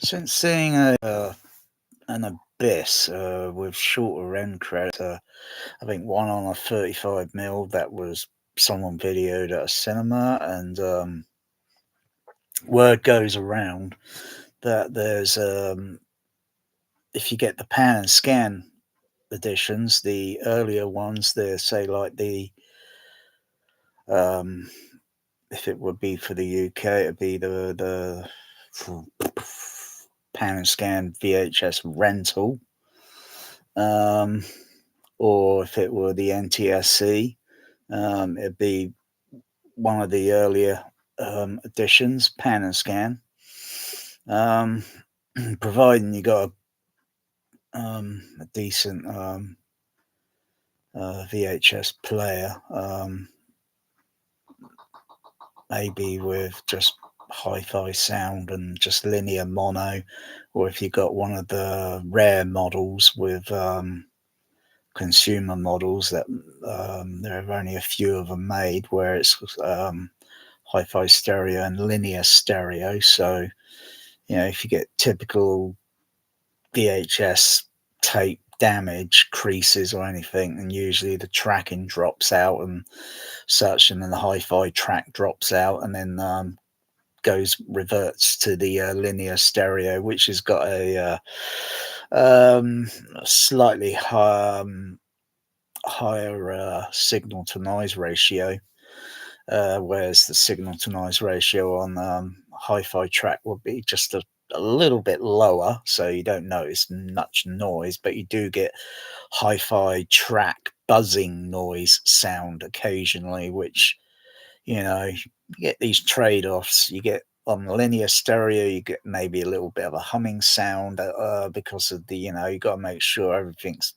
Since seeing an abyss with shorter end credits, I think one on a 35 that was someone videoed at a cinema, and word goes around that there's if you get the pan and scan editions, the earlier ones, they say like the um, if it would be for the UK, it'd be the pan and scan VHS rental. Um, or if it were the NTSC, it'd be one of the earlier editions, pan and scan. Um, providing you got a decent VHS player, maybe with just hi-fi sound and just linear mono, or if you got one of the rare models with consumer models that there are only a few of them made where it's hi-fi stereo and linear stereo. So if you get typical VHS tape damage, creases or anything, and usually the tracking drops out and such, and then the hi-fi track drops out, and then reverts to the linear stereo, which has got a slightly higher signal to noise ratio, whereas the signal to noise ratio on hi-fi track would be just a little bit lower, so you don't notice much noise, but you do get hi-fi track buzzing noise sound occasionally, which you get these trade-offs. You get on linear stereo, you get maybe a little bit of a humming sound because of the you got to make sure everything's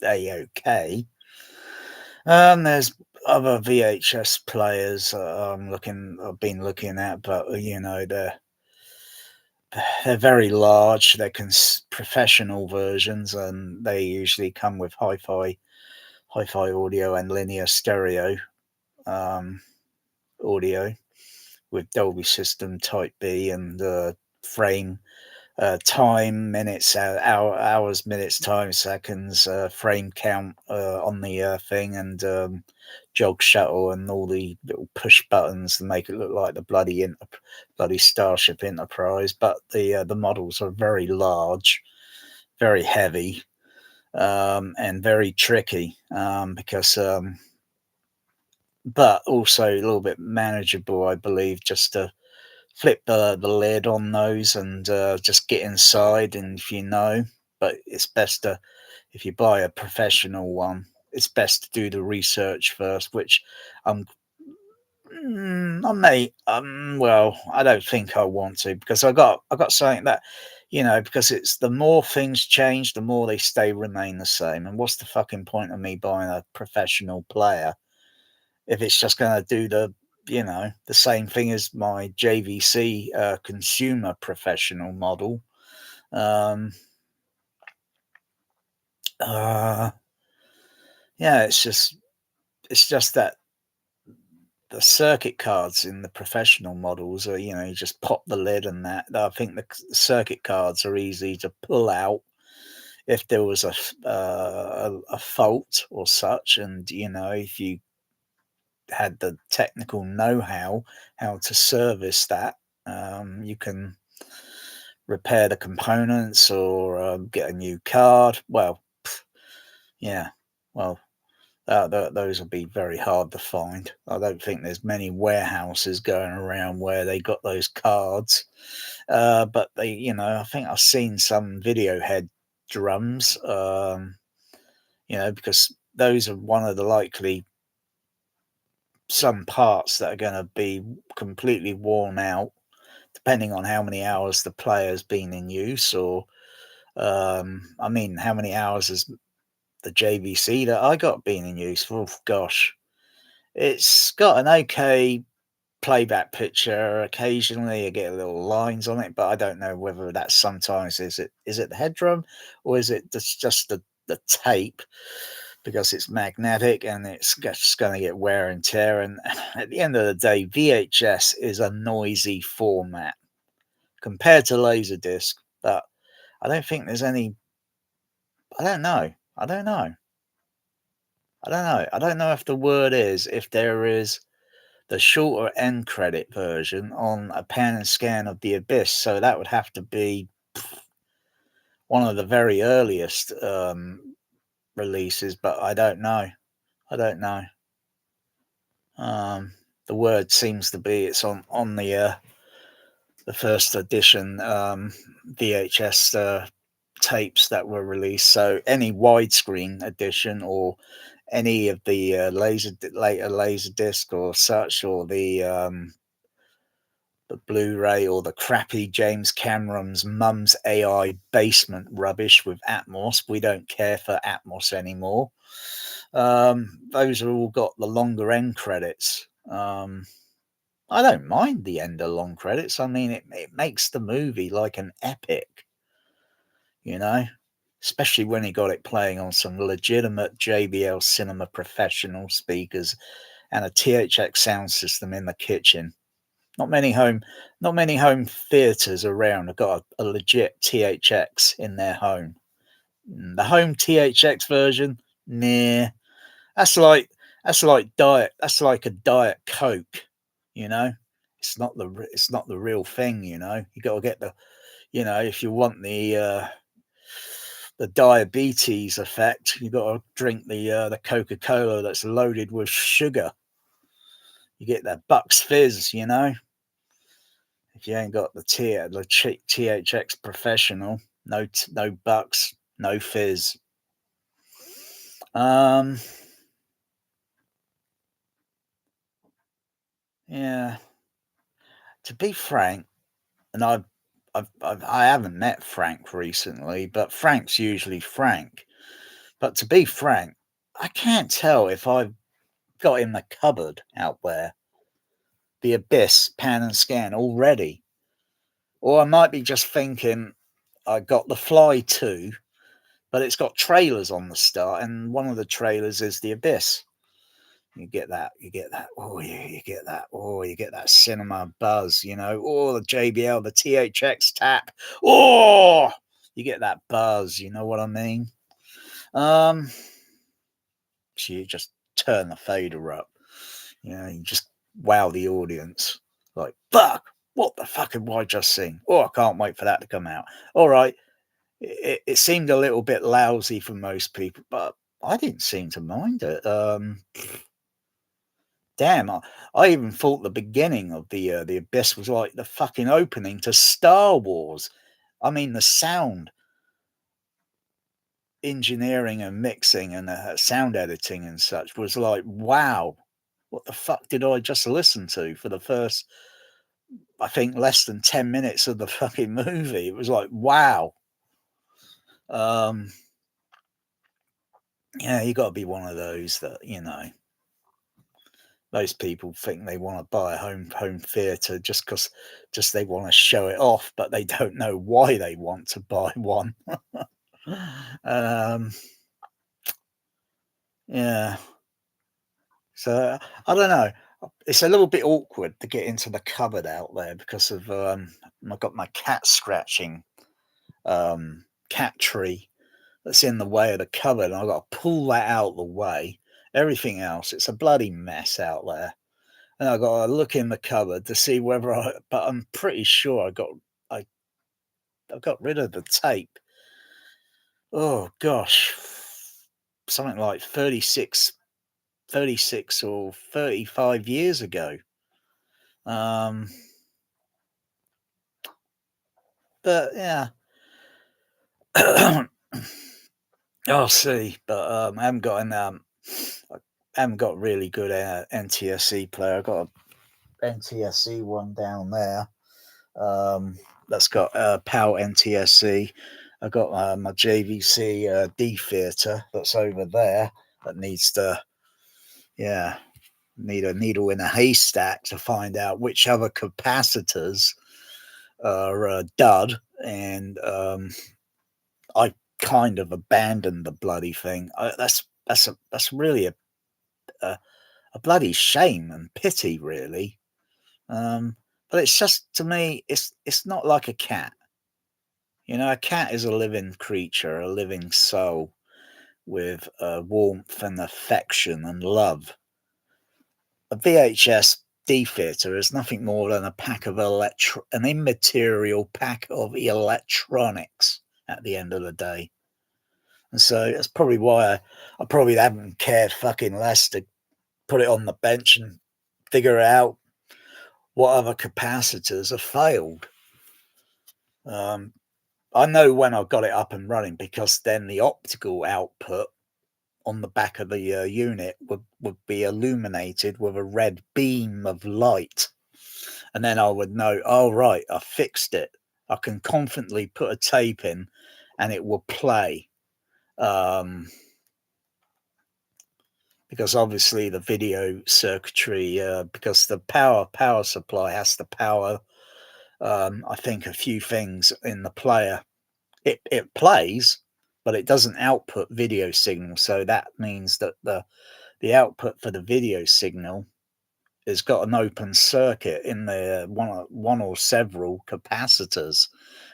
a-okay. There's other VHS players I've been looking at, but they're very large. They're professional versions, and they usually come with hi-fi audio and linear stereo um, audio with Dolby System Type B and frame time, minutes, hours, minutes, time, seconds, frame count on the thing, and jog shuttle and all the little push buttons to make it look like the bloody Starship Enterprise. But the models are very large, very heavy, and very tricky because. But also a little bit manageable, I believe, just to flip the lid on those and just get inside. And but it's best to, if you buy a professional one, it's best to do the research first, which um I may well, I don't think I want to, because I got something that because it's the more things change, the more they remain the same. And what's the fucking point of me buying a professional player if it's just going to do the same thing as my JVC consumer professional model? Um, uh, yeah, it's just that the circuit cards in the professional models are, you just pop the lid and that. I think the circuit cards are easy to pull out if there was a fault or such, and if you had the technical know-how to service that, you can repair the components or get a new card. Well, yeah, well, those will be very hard to find. I don't think there's many warehouses going around where they got those cards. But I think I've seen some video head drums, because those are one of the likely some parts that are going to be completely worn out, depending on how many hours the player's been in use, or how many hours has the JVC that I got been in use? Oh gosh, it's got an okay playback picture. Occasionally, you get little lines on it, but I don't know whether that's sometimes is it the head drum, or is it just the tape, because it's magnetic and it's just going to get wear and tear. And at the end of the day, VHS is a noisy format compared to Laserdisc. But I don't think there's any. I don't know. I don't know. I don't know. I don't know if the word is if there is the shorter end credit version on a pan and scan of the Abyss. So that would have to be one of the very earliest releases, but I don't know. I don't know. The word seems to be it's on the first edition VHS tapes that were released. So any widescreen edition or any of the later laser disc or such, or the Blu-ray or the crappy James Cameron's mum's AI basement rubbish with Atmos. We don't care for Atmos anymore. Those are all got the longer end credits. I don't mind the end of long credits. I mean, it makes the movie like an epic, you know, especially when he got it playing on some legitimate JBL Cinema Professional speakers and a THX sound system in the kitchen. Not many home, not many home theaters around have got a legit THX in their home. The home THX version, nah. That's like that's like a diet Coke, you know. It's not the real thing, you know. You got to get the, you know, if you want the diabetes effect, you got to drink the Coca Cola that's loaded with sugar. You get that Bucks Fizz, you know. If you ain't got the THX Professional, no Bucks, no Fizz. Um, yeah. To be frank, and I haven't met Frank recently, but Frank's usually Frank. But to be frank, I can't tell if I've got in the cupboard out there the Abyss pan and scan already, or I might be just thinking I got the Fly 2, but it's got trailers on the start, and one of the trailers is the Abyss. You get that cinema buzz, you know, or the JBL, the THX tap, oh, you get that buzz, you know what I mean? Um, so you just turn the fader up, you know, you just wow the audience, like, fuck, what the fuck have I just seen? Oh, I can't wait for that to come out. All right, it seemed a little bit lousy for most people, but I didn't seem to mind it. Damn, I even thought the beginning of the Abyss was like the fucking opening to Star Wars. I mean, the sound engineering and mixing and sound editing and such was like, wow, what the fuck did I just listen to for the first, I think, less than 10 minutes of the fucking movie? It was like, wow. Um, yeah, you got to be one of those that, you know, most people think they want to buy a home theater just because just they want to show it off, but they don't know why they want to buy one. um, yeah, so I don't know. It's a little bit awkward to get into the cupboard out there because of I've got my cat scratching cat tree that's in the way of the cupboard, and I've got to pull that out of the way. Everything else, it's a bloody mess out there. And I got to look in the cupboard to see whether but I'm pretty sure I I got rid of the tape. Oh gosh, something like 36 or 35 years ago. Um, but yeah, I'll see. But I haven't got I haven't got really good NTSC player. I got a NTSC one down there. That's got PAL NTSC. I've got my JVC D theatre that's over there that needs to, yeah, need a needle in a haystack to find out which other capacitors are dud. And I kind of abandoned the bloody thing. That's really a, a bloody shame and pity, really. But it's just, to me, it's not like a cat. A cat is a living creature, a living soul with warmth and affection and love. A VHS theater is nothing more than a pack of an immaterial pack of electronics at the end of the day. And so that's probably why I probably haven't cared fucking less to put it on the bench and figure out what other capacitors have failed. I know when I got it up and running, because then the optical output on the back of the unit would be illuminated with a red beam of light. And then I would know, oh, right, I fixed it. I can confidently put a tape in and it will play. Because obviously the video circuitry, because the power supply has to power, I think, a few things in the player. It plays, but it doesn't output video signal. So that means that the output for the video signal has got an open circuit in the one or several capacitors,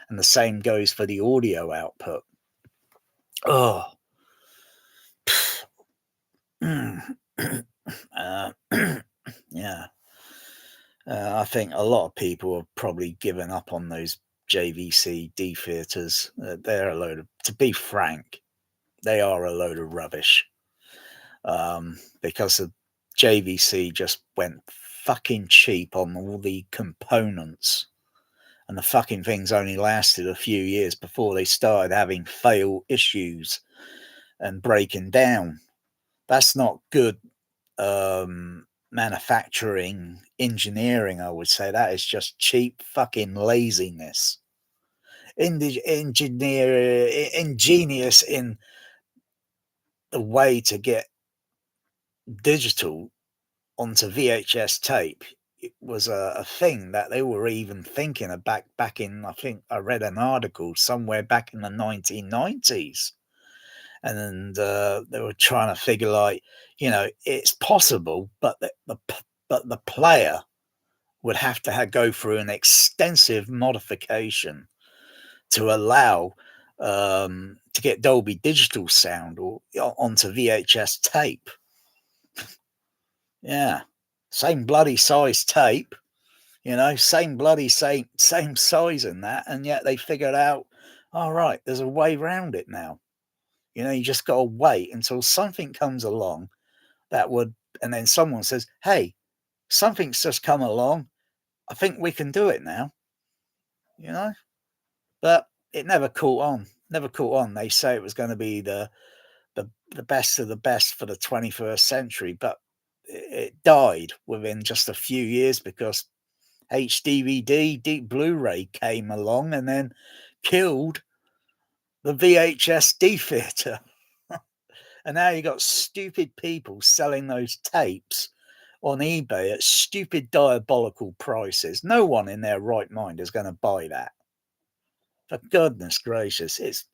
and the same goes for the audio output. Oh, yeah. I think a lot of people have probably given up on those JVC D theaters. They're a load of, to be frank, they are a load of rubbish. Because the JVC just went fucking cheap on all the components, and the fucking things only lasted a few years before they started having fail issues and breaking down. That's not good manufacturing engineering, I would say. That is just cheap fucking laziness. Ingenious in the way to get digital onto VHS tape. It was a thing that they were even thinking of back in, I think I read an article somewhere back in the 1990s. And they were trying to figure, like, it's possible, but the player would have to go through an extensive modification to allow to get Dolby Digital sound or onto VHS tape. Yeah, same bloody size tape, same bloody same size and that, and yet they figured out, all right, there's a way around it now. You just got to wait until something comes along that would, and then someone says, hey, something's just come along. I think we can do it now, but it never caught on. Never caught on. They say it was going to be the best of the best for the 21st century, but it died within just a few years because HDVD, deep Blu-ray came along and then killed the VHS D theater. And now you got stupid people selling those tapes on eBay at stupid, diabolical prices. No one in their right mind is going to buy that. For goodness gracious, it's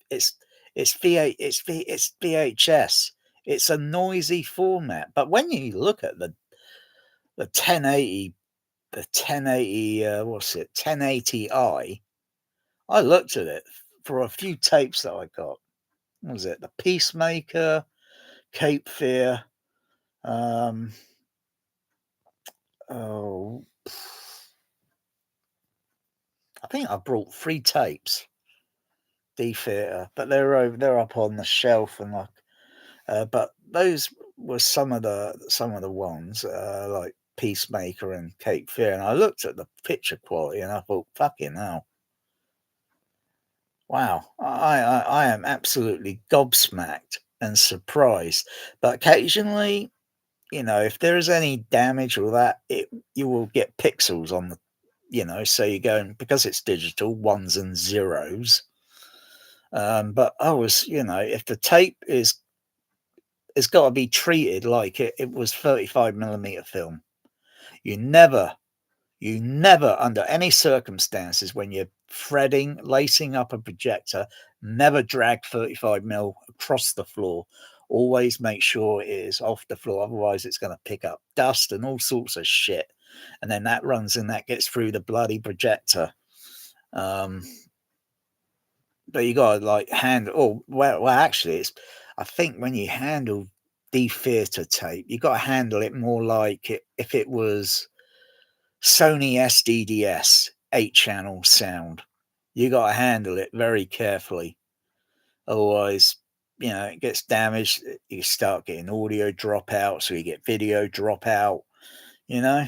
VHS. It's a noisy format. But when you look at the 1080, what's it, 1080i, I looked at it for a few tapes that I got. What was it? The Peacemaker, Cape Fear. Oh, I think I brought 3 tapes, D theater, but they're up on the shelf, and but those were some of the ones like Peacemaker and Cape Fear, and I looked at the picture quality and I thought, fucking hell, wow, I am absolutely gobsmacked and surprised. But occasionally, if there is any damage or that, you will get pixels on the, so you're going, because it's digital, ones and zeros. But if the tape it's got to be treated like it was 35mm film. You never, under any circumstances, when you're lacing up a projector, never drag 35mm across the floor. Always make sure it is off the floor. Otherwise, it's going to pick up dust and all sorts of shit. and then that runs and that gets through the bloody projector. Um, but you got to like handle. Oh, well, actually, it's. I think when you handle the theatre tape, you got to handle it more like if it was Sony SDDS 8-channel sound. You got to handle it very carefully, otherwise, it gets damaged. You start getting audio dropout, so you get video dropout. You know.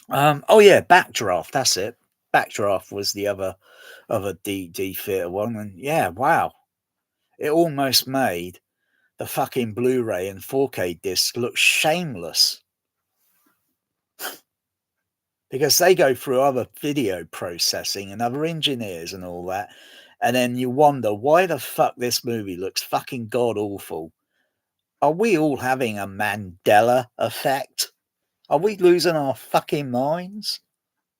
Oh yeah, Backdraft. That's it. Backdraft was the other D theater one, and yeah, wow, it almost made the fucking Blu-ray and 4K disc look shameless because they go through other video processing and other engineers and all that, and then you wonder why the fuck this movie looks fucking god awful. Are we all having a Mandela effect? Are we losing our fucking minds?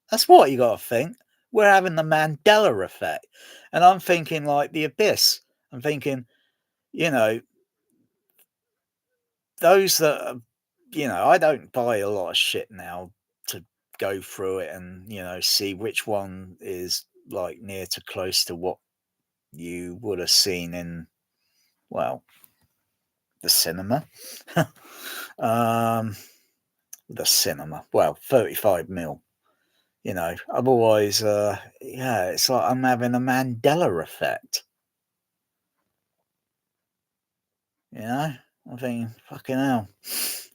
That's what you got to think. We're having the Mandela effect. And I'm thinking like The Abyss. I'm thinking, you know, those that, I don't buy a lot of shit now to go through it and, see which one is like near to close to what you would have seen in, well, the cinema. um, the cinema. Well, 35 mil. Otherwise, yeah, it's like I'm having a Mandela effect. I'm thinking, fucking hell.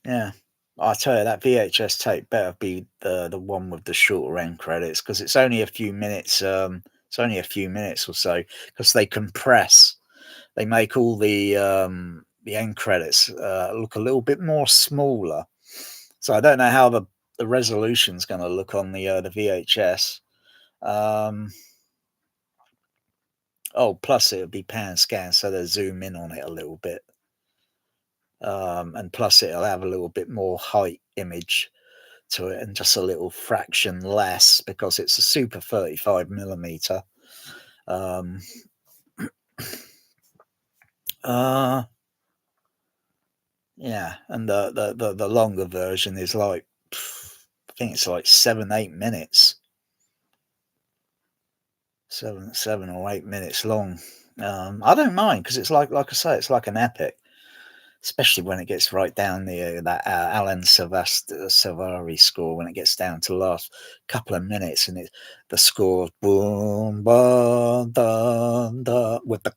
Yeah. I tell you, that VHS tape better be the one with the shorter end credits because it's only a few minutes. It's only a few minutes or so because they compress. They make all the end credits look a little bit more smaller. So I don't know how the resolution's going to look on the VHS. Oh, plus it'll be pan scan, so they'll zoom in on it a little bit. And plus it'll have a little bit more height image to it and just a little fraction less because it's a super 35 millimeter. Um, yeah, and the longer version is like, I think it's like 7-8 minutes. 7 or 8 minutes long. I don't mind because it's like I say, it's like an epic, especially when it gets right down that Alan Savari score when it gets down to the last couple of minutes and the score boom ba da da with the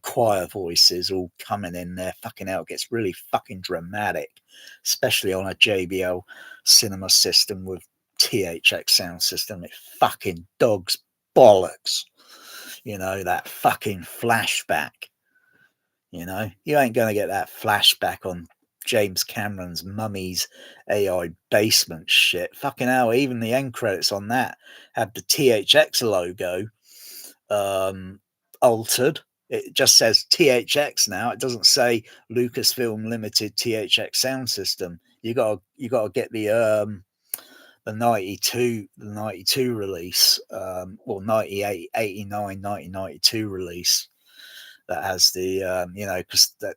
choir voices all coming in there. Fucking hell, it gets really fucking dramatic, especially on a JBL cinema system with THX sound system. It fucking dogs bollocks. That fucking flashback. You ain't going to get that flashback on James Cameron's Mummy's AI basement shit. Fucking hell, even the end credits on that have the THX logo altered. It just says THX now. It doesn't say Lucasfilm Limited THX sound system. You gotta get the 92 release, or 98, 89, 1992 release that has the because that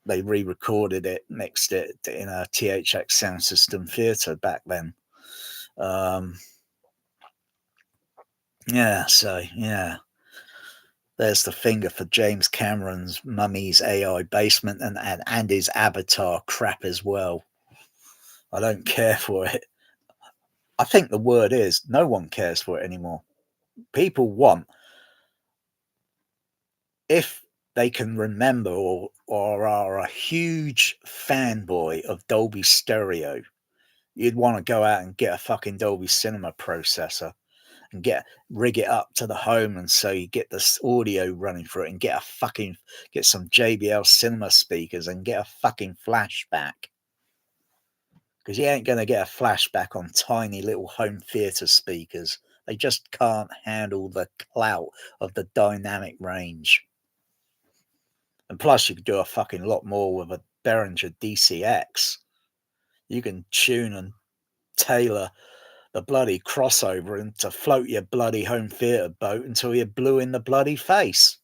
they re-recorded it, mixed it in a THX sound system theater back then. Yeah, so yeah, there's the finger for James Cameron's Mummy's AI basement and his Avatar crap as well. I don't care for it. I think the word is no one cares for it anymore. People want, if they can remember or are a huge fanboy of Dolby Stereo, you'd want to go out and get a fucking Dolby Cinema processor and rig it up to the home, and so you get this audio running through it and get some JBL Cinema speakers and get a fucking flashback. Because you ain't going to get a flashback on tiny little home theater speakers. They just can't handle the clout of the dynamic range. And plus, you could do a fucking lot more with a Behringer DCX. You can tune and tailor the bloody crossover and to float your bloody home theater boat until you're blue in the bloody face.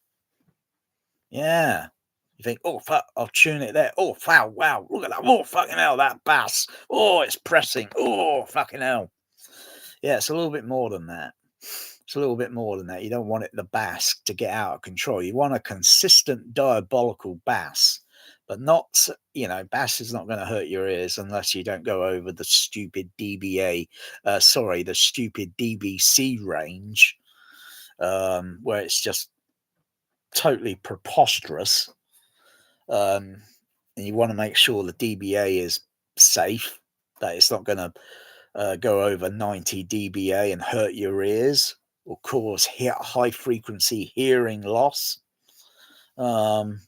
Yeah. You think, oh fuck, I'll tune it there. Oh wow, wow, look at that. Oh fucking hell, that bass. Oh, it's pressing. Oh fucking hell. Yeah, it's a little bit more than that. It's a little bit more than that. You don't want the bass to get out of control. You want a consistent diabolical bass, but not, bass is not going to hurt your ears unless you don't go over the stupid the stupid DBC range, where it's just totally preposterous. Um, and you want to make sure the DBA is safe, that it's not going to go over 90 dBA and hurt your ears or cause high frequency hearing loss. And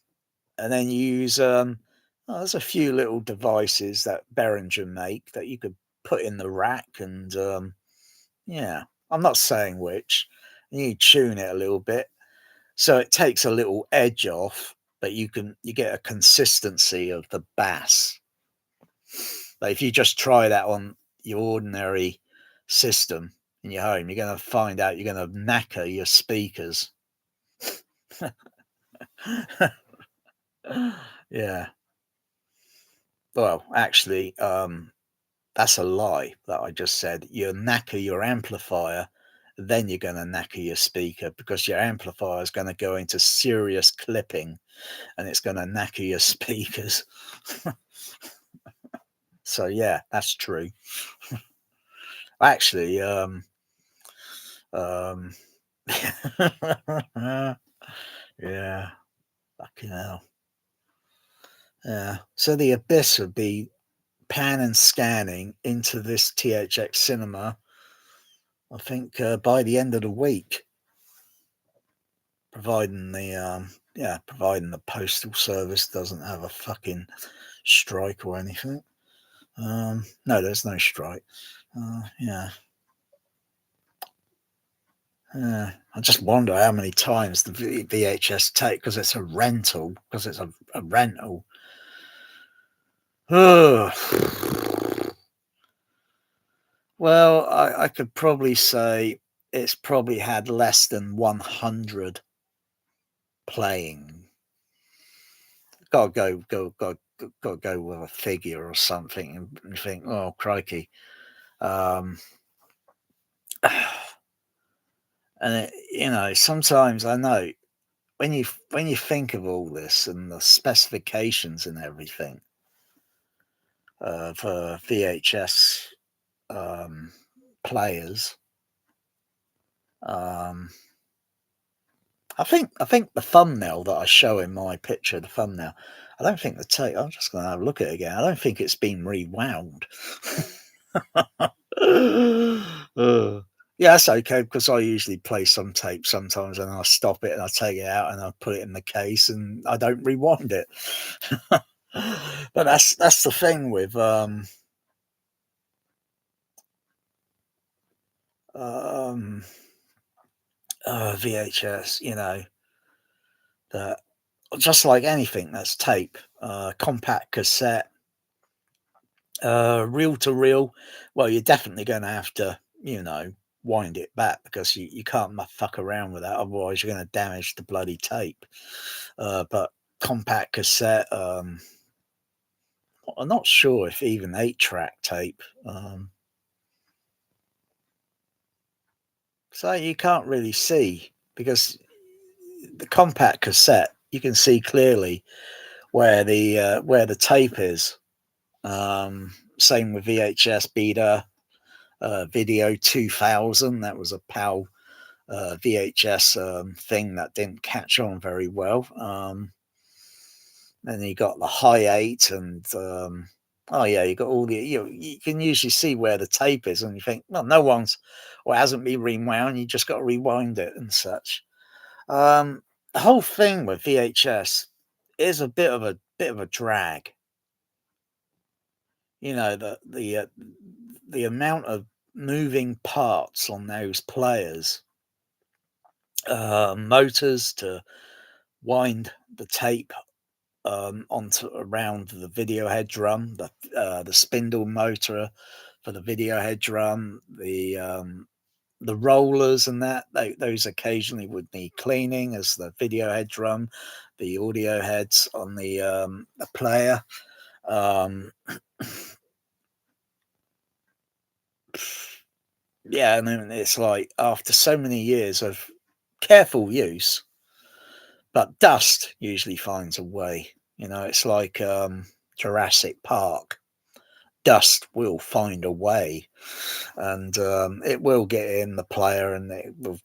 then you use, there's a few little devices that Behringer make that you could put in the rack. And yeah, I'm not saying which. You tune it a little bit so it takes a little edge off, but you get a consistency of the bass. But if you just try that on your ordinary system in your home, you're going to find out you're going to knacker your speakers. Yeah. Well, actually, that's a lie that I just said. You knacker your amplifier, then you're going to knacker your speaker, because your amplifier is going to go into serious clipping and it's going to knacker your speakers. So yeah, that's true. Actually, um, yeah, fucking hell. Yeah. So the abyss would be pan and scanning into this THX cinema, I think, by the end of the week, providing the postal service doesn't have a fucking strike or anything. No, there's no strike. Yeah. I just wonder how many times the VHS tape, because it's a rental, Ugh. Well, I could probably say it's probably had less than 100 playing. Gotta go with a figure or something and think, oh crikey. Um, and sometimes I know when you think of all this and the specifications and everything for VHS players, I think the thumbnail that I show in my picture, the thumbnail, I don't think the tape. I'm just going to have a look at it again. I don't think it's been rewound. Yeah, that's okay, because I usually play some tape sometimes and I stop it and I take it out and I put it in the case and I don't rewind it. But that's the thing with VHS, that just like anything that's tape, compact cassette, reel to reel, well, you're definitely going to have to, wind it back, because you can't fuck around with that. Otherwise, you're going to damage the bloody tape. But compact cassette, I'm not sure if even 8-track tape. So you can't really see, because the compact cassette, you can see clearly where the tape is. Same with VHS Beta, Video 2000. That was a PAL VHS thing that didn't catch on very well. Then you got the High 8, and oh yeah, you got all the you can usually see where the tape is, and you think, well, no one's or hasn't been rewound. You just got to rewind it and such. The whole thing with VHS is a bit of a drag. The amount of moving parts on those players, motors to wind the tape onto around the video head drum, the spindle motor for the video head drum, the rollers and that those occasionally would need cleaning, as the video head drum the audio heads on the player. Um, yeah, and then it's like after so many years of careful use, but dust usually finds a way. It's like Jurassic Park. Dust will find a way, and it will get in the player, and it will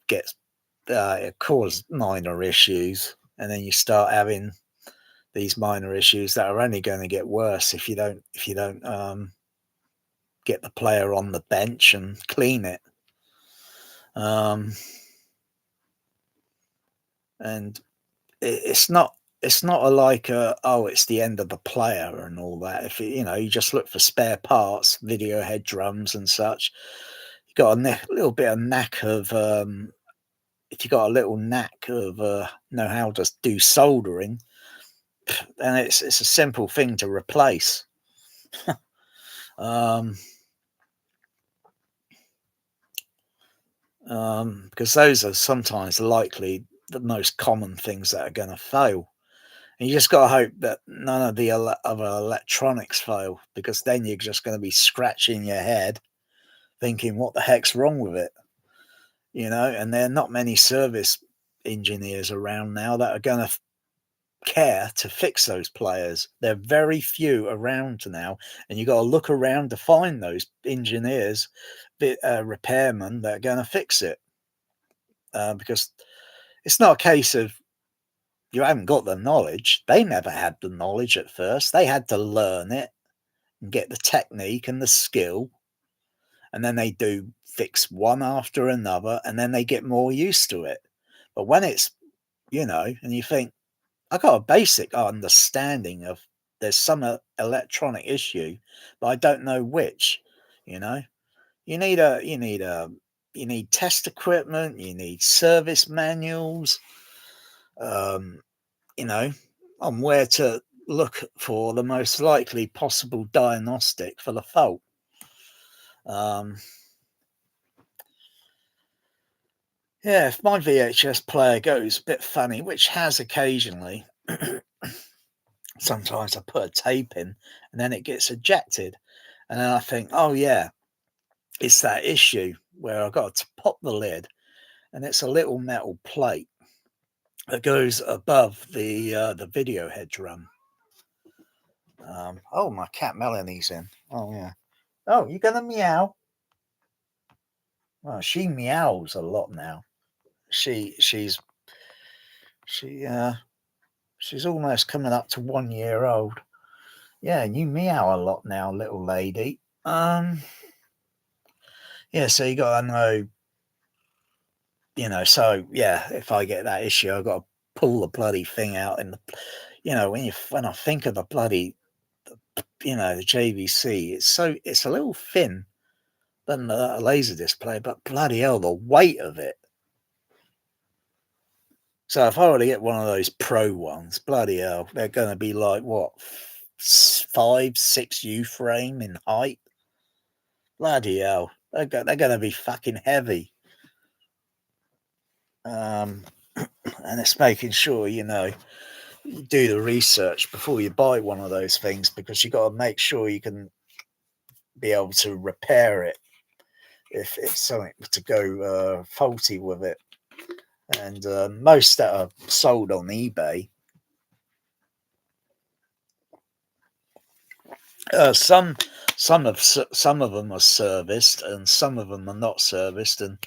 it cause minor issues, and then you start having these minor issues that are only going to get worse if you don't get the player on the bench and clean it. Um, and it's not it's the end of the player and all that. If you just look for spare parts, video head drums and such, you got a little bit of knack of if you got a little knack of know how to do soldering, then it's a simple thing to replace. um, because those are sometimes likely the most common things that are going to fail. And you just got to hope that none of the other electronics fail, because then you're just going to be scratching your head thinking, what the heck's wrong with it? And there are not many service engineers around now that are going to care to fix those players. They're very few around now, and you got to look around to find those engineers, repairmen that are going to fix it. Because it's not a case of you haven't got the knowledge. They never had the knowledge at first. They had to learn it and get the technique and the skill, and then they do fix one after another, and then they get more used to it. But when it's, and you think, I got a basic understanding of there's some electronic issue, but I don't know which. You know, you need a you need test equipment, you need service manuals, um, you know, on where to look for the most likely possible diagnostic for the fault. Um, yeah, if my VHS player goes a bit funny, which has occasionally, sometimes I put a tape in and then it gets ejected. And then I think, oh, yeah, it's that issue where I've got to pop the lid, and it's a little metal plate that goes above the video head drum. Oh, my cat Melanie's in. Oh, yeah. Oh, you gonna meow? Well, she meows a lot now. She she's she she's almost coming up to 1 year old. Yeah, and you meow a lot now, little lady. Yeah, so you gotta know, so yeah, if I get that issue, I've got to pull the bloody thing out in the when I think of the bloody the JVC, it's a little thin than a laser display, but bloody hell, the weight of it. So if I were to get one of those pro ones, bloody hell, they're going to be like what, 5, 6 U frame in height. Bloody hell, they're going to be fucking heavy. And it's making sure you do the research before you buy one of those things, because you got to make sure you can be able to repair it if something to go faulty with it. And most that are sold on eBay, some of them are serviced and some of them are not serviced, and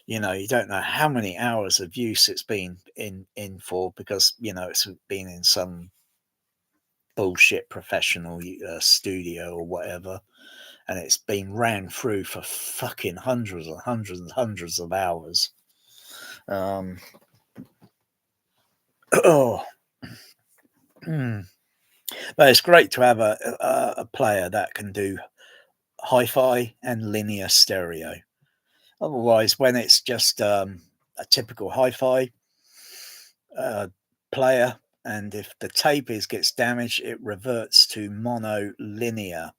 you don't know how many hours of use it's been in for, because it's been in some bullshit professional studio or whatever, and it's been ran through for fucking hundreds and hundreds and hundreds of hours. Oh, but it's great to have a player that can do hi-fi and linear stereo. Otherwise, when it's just a typical hi-fi player, and if the tape gets damaged, it reverts to mono-linear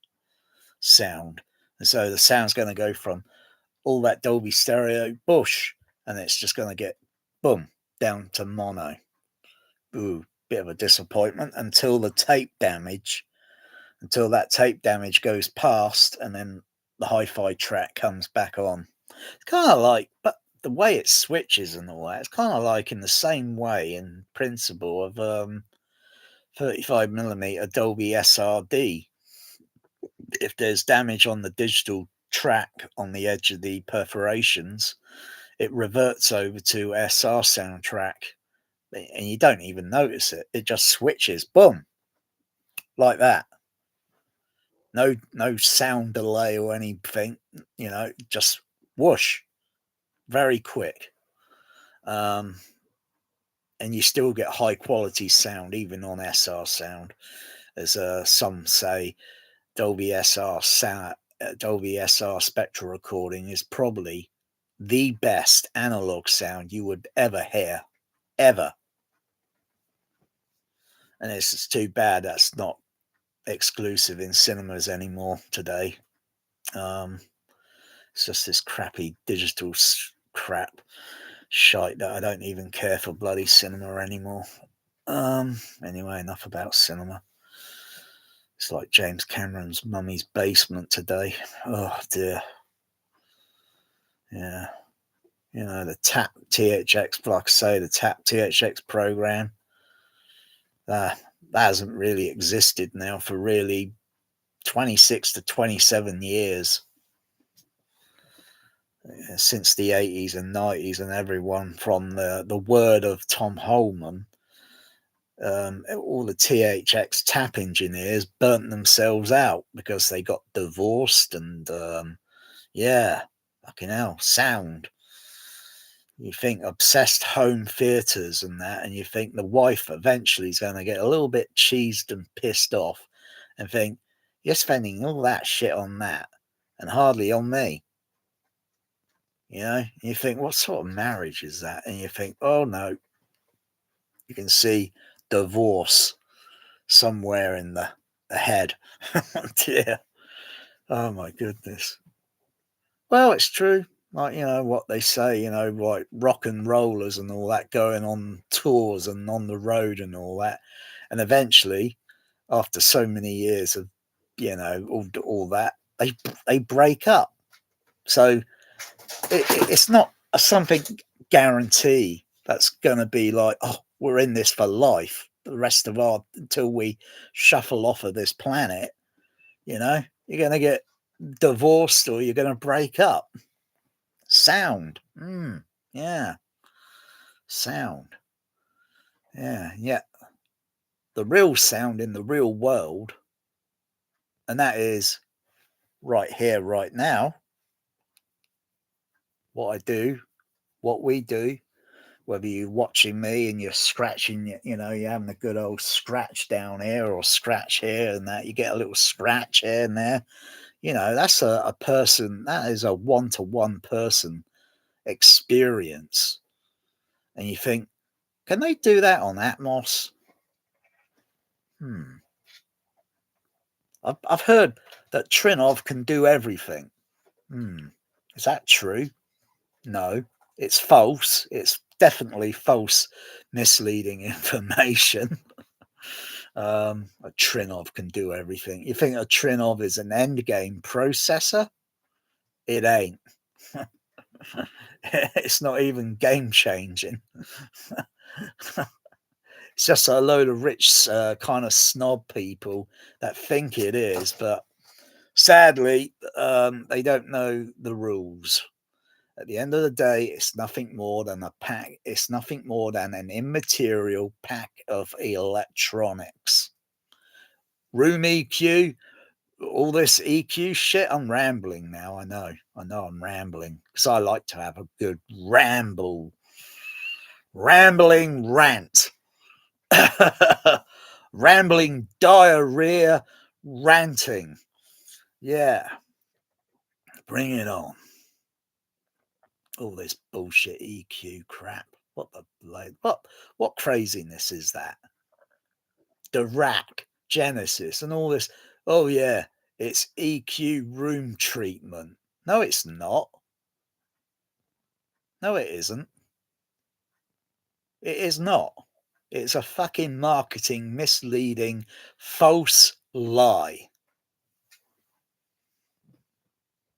sound. And so the sound's going to go from all that Dolby stereo, bush, and it's just going to get, boom, down to mono. Ooh, bit of a disappointment until that tape damage goes past, and then the hi-fi track comes back on. It's kind of like, but the way it switches and all that, it's kind of like in the same way in principle of 35 millimeter Dolby SRD. If there's damage on the digital track on the edge of the perforations, it reverts over to SR soundtrack, and you don't even notice it. It just switches, boom, like that. No sound delay or anything, just whoosh, very quick. And you still get high quality sound even on SR sound, as some say. Dolby SR spectral recording is probably the best analog sound you would ever hear, ever. And it's just too bad that's not exclusive in cinemas anymore today. It's just this crappy digital crap shite that I don't even care for bloody cinema anymore. Anyway, enough about cinema. It's like James Cameron's mummy's basement today. Oh dear. Yeah. The TAP THX, like I say, the TAP THX program, that hasn't really existed now for really 26 to 27 years. Since the 80s and 90s, and everyone from the word of Tom Holman, all the THX tap engineers burnt themselves out because they got divorced, and fucking hell, sound. You think obsessed home theatres and that, and you think the wife eventually is going to get a little bit cheesed and pissed off and think, you're spending all that shit on that and hardly on me. You think, what sort of marriage is that? And you think, oh no, you can see divorce somewhere in the head. Oh dear. Oh my goodness. Well, it's true. Like, what they say, like rock and rollers and all that, going on tours and on the road and all that. And eventually, after so many years of, all that, they break up. So it's not something guarantee that's going to be like, oh, we're in this for life, the rest of until we shuffle off of this planet. You're going to get divorced or you're going to break up. Sound. Yeah. Sound. Yeah. The real sound in the real world, and that is right here, right now. What I do, what we do, whether you're watching me and you're scratching, you're having a good old scratch down here or scratch here and that, you get a little scratch here and there. That's a person, that is a one-to-one person experience. And you think, can they do that on Atmos? I've heard that Trinov can do everything. Is that true? No, it's false. It's definitely false, misleading information. A Trinov can do everything. You think a Trinov is an endgame processor? It ain't. It's not even game changing. It's just a load of rich kind of snob people that think it is, but sadly, they don't know the rules. At the end of the day, it's nothing more than a pack. It's nothing more than an immaterial pack of electronics. Room EQ, all this EQ shit. I'm rambling now. I know I'm rambling because I like to have a good rambling rant. Rambling diarrhea ranting. Yeah. Bring it on. All this bullshit EQ crap. What craziness is that? The rack, Genesis, and all this. Oh yeah, it's EQ room treatment. No, it's not. No, it isn't. It is not. It's a fucking marketing, misleading, false lie.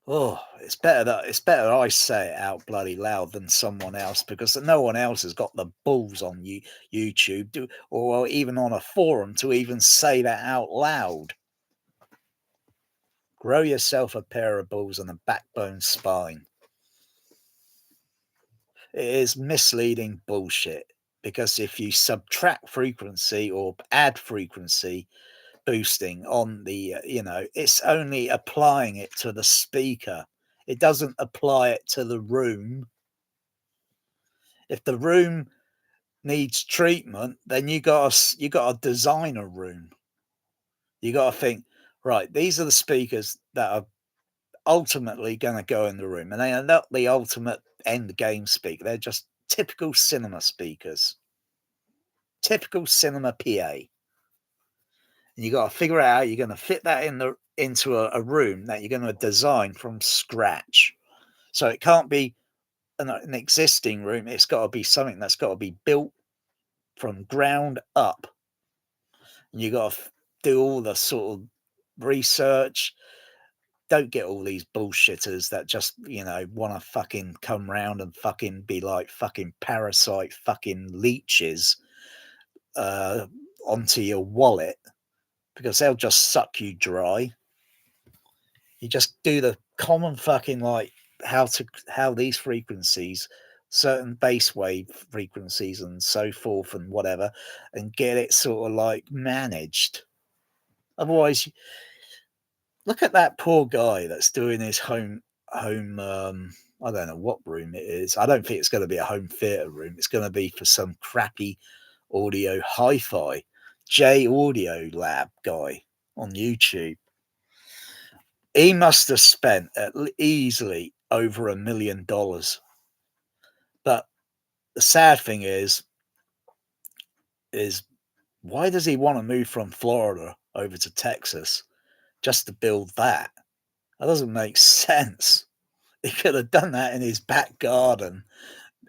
Oh, it's better I say it out bloody loud than someone else, because no one else has got the balls on YouTube or even on a forum to even say that out loud. Grow yourself a pair of balls and a backbone spine. It is misleading bullshit, because if you subtract frequency or add frequency boosting on the, it's only applying it to the speaker. It doesn't apply it to the room. If the room needs treatment, then you got to design a room. You got to think, right, these are the speakers that are ultimately going to go in the room, and they are not the ultimate end game speaker. They're just typical cinema speakers, typical cinema PA. And you got to figure out how you're going to fit that into a room that you're going to design from scratch. So it can't be an existing room. It's got to be something that's got to be built from ground up. And you got to do all the sort of research. Don't get all these bullshitters that just, want to fucking come round and fucking be like fucking parasite fucking leeches onto your wallet, because they'll just suck you dry. You just do the common fucking, like, how these frequencies, certain bass wave frequencies and so forth and whatever, and get it sort of like managed. Otherwise, look at that poor guy that's doing his home. I don't know what room it is. I don't think it's going to be a home theater room. It's going to be for some crappy audio hi-fi J Audio Lab guy on YouTube. He must have spent easily over $1 million. But the sad thing is why does he want to move from Florida over to Texas just to build that? That doesn't make sense. He could have done that in his back garden,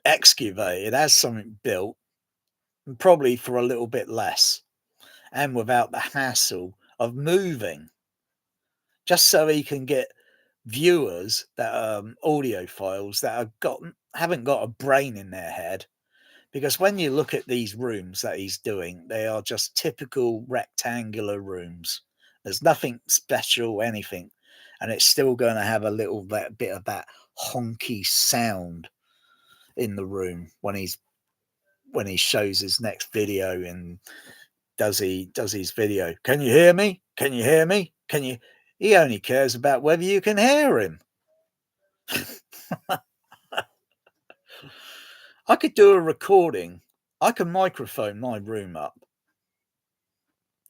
excavated, has something built, and probably for a little bit less, and without the hassle of moving, just so he can get viewers that audiophiles that haven't got a brain in their head. Because when you look at these rooms that he's doing, they are just typical rectangular rooms. There's nothing special, anything, and it's still going to have a little bit of that honky sound in the room when he shows his next video and does his video. Can you hear me? Can you hear me? He only cares about whether you can hear him. I could do a recording. I can microphone my room up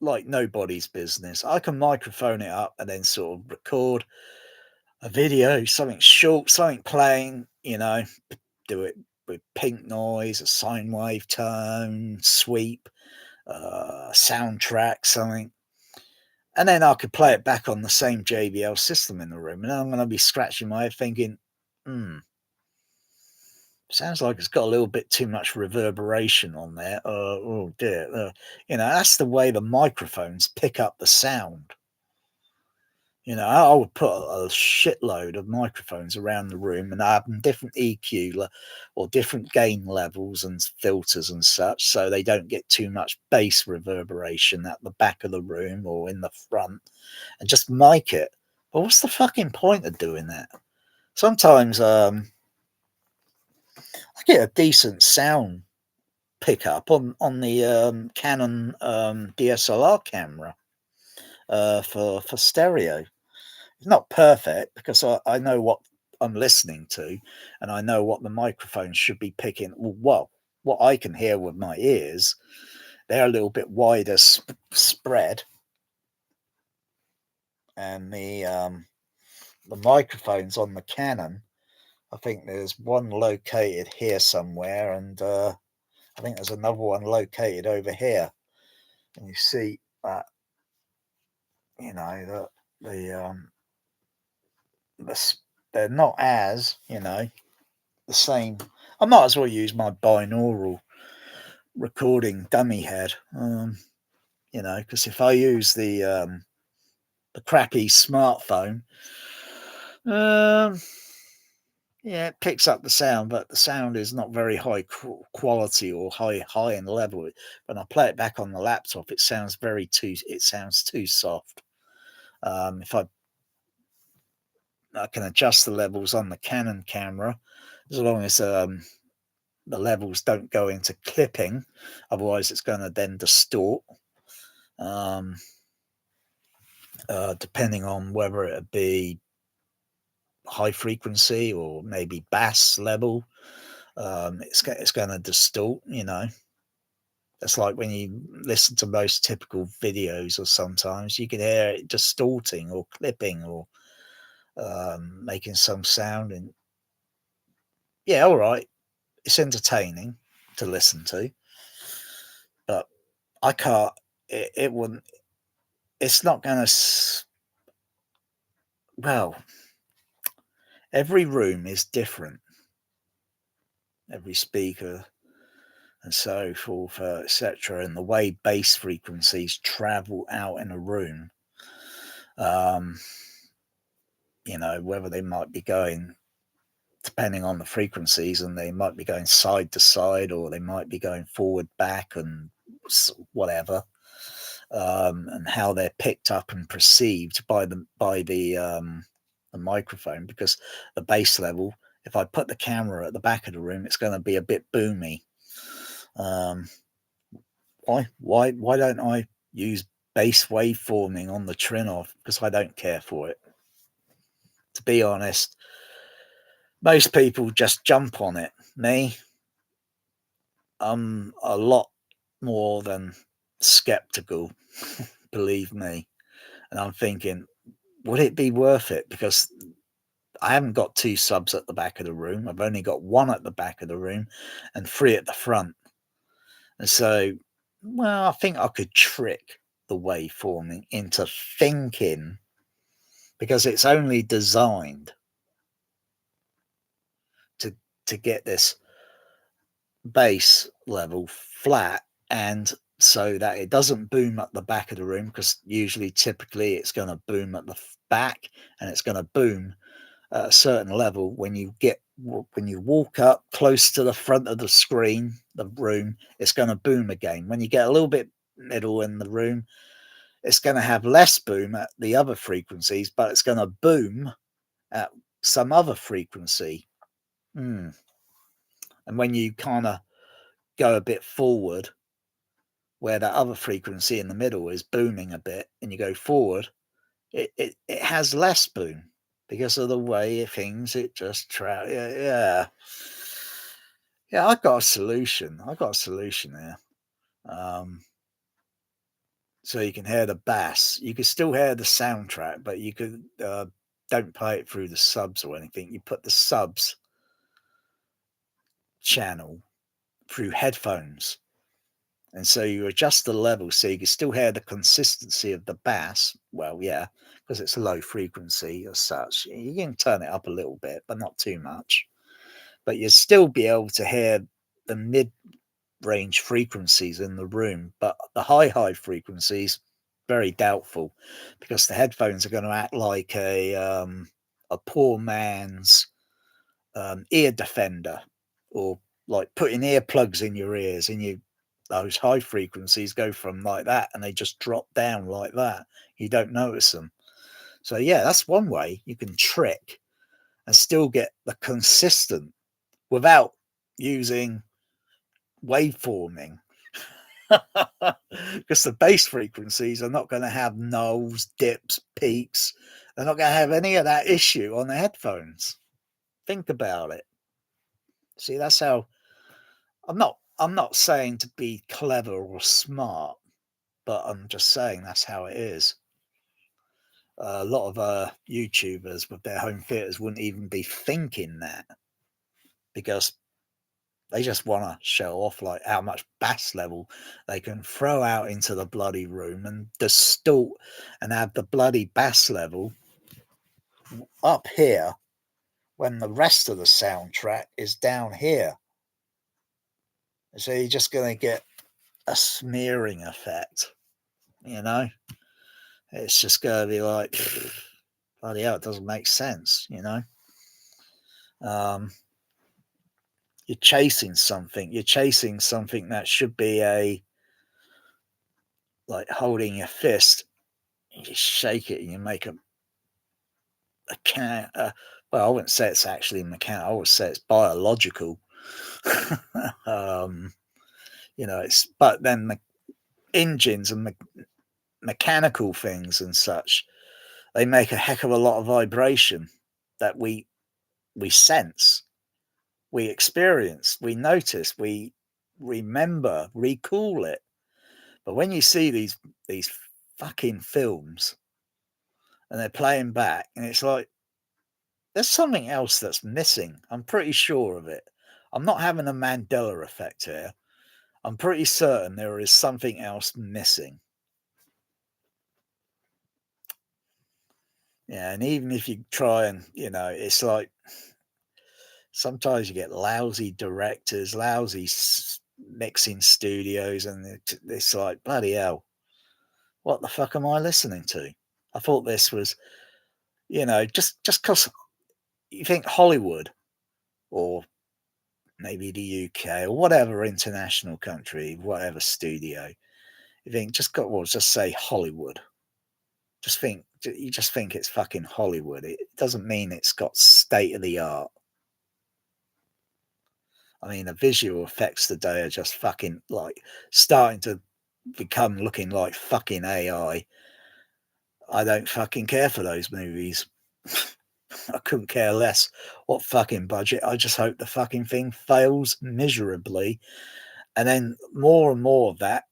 like nobody's business. I can microphone it up and then sort of record a video, something short, something playing, do it with pink noise, a sine wave tone, sweep, soundtrack, something. And then I could play it back on the same JBL system in the room. And I'm going to be scratching my head thinking, sounds like it's got a little bit too much reverberation on there. Oh dear. That's the way the microphones pick up the sound. I would put a shitload of microphones around the room and have them different EQ or different gain levels and filters and such, so they don't get too much bass reverberation at the back of the room or in the front, and just mic it. But what's the fucking point of doing that? Sometimes I get a decent sound pickup on the Canon DSLR camera for stereo. It's not perfect, because I know what I'm listening to, and I know what the microphone should be picking. Well, what I can hear with my ears, they're a little bit wider spread, and the microphones on the Canon, I think there's one located here somewhere, and I think there's another one located over here. And you see that, they're not as, the same. I might as well use my binaural recording dummy head. Because if I use the crappy smartphone, yeah, it picks up the sound, but the sound is not very high quality or high in level. When I play it back on the laptop, it sounds too soft. If I can adjust the levels on the Canon camera, as long as the levels don't go into clipping, otherwise it's going to then distort. Depending on whether it be high frequency or maybe bass level, it's going to distort. That's like when you listen to most typical videos, or sometimes you can hear it distorting or clipping or making some sound. And yeah, all right, it's entertaining to listen to, but I can't. It wouldn't. It's not going to. Well, every room is different. Every speaker and so forth, etc. And the way bass frequencies travel out in a room, whether they might be going, depending on the frequencies, and they might be going side to side, or they might be going forward, back, and whatever, and how they're picked up and perceived by the microphone. Because the bass level, if I put the camera at the back of the room, it's going to be a bit boomy. Why don't I use bass waveforming on the Trinnov? Because I don't care for it. To be honest, most people just jump on it. Me, I'm a lot more than skeptical, believe me. And I'm thinking, would it be worth it? Because I haven't got 2 subs at the back of the room. I've only got 1 at the back of the room and 3 at the front. And so, well, I think I could trick the waveforming into thinking, because it's only designed to get this bass level flat, and so that it doesn't boom at the back of the room, because typically it's going to boom at the back, and it's going to boom at a certain level when you walk up close to the front of the room, it's going to boom again. When you get a little bit middle in the room, it's going to have less boom at the other frequencies, but it's going to boom at some other frequency. And when you kind of go a bit forward, where that other frequency in the middle is booming a bit, and you go forward, it has less boom because of the way things, it just yeah. I got a solution. Here. So you can hear the bass. You can still hear the soundtrack, but you could don't play it through the subs or anything. You put the subs channel through headphones, and so you adjust the level so you can still hear the consistency of the bass. Well, yeah, because it's a low frequency as such. You can turn it up a little bit, but not too much. But you'll still be able to hear the mid-range frequencies in the room, but the high frequencies, very doubtful, because the headphones are going to act like a poor man's ear defender, or like putting earplugs in your ears, and those high frequencies go from like that and they just drop down like that. You don't notice them. So yeah, that's one way you can trick and still get the consistent without using waveforming. Because the bass frequencies are not going to have nulls, dips, peaks. They're not going to have any of that issue on the headphones. Think about it. See, that's how. I'm not saying to be clever or smart, but I'm just saying that's how it is. A lot of YouTubers with their home theaters wouldn't even be thinking that, because they just want to show off like how much bass level they can throw out into the bloody room and distort, and have the bloody bass level up here when the rest of the soundtrack is down here. So you're just going to get a smearing effect, you know? It's just gonna be like, bloody hell, it doesn't make sense, you know? Um, you're chasing something. You're chasing something that should be a like holding your fist. You shake it and you make a can. Well, I wouldn't say it's actually mechanical. I would say it's biological. um, it's but then the engines and mechanical things and such, they make a heck of a lot of vibration that we sense, we experience, we notice, we remember, recall it. But when you see these fucking films and they're playing back, and it's like there's something else that's missing. I'm pretty sure of it. I'm not having a Mandela effect here. I'm pretty certain there is something else missing. Yeah, and even if you try and, it's like sometimes you get lousy directors, lousy mixing studios, and it's like, bloody hell, what the fuck am I listening to? I thought this was, just because you think Hollywood or maybe the UK or whatever international country, whatever studio, you think just say Hollywood. You just think it's fucking Hollywood. It doesn't mean it's got state of the art. I mean, the visual effects today are just fucking like starting to become looking like fucking AI. I don't fucking care for those movies. I couldn't care less what fucking budget. I just hope the fucking thing fails miserably. And then more and more of that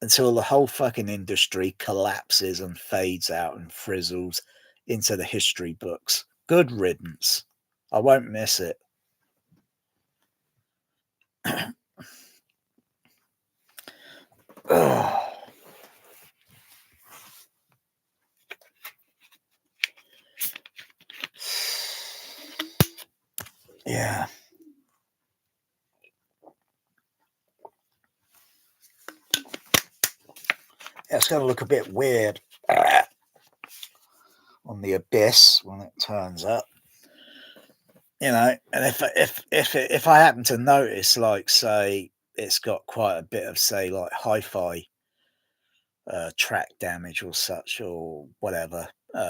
until the whole fucking industry collapses and fades out and frizzles into the history books. Good riddance. I won't miss it. Yeah. It's going to look a bit weird on the abyss when it turns up, And if I happen to notice, like, say, it's got quite a bit of, say, like hi-fi track damage or such or whatever,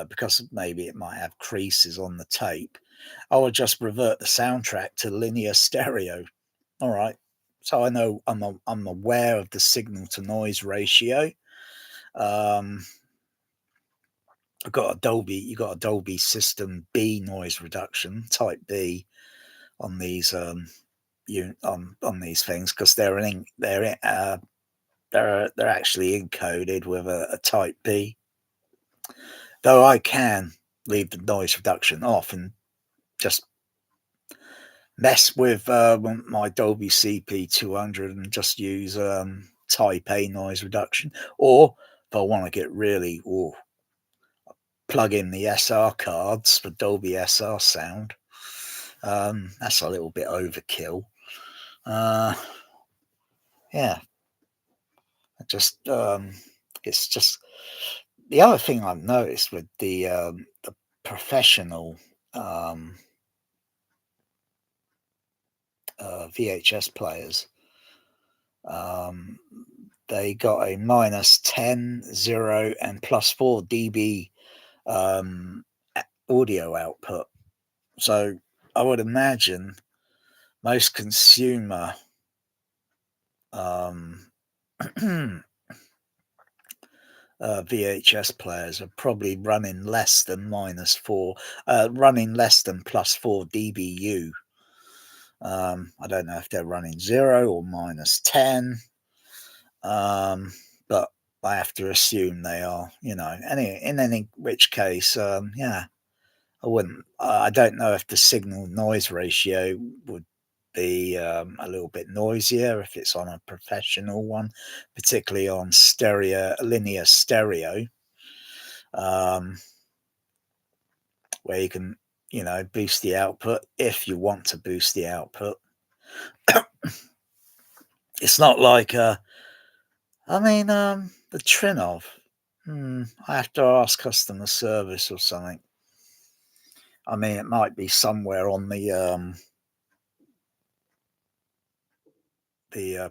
because maybe it might have creases on the tape, I will just revert the soundtrack to linear stereo. All right, so I know I'm aware of the signal to noise ratio. I've got you got a Dolby System B noise reduction type B on these on these things because they're actually encoded with a type B. Though I can leave the noise reduction off and just mess with my Dolby CP200 and just use type A noise reduction, or if I want to get really plug in the SR cards for Dolby SR sound. That's a little bit overkill. Yeah, it's just the other thing I've noticed with the professional VHS players. They got a minus 10, 0, and plus 4 dB audio output. So I would imagine most consumer VHS players are probably running less than running less than plus 4 dBu. I don't know if they're running 0 or minus 10, but I have to assume they are, in any which case, yeah, I wouldn't. I don't know if the signal noise ratio would be a little bit noisier if it's on a professional one, particularly on linear stereo, where you can, boost the output if you want to boost the output. It's not like I mean, the Trinov. I have to ask customer service or something. I mean, it might be somewhere on the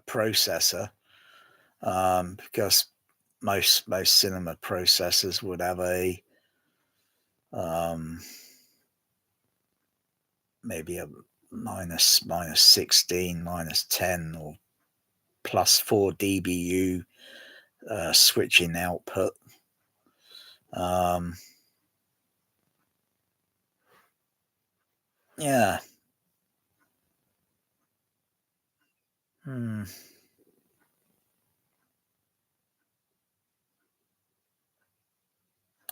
processor, because most cinema processors would have a um, maybe a minus 16, minus 10, or plus 4 dBu switching output. Um, yeah. Hmm.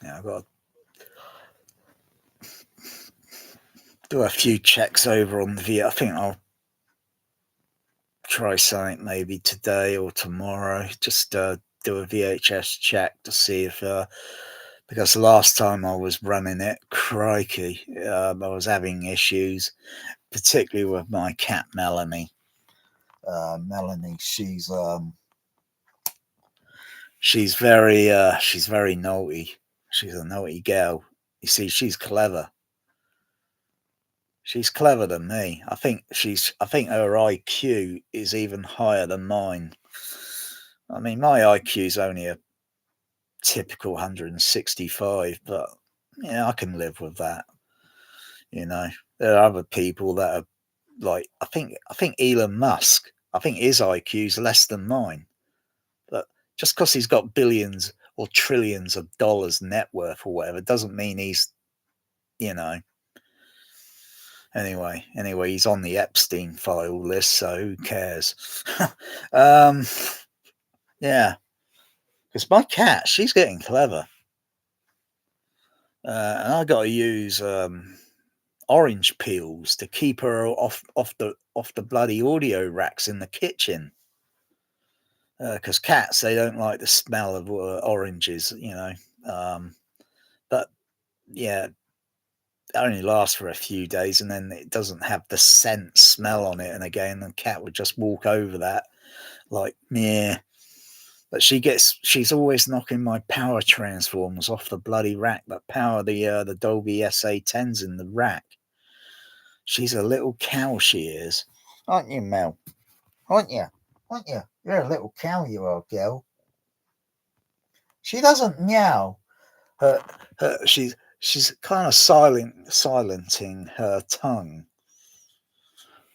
Yeah, I've got to do a few checks over on the V. I think I'll try something maybe today or tomorrow. Just do a VHS check to see if because the last time I was running it, crikey, I was having issues, particularly with my cat Melanie. Melanie, she's very naughty. She's a naughty girl. You see, she's clever. She's clever than me. I think her IQ is even higher than mine. I mean, my IQ is only a typical 165, but yeah, I can live with that. You know, there are other people that are like, I think Elon Musk. I think his IQ is less than mine, but just because he's got billions or trillions of dollars net worth or whatever doesn't mean he's, you know. Anyway, he's on the Epstein file list, so who cares? um, yeah, because my cat, she's getting clever, and I got to use orange peels to keep her off the bloody audio racks in the kitchen. Because cats, they don't like the smell of oranges, you know. Um, but yeah, it only lasts for a few days, and then it doesn't have the scent smell on it. And again, the cat would just walk over that, like, yeah. But she's always knocking my power transformers off the bloody rack that power the Dolby SA10s in the rack. She's a little cow, she is, aren't you, Mel? Aren't you? Aren't you? You're a little cow, you are, girl. She doesn't meow. She's kind of silencing her tongue.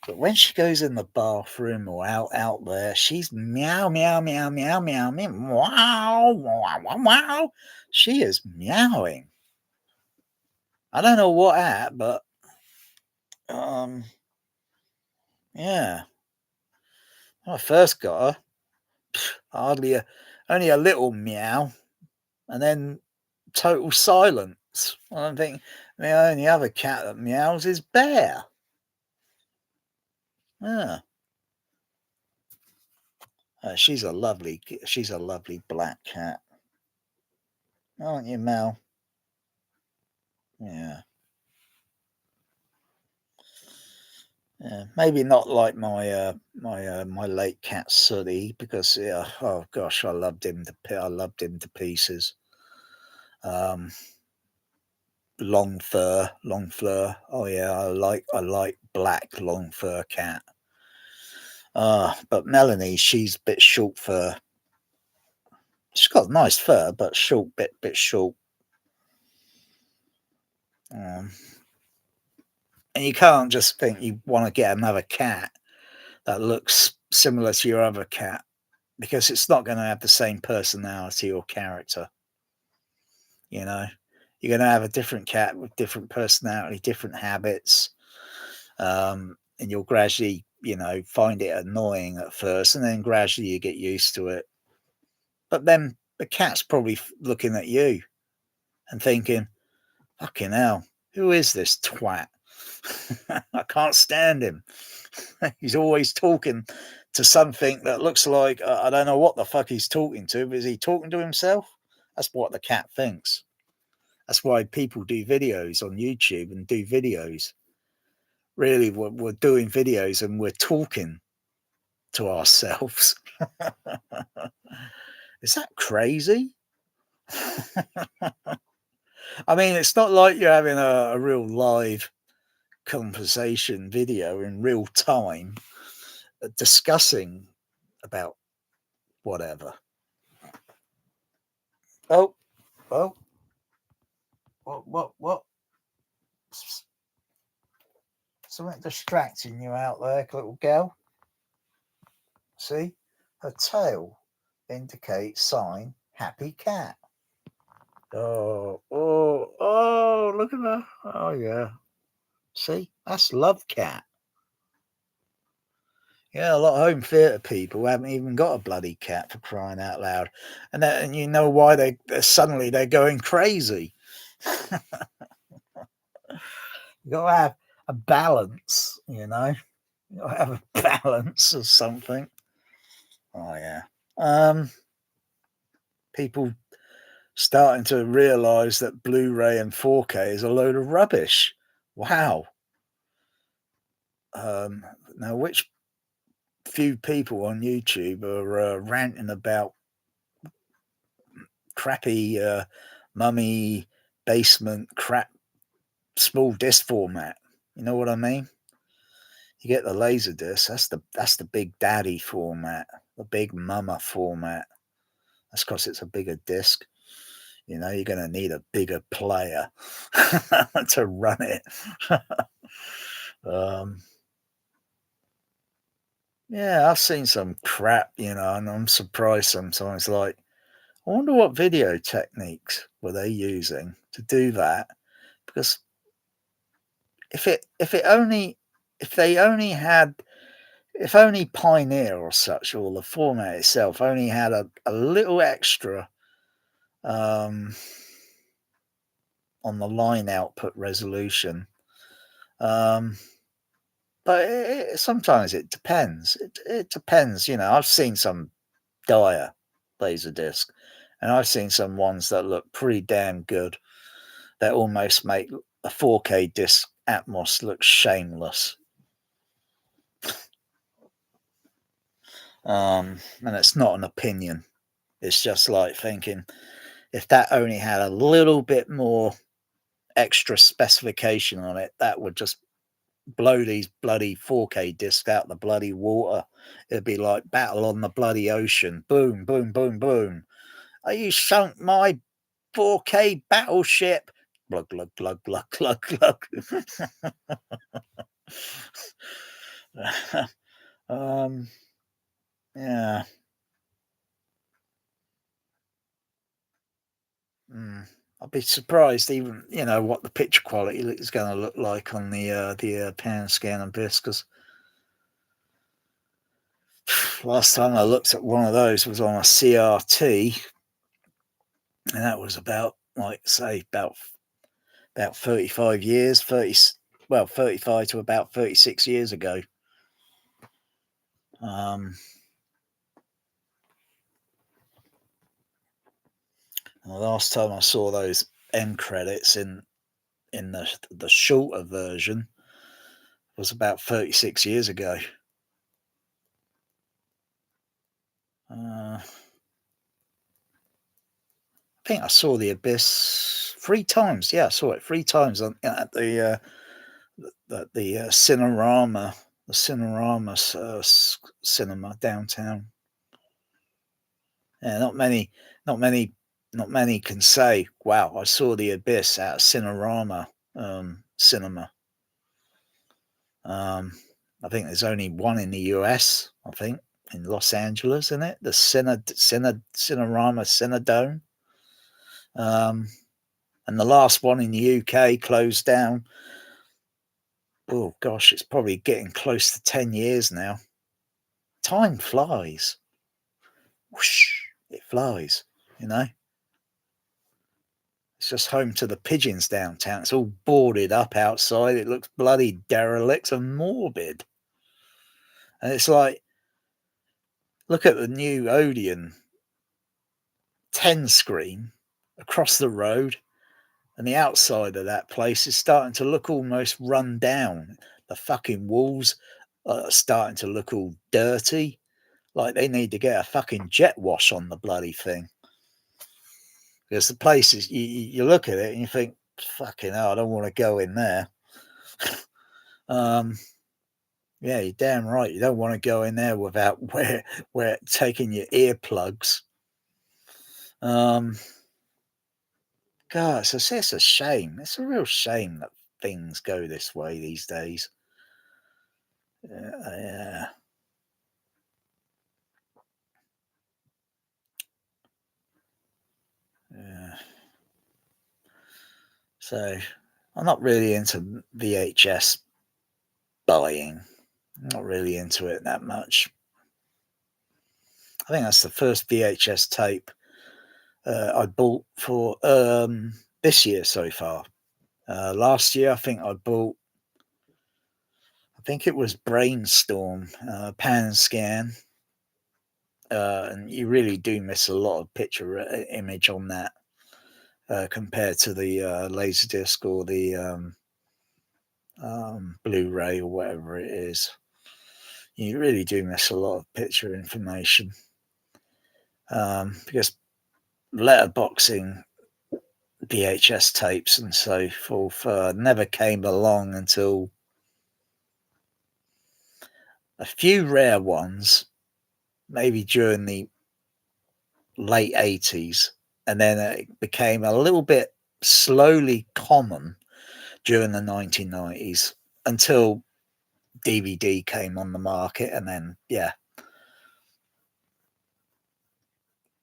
But when she goes in the bathroom or out there, she's meow meow meow meow meow meow wow wow wow wow. She is meowing. I don't know what at, but um yeah. When I first got her, hardly a only a little meow, and then total silence. I think the only other cat that meows is Bear. Yeah. She's a lovely black cat, aren't you, Mel? Yeah, yeah. Maybe not like my late cat Sooty, because yeah, oh gosh, I loved him to pieces. Um, long fur. Oh yeah, I like black long fur cat. But Melanie, she's a bit short fur. She's got nice fur, but short, bit short. Um, and you can't just think you want to get another cat that looks similar to your other cat, because it's not going to have the same personality or character. You know, you're going to have a different cat with different personality, different habits, and you'll gradually, find it annoying at first, and then gradually you get used to it. But then the cat's probably looking at you and thinking, "Fucking hell, who is this twat? I can't stand him. He's always talking to something that looks like, I don't know what the fuck he's talking to, but is he talking to himself?" That's what the cat thinks. That's why people do videos on YouTube and do videos. Really, we're doing videos and we're talking to ourselves. Is that crazy? I mean, it's not like you're having a real live conversation video in real time discussing about whatever. Oh, oh, what? Something distracting you out there, little girl. See? Her tail indicates sign happy cat. Oh, look at her. Oh, yeah. See? That's love cat. Yeah, a lot of home theatre people haven't even got a bloody cat, for crying out loud. And you know why suddenly they're going crazy. You got to have a balance, you know? You got to have a balance of something. Oh, yeah. People starting to realise that Blu-ray and 4K is a load of rubbish. Wow. Now, which few people on YouTube are ranting about crappy mummy basement crap small disc format? You know what I mean? You get the laser disc. That's the big daddy format, the big mama format. That's because it's a bigger disc. You know, you're going to need a bigger player to run it. Yeah, I've seen some crap, you know, and I'm surprised sometimes. Like, I wonder what video techniques were they using to do that? Because if they only had if only Pioneer or such, or the format itself only had a little extra um, on the line output resolution. But sometimes it depends. It depends, you know. I've seen some dire Laserdisc, and I've seen some ones that look pretty damn good. That almost make a 4K disc Atmos look shameless. And it's not an opinion. It's just like thinking if that only had a little bit more extra specification on it, that would just blow these bloody 4K discs out the bloody water. It'd be like Battle on the bloody ocean. Boom, boom, boom, boom. Oh, you sunk my 4K battleship. Glug, glug, glug, glug, glug, glug. um, yeah. I'd be surprised even, you know, what the picture quality is going to look like on the pan scan and this, because last time I looked at one of those was on a CRT, and that was about, like, say, about 35 years, 35 to about 36 years ago. The last time I saw those end credits in the shorter version was about 36 years ago. I think I saw The Abyss 3 times. Yeah, I saw it 3 times at the Cinerama, cinema downtown. Yeah, not many can say, "Wow, I saw The Abyss at Cinerama cinema." I think there's only one in the US. I think in Los Angeles, isn't it? The Cinerama Cinedome. And the last one in the UK closed down. Oh gosh, it's probably getting close to 10 years now. Time flies. Whoosh, it flies, you know. It's just home to the pigeons downtown. It's all boarded up outside. It looks bloody derelict and morbid. And it's like, look at the new Odeon 10 screen across the road, and the outside of that place is starting to look almost run down. The fucking walls are starting to look all dirty. Like they need to get a fucking jet wash on the bloody thing. Because the places you look at it and you think, fucking hell, I don't want to go in there. um, yeah, you're damn right. You don't want to go in there without where taking your earplugs. God, it's a shame. It's a real shame that things go this way these days. Yeah. Yeah. So I'm not really into VHS buying. I'm not really into it that much. I think that's the first VHS tape I bought for this year so far. Last year, I think it was Brainstorm, Pan and Scan, and you really do miss a lot of picture image on that compared to the Laserdisc or the Blu-ray or whatever it is. You really do miss a lot of picture information because letterboxing VHS tapes and so forth never came along until a few rare ones, maybe during the late 80s, and then it became a little bit slowly common during the 1990s until DVD came on the market, and then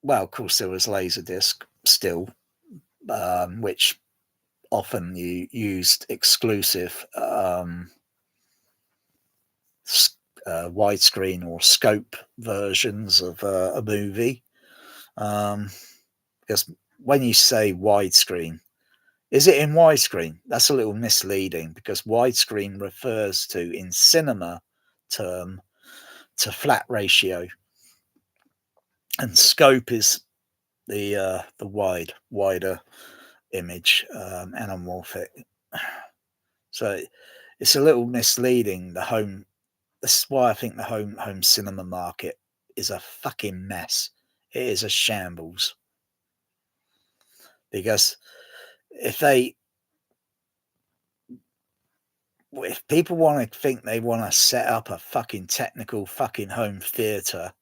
well, of course there was Laserdisc still, which often you used exclusive widescreen or scope versions of a movie. Because when you say widescreen, is it in widescreen? That's a little misleading because widescreen refers to, in cinema term, to flat ratio, and scope is the wider image, anamorphic. So it's a little misleading. This is why I think the home cinema market is a fucking mess. It is a shambles because if they if people want to think they want to set up a fucking technical fucking home theater,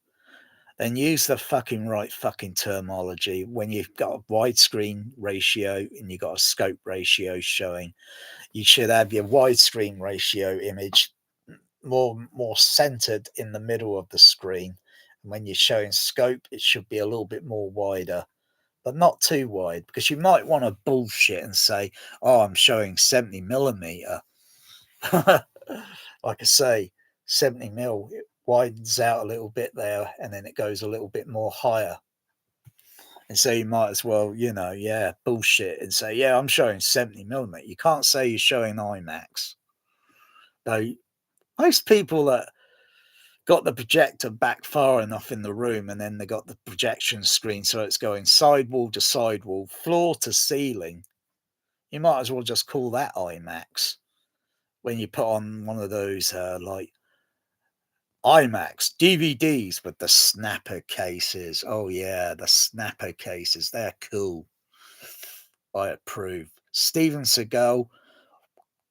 then use the fucking right fucking terminology. When you've got a widescreen ratio and you've got a scope ratio showing, you should have your widescreen ratio image more centered in the middle of the screen. And when you're showing scope, it should be a little bit more wider, but not too wide, because you might want to bullshit and say, oh, I'm showing 70 millimeter. Like I say, 70 mil, it widens out a little bit there and then it goes a little bit more higher. And so you might as well, bullshit and say, yeah, I'm showing 70 millimeter. You can't say you're showing IMAX. Though most people that got the projector back far enough in the room and then they got the projection screen so it's going sidewall to sidewall, floor to ceiling, you might as well just call that IMAX. When you put on one of those like IMAX DVDs with the snapper cases. Oh yeah, the snapper cases. They're cool. I approve. Steven Seagal,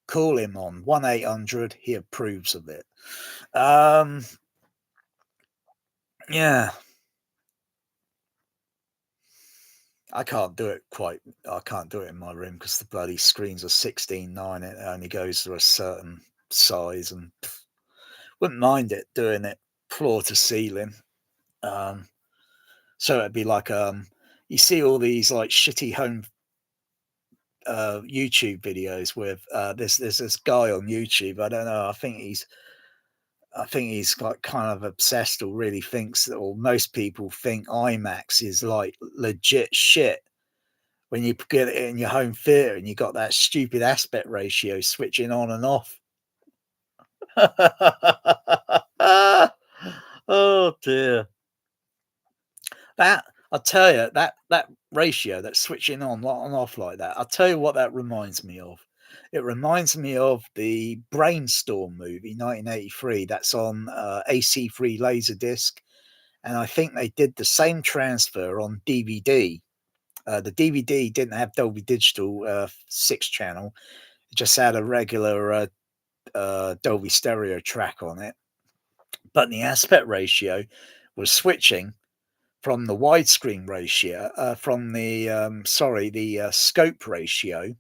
call him on 1-800. He approves of it. Yeah. I can't do it in my room because the bloody screens are 16:9. It only goes to a certain size, and wouldn't mind it doing it floor to ceiling. So it'd be like you see all these like shitty home YouTube videos with there's this guy on YouTube. I don't know. I think he's like kind of obsessed, or really thinks that, or most people think IMAX is like legit shit. When you get it in your home theater and you got that stupid aspect ratio switching on and off. Oh dear. That I'll tell you, that ratio, that switching on and off like that, I'll tell you what that reminds me of. It reminds me of the Brainstorm movie, 1983, that's on AC3 Laserdisc. and I think they did the same transfer on DVD. The DVD didn't have Dolby Digital 6 channel; it just had a regular Dolby Stereo track on it. But the aspect ratio was switching from the widescreen ratio, from the scope ratio,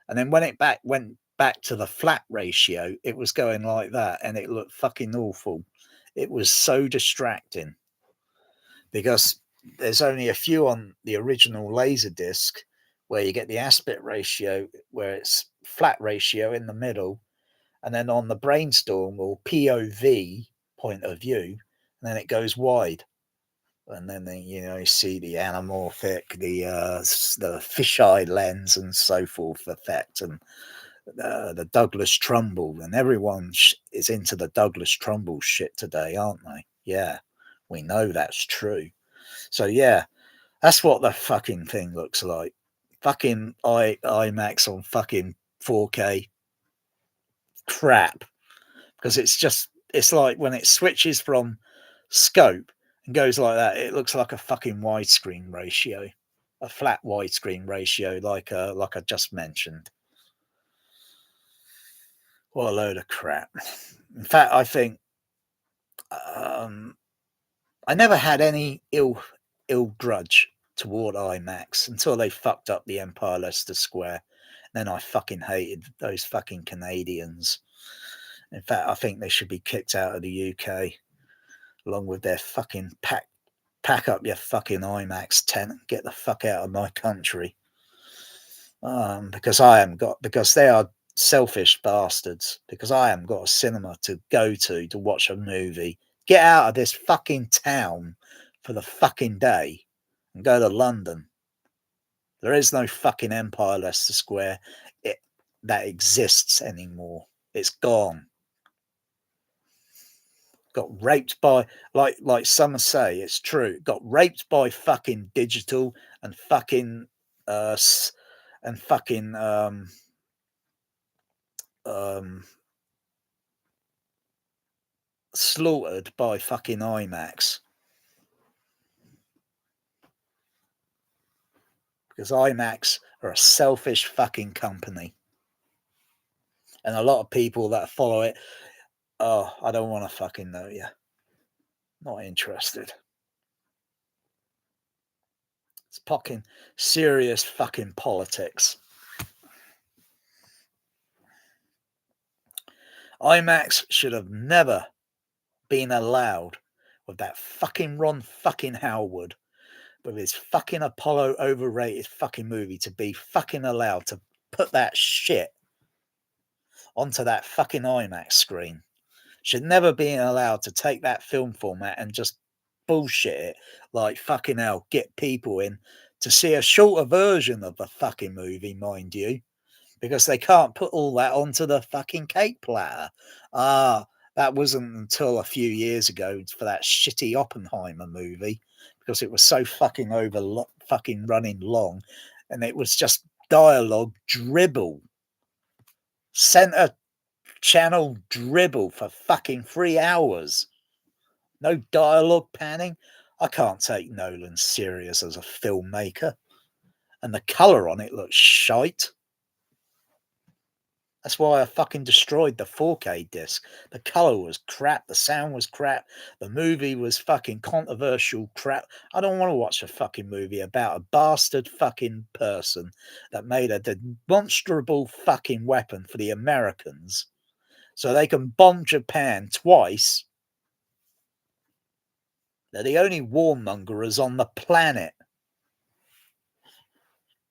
and then when it went back to the flat ratio, it was going like that, and it looked fucking awful. It was so distracting because there's only a few on the original Laserdisc where you get the aspect ratio where it's flat ratio in the middle, and then on the Brainstorm or POV point of view, and then it goes wide. And then you see the anamorphic, the fisheye lens, and so forth effect, and the Douglas Trumbull, and everyone is into the Douglas Trumbull shit today, aren't they? Yeah, we know that's true. So yeah, that's what the fucking thing looks like. Fucking IMAX on fucking 4K crap, because it's like when it switches from scope and goes like that, it looks like a fucking widescreen ratio, a flat widescreen ratio, like I just mentioned. What a load of crap. In fact, I think I never had any ill grudge toward IMAX until they fucked up the Empire Leicester Square. Then I fucking hated those fucking Canadians. In fact, I think they should be kicked out of the UK along with their fucking pack up your fucking IMAX tent and get the fuck out of my country. Because they are selfish bastards. Because I haven't got a cinema to go to watch a movie. Get out of this fucking town for the fucking day and go to London. There is no fucking Empire Leicester Square that exists anymore. It's gone. Got raped by, like some say, it's true. Got raped by fucking digital and fucking and fucking slaughtered by fucking IMAX. Because IMAX are a selfish fucking company. And a lot of people that follow it, oh, I don't want to fucking know you. Not interested. It's fucking serious fucking politics. IMAX should have never been allowed with that fucking Ron fucking Howard with his fucking Apollo overrated fucking movie to be fucking allowed to put that shit onto that fucking IMAX screen. Should never be allowed to take that film format and just bullshit it like fucking hell, get people in to see a shorter version of the fucking movie, mind you, because they can't put all that onto the fucking cake platter. That wasn't until a few years ago for that shitty Oppenheimer movie, because it was so fucking fucking running long, and it was just dialogue dribble, center channel dribble for fucking 3 hours. No dialogue panning. I can't take Nolan serious as a filmmaker, and the color on it looks shite. That's why I fucking destroyed the 4K disc. The color was crap. The sound was crap. The movie was fucking controversial crap. I don't want to watch a fucking movie about a bastard fucking person that made a demonstrable fucking weapon for the Americans so they can bomb Japan twice. They're the only warmongers on the planet.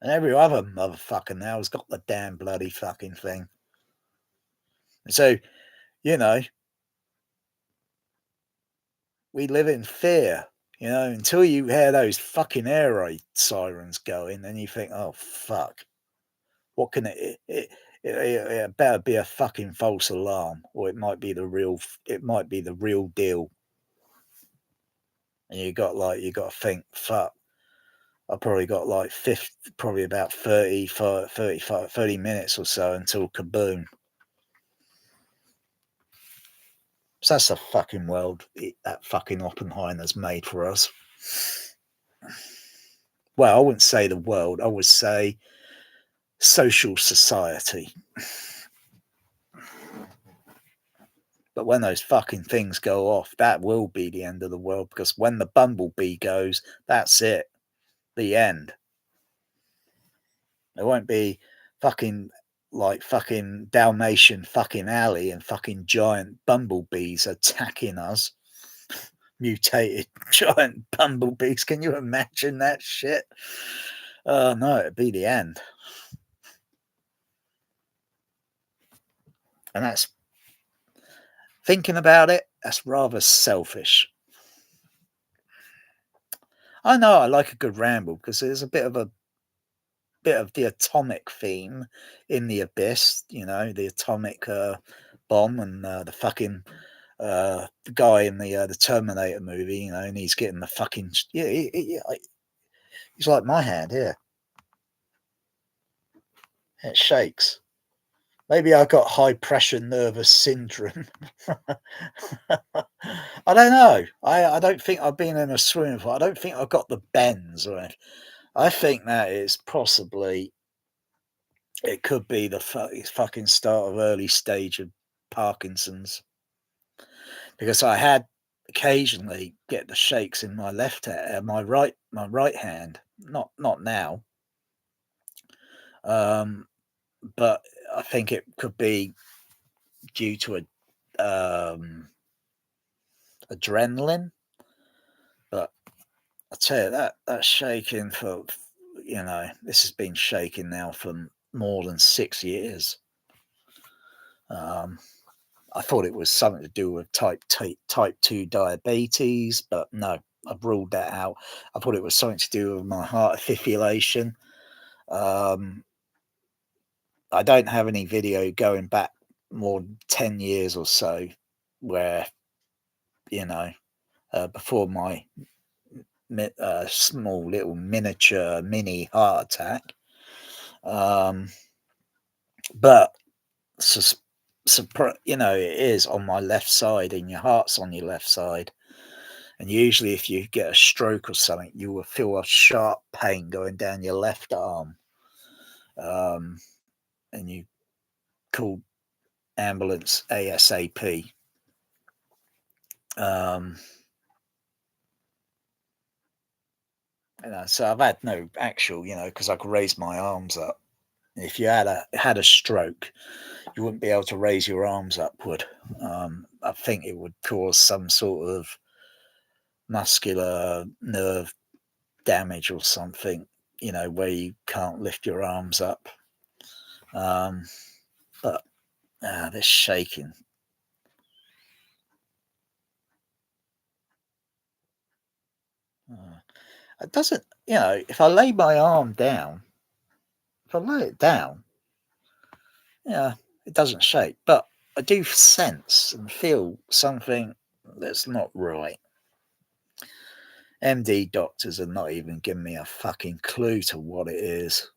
And every other motherfucker now has got the damn bloody fucking thing. So, we live in fear, until you hear those fucking air raid sirens going, and you think, oh, fuck. What can it better be a fucking false alarm, or it might be the real deal. And you got to think, fuck. I probably got like probably about 30 minutes or so until kaboom. So that's the fucking world that fucking Oppenheimer's made for us. Well, I wouldn't say the world, I would say social society. But when those fucking things go off, that will be the end of the world, because when the bumblebee goes, that's it. The end. There won't be fucking like fucking Dalmatian fucking alley and fucking giant bumblebees attacking us. Mutated giant bumblebees. Can you imagine that shit? No, it'd be the end. And that's, thinking about it, that's rather selfish. I know I like a good ramble because there's a bit of the atomic theme in the Abyss, the atomic bomb, and the fucking the guy in the Terminator movie, and he's getting the fucking yeah, he's like my hand here. It shakes. Maybe I got high pressure nervous syndrome. I don't know. I don't think I've been in a swimming pool. I don't think I've got the bends or anything. I think that is possibly, it could be the fucking start of early stage of Parkinson's, because I had occasionally get the shakes in my left hand, my right hand. Not now, but I think it could be due to adrenaline. But I tell you, that shaking for, this has been shaking now for more than 6 years. I thought it was something to do with type 2 diabetes, but no, I've ruled that out. I thought it was something to do with my heart fibrillation. I don't have any video going back more than 10 years or so where, before my small little miniature mini heart attack. But it is on my left side, and your heart's on your left side. And usually if you get a stroke or something, you will feel a sharp pain going down your left arm. And you call ambulance ASAP. So I've had no actual, because I could raise my arms up. If you had a stroke, you wouldn't be able to raise your arms upward. I think it would cause some sort of muscular nerve damage or something, where you can't lift your arms up. But this shaking. It doesn't, if I lay my arm down, if I lay it down, it doesn't shake. But I do sense and feel something that's not right. MD doctors are not even giving me a fucking clue to what it is.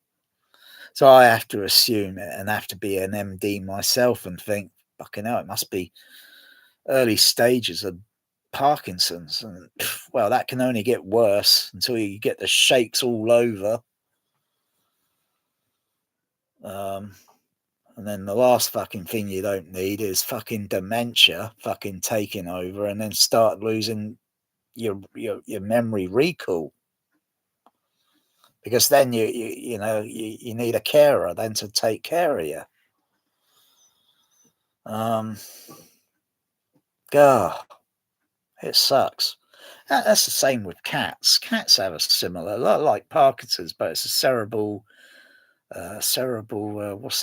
So I have to assume it and have to be an MD myself and think, fucking hell, it must be early stages of Parkinson's. And well, that can only get worse until you get the shakes all over. And then the last fucking thing you don't need is fucking dementia fucking taking over, and then start losing your memory recall. Because then you need a carer then to take care of you. God, it sucks. That's the same with cats. Cats have a similar, like Parkinson's, but it's a cerebral. What's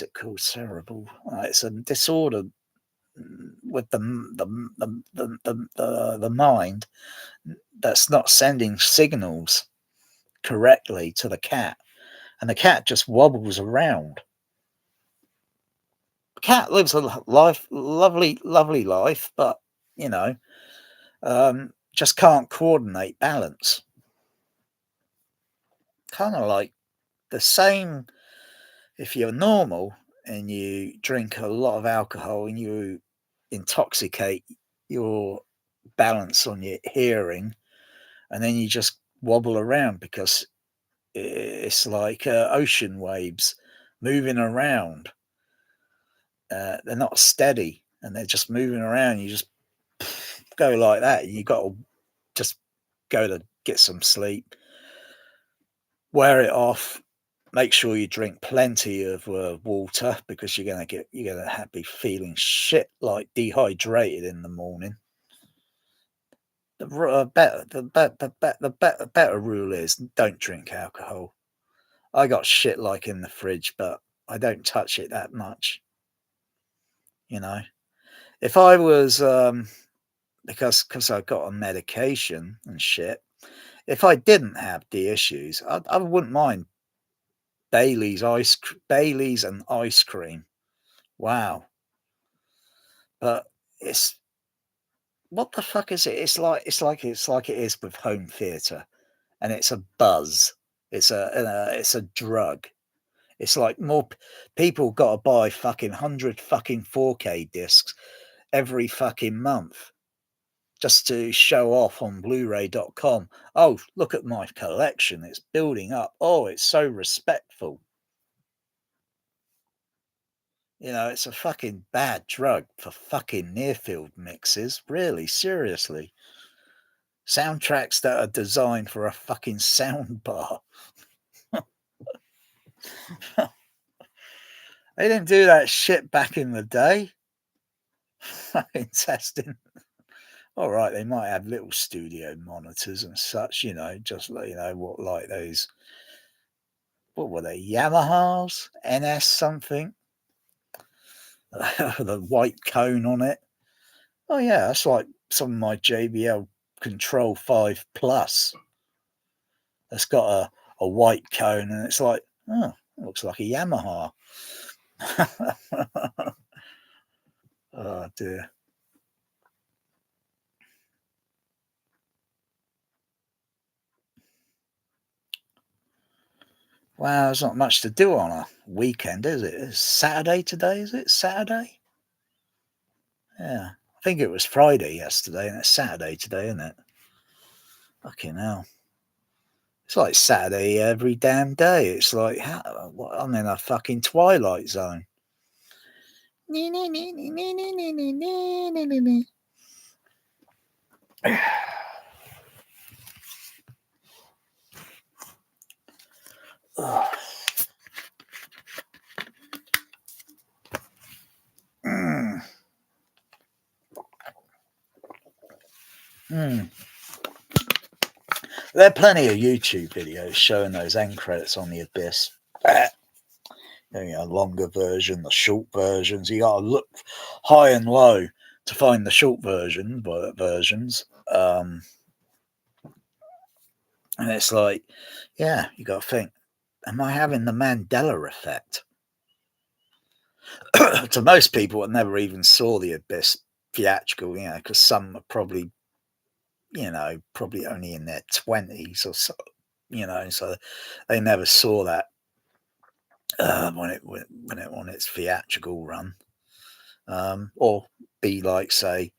it called? Cerebral. It's a disorder with the mind that's not sending signals correctly to the cat, and the cat just wobbles around. The cat lives a lovely life, but just can't coordinate balance. Kind of like the same. If you're normal and you drink a lot of alcohol and you intoxicate your balance on your hearing, and then you just wobble around because it's like ocean waves moving around. They're not steady and they're just moving around. You just go like that. You got to just go to get some sleep, wear it off. Make sure you drink plenty of water because you're gonna be feeling shit like dehydrated in the morning. The better rule is don't drink alcohol. I got shit like in the fridge, but I don't touch it that much. You know, if I was because I got on medication and shit. If I didn't have the issues, I wouldn't mind Bailey's and ice cream. Wow, but it's what the fuck is it? It's like it is with home theater, and it's a buzz. It's a drug. It's like people got to buy fucking 100 fucking 4K discs every fucking month just to show off on Blu-ray.com. Oh, look at my collection. It's building up. Oh, it's so respectful. It's a fucking bad drug for fucking near field mixes. Really, seriously. Soundtracks that are designed for a fucking sound bar. They didn't do that shit back in the day. Fucking testing. All right, they might have little studio monitors and such, just like, like those, what were they, Yamahas? NS something? The white cone on it. Oh, yeah, that's like some of my JBL Control 5 Plus. It's got a white cone and it's like, oh, it looks like a Yamaha. Oh, dear. Wow, there's not much to do on a weekend, is it? It's Saturday today, is it? Saturday? Yeah. I think it was Friday yesterday and it's Saturday today, isn't it? Fucking hell. It's like Saturday every damn day. It's like, I'm in a fucking twilight zone. There are plenty of YouTube videos showing those end credits on the Abyss. Longer version, the short versions. You got to look high and low to find the short versions. And it's like, yeah, you got to think, am I having the Mandela effect? To most people that never even saw the Abyss theatrical, because some are probably only in their 20s or so, so they never saw that when it on its theatrical run, or be like, say,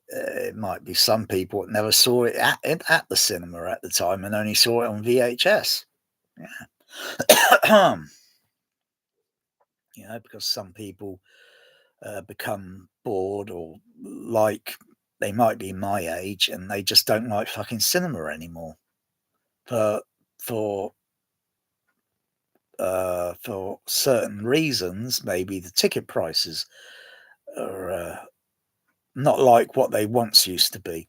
it might be some people that never saw it at the cinema at the time and only saw it on VHS. Yeah. Because some people become bored or they might be my age and they just don't like fucking cinema anymore for certain reasons. Maybe the ticket prices are not like what they once used to be,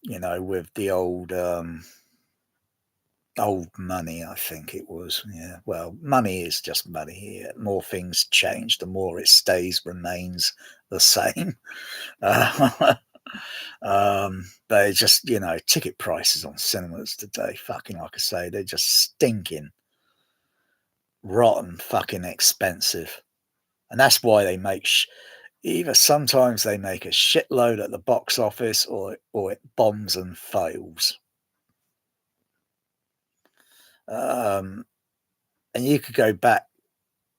with the old money. I think it was, yeah, well, money is just money. Yeah. More things change, the more it remains the same. But it's just, ticket prices on cinemas today, fucking, like I say, they're just stinking rotten fucking expensive. And that's why they make either sometimes they make a shitload at the box office or it bombs and fails. And you could go back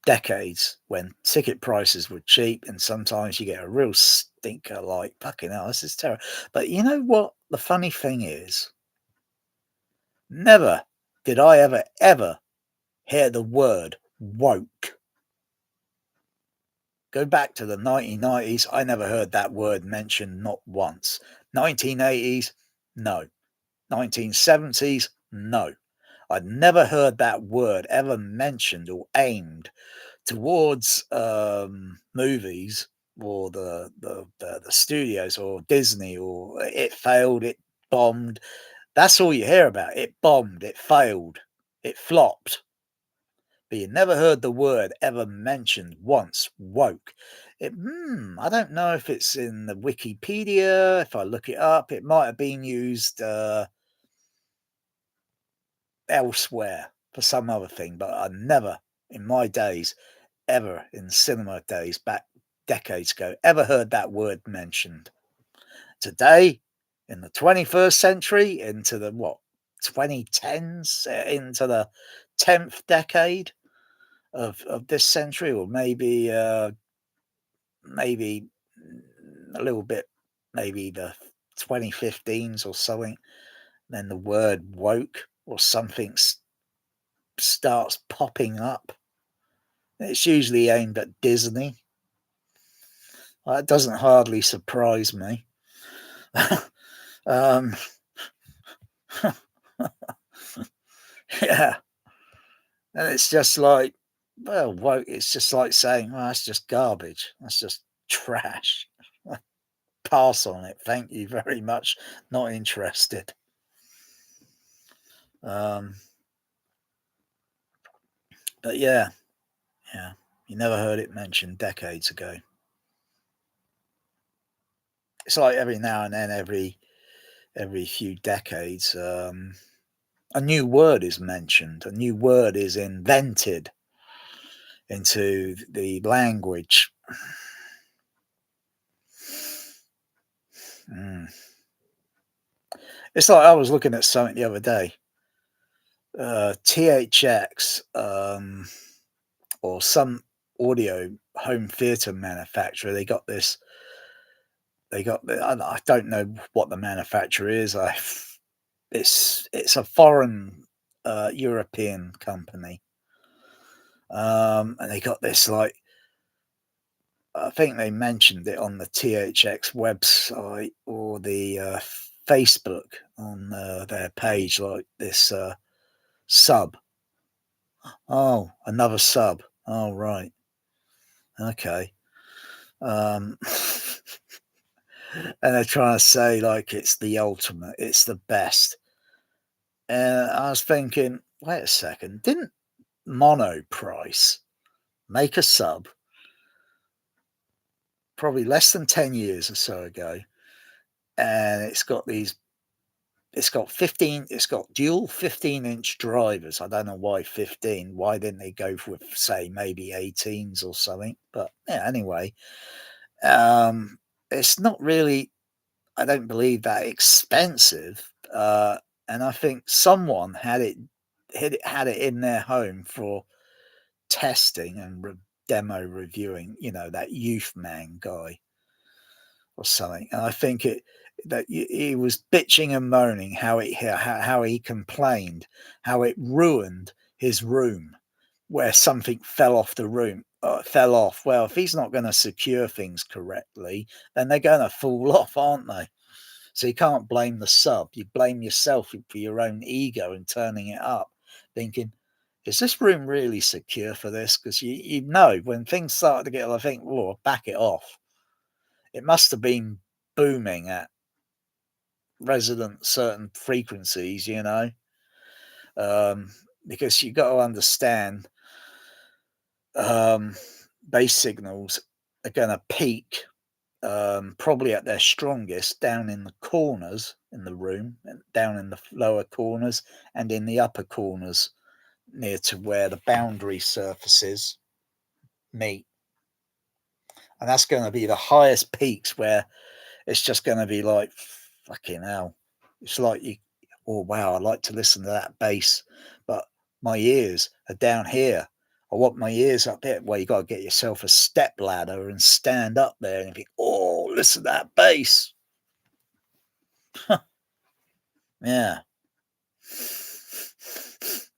decades when ticket prices were cheap, and sometimes you get a real stinker like, "Fucking hell, this is terrible." But you know what the funny thing is? Never did I ever hear the word woke. Go back to the 1990s, I never heard that word mentioned, not once. 1980s, no. 1970s, no. I'd never heard that word ever mentioned or aimed towards movies or the studios or Disney, or it failed, it bombed. That's all you hear about. It bombed, it failed, it flopped. But you never heard the word ever mentioned once, woke. I don't know if it's in the Wikipedia. If I look it up, it might have been used elsewhere for some other thing, but I never, in my days, ever in cinema days back decades ago, ever heard that word mentioned. Today, in the 21st century, into the what, 2010s, into the 10th decade of this century, or maybe a little bit, maybe the 2015s or something, then the word woke or something starts popping up. It's usually aimed at Disney. That doesn't hardly surprise me. um, yeah, and it's just like, well, woke. It's just like saying, "Well, that's just garbage. That's just trash. Pass on it. Thank you very much. Not interested." Um, but yeah, yeah, you never heard it mentioned decades ago. It's like every now and then, every few decades, a new word is mentioned, a new word is invented into the language. Mm. It's like I was looking at something the other day. THX, or some audio home theater manufacturer. They got. I don't know what the manufacturer is. It's a foreign European company, and they got this like, I think they mentioned it on the THX website or the Facebook on their page, like this sub. Oh, another sub. Oh, right. Okay. Um, and they're trying to say like it's the ultimate, it's the best. And I was thinking, wait a second, didn't Mono Price make a sub probably less than 10 years or so ago? And it's got dual 15-inch drivers. I don't know why 15. Why didn't they go for, say, maybe 18s or something? But yeah, anyway, it's not really, I don't believe, that expensive. And I think someone had it in their home for testing and demo reviewing. That Youth Man guy or something. And I think he was bitching and moaning how he complained how it ruined his room, where something fell off. Well, if he's not going to secure things correctly, then they're going to fall off, aren't they? So you can't blame the sub. You blame yourself for your own ego and turning it up, thinking, is this room really secure for this? Because you know when things start to get, I think, oh, back it off. It must have been booming at resident certain frequencies, because you got to understand, um, bass signals are going to peak, probably at their strongest down in the corners in the room, and down in the lower corners and in the upper corners near to where the boundary surfaces meet. And that's going to be the highest peaks where it's just going to be like, fucking hell. It's like oh wow, I like to listen to that bass, but my ears are down here. I want my ears up there. Well, you got to get yourself a step ladder and stand up there and think, oh, listen to that bass. Yeah.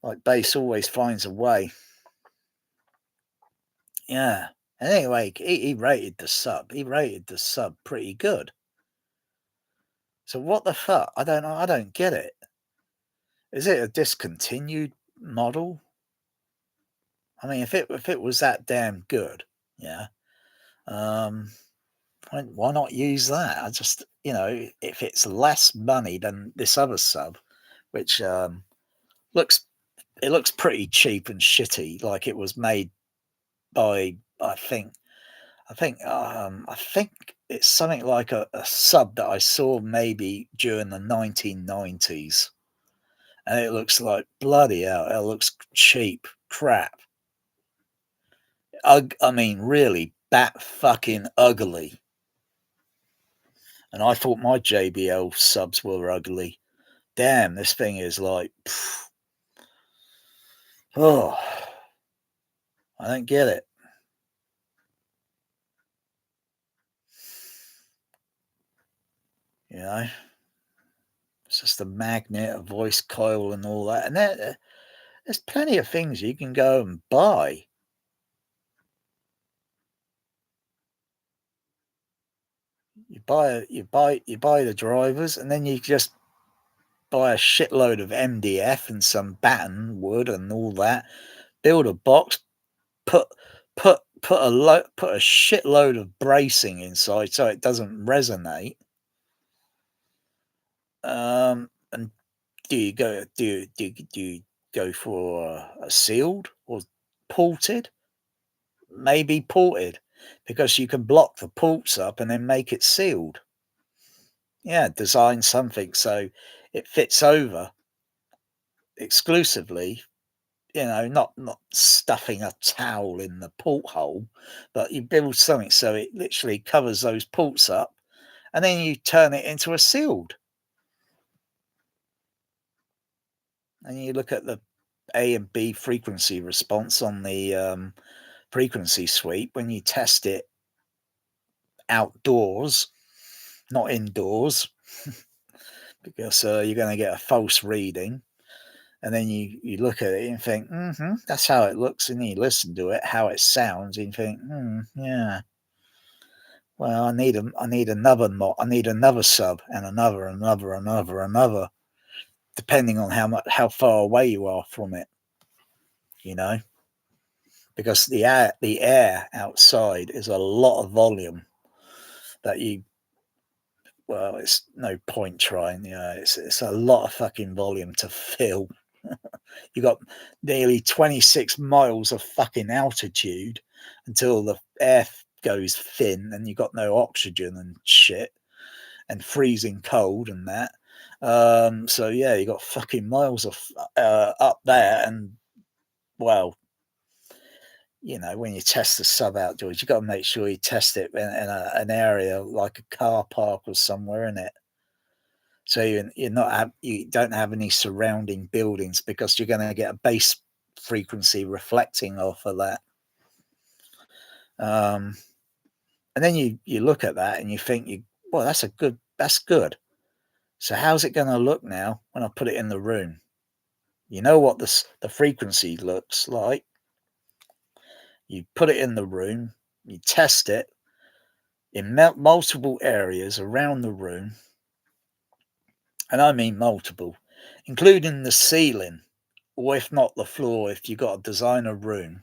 Like bass always finds a way. Yeah. And anyway, he rated the sub. He rated the sub pretty good. So what the fuck? I don't know. I don't get it. Is it a discontinued model? I mean, if it was that damn good, yeah. Um, why not use that? I just, if it's less money than this other sub, which looks it looks pretty cheap and shitty, like it was made by I think it's something like a sub that I saw maybe during the 1990s, and it looks like bloody hell. It looks cheap crap. I mean, really bat fucking ugly. And I thought my JBL subs were ugly. Damn, this thing is like, oh, I don't get it. You know, it's just a magnet, a voice coil, and all that. And there's plenty of things you can go and buy. You buy the drivers, and then you just buy a shitload of MDF and some batten wood and all that. Build a box, put put a shitload of bracing inside so it doesn't resonate. And do you go for a sealed or ported? Maybe ported, because you can block the ports up and then make it sealed. Yeah, design something so it fits over exclusively. Not stuffing a towel in the porthole, but you build something so it literally covers those ports up, and then you turn it into a sealed. And you look at the A and B frequency response on the frequency sweep when you test it outdoors, not indoors, because you're going to get a false reading. And then you look at it and think, that's how it looks. And you listen to it, how it sounds, and you think, yeah. Well, I need another I need another sub and another, depending on how far away you are from it. You know, because the air outside is a lot of volume that it's no point trying. It's a lot of fucking volume to fill. You got nearly 26 miles of fucking altitude until the air goes thin and you got no oxygen and shit and freezing cold and that. So yeah, you got fucking miles of up there, and well, when you test the sub outdoors, you got to make sure you test it in an area like a car park or somewhere in it. So you don't have any surrounding buildings, because you're going to get a bass frequency reflecting off of that. And then you look at that and you think, well, that's good. So how's it going to look now when I put it in the room? You know what the frequency looks like. You put it in the room, you test it in multiple areas around the room, and I mean multiple, including the ceiling, or if not the floor, if you got to design a room.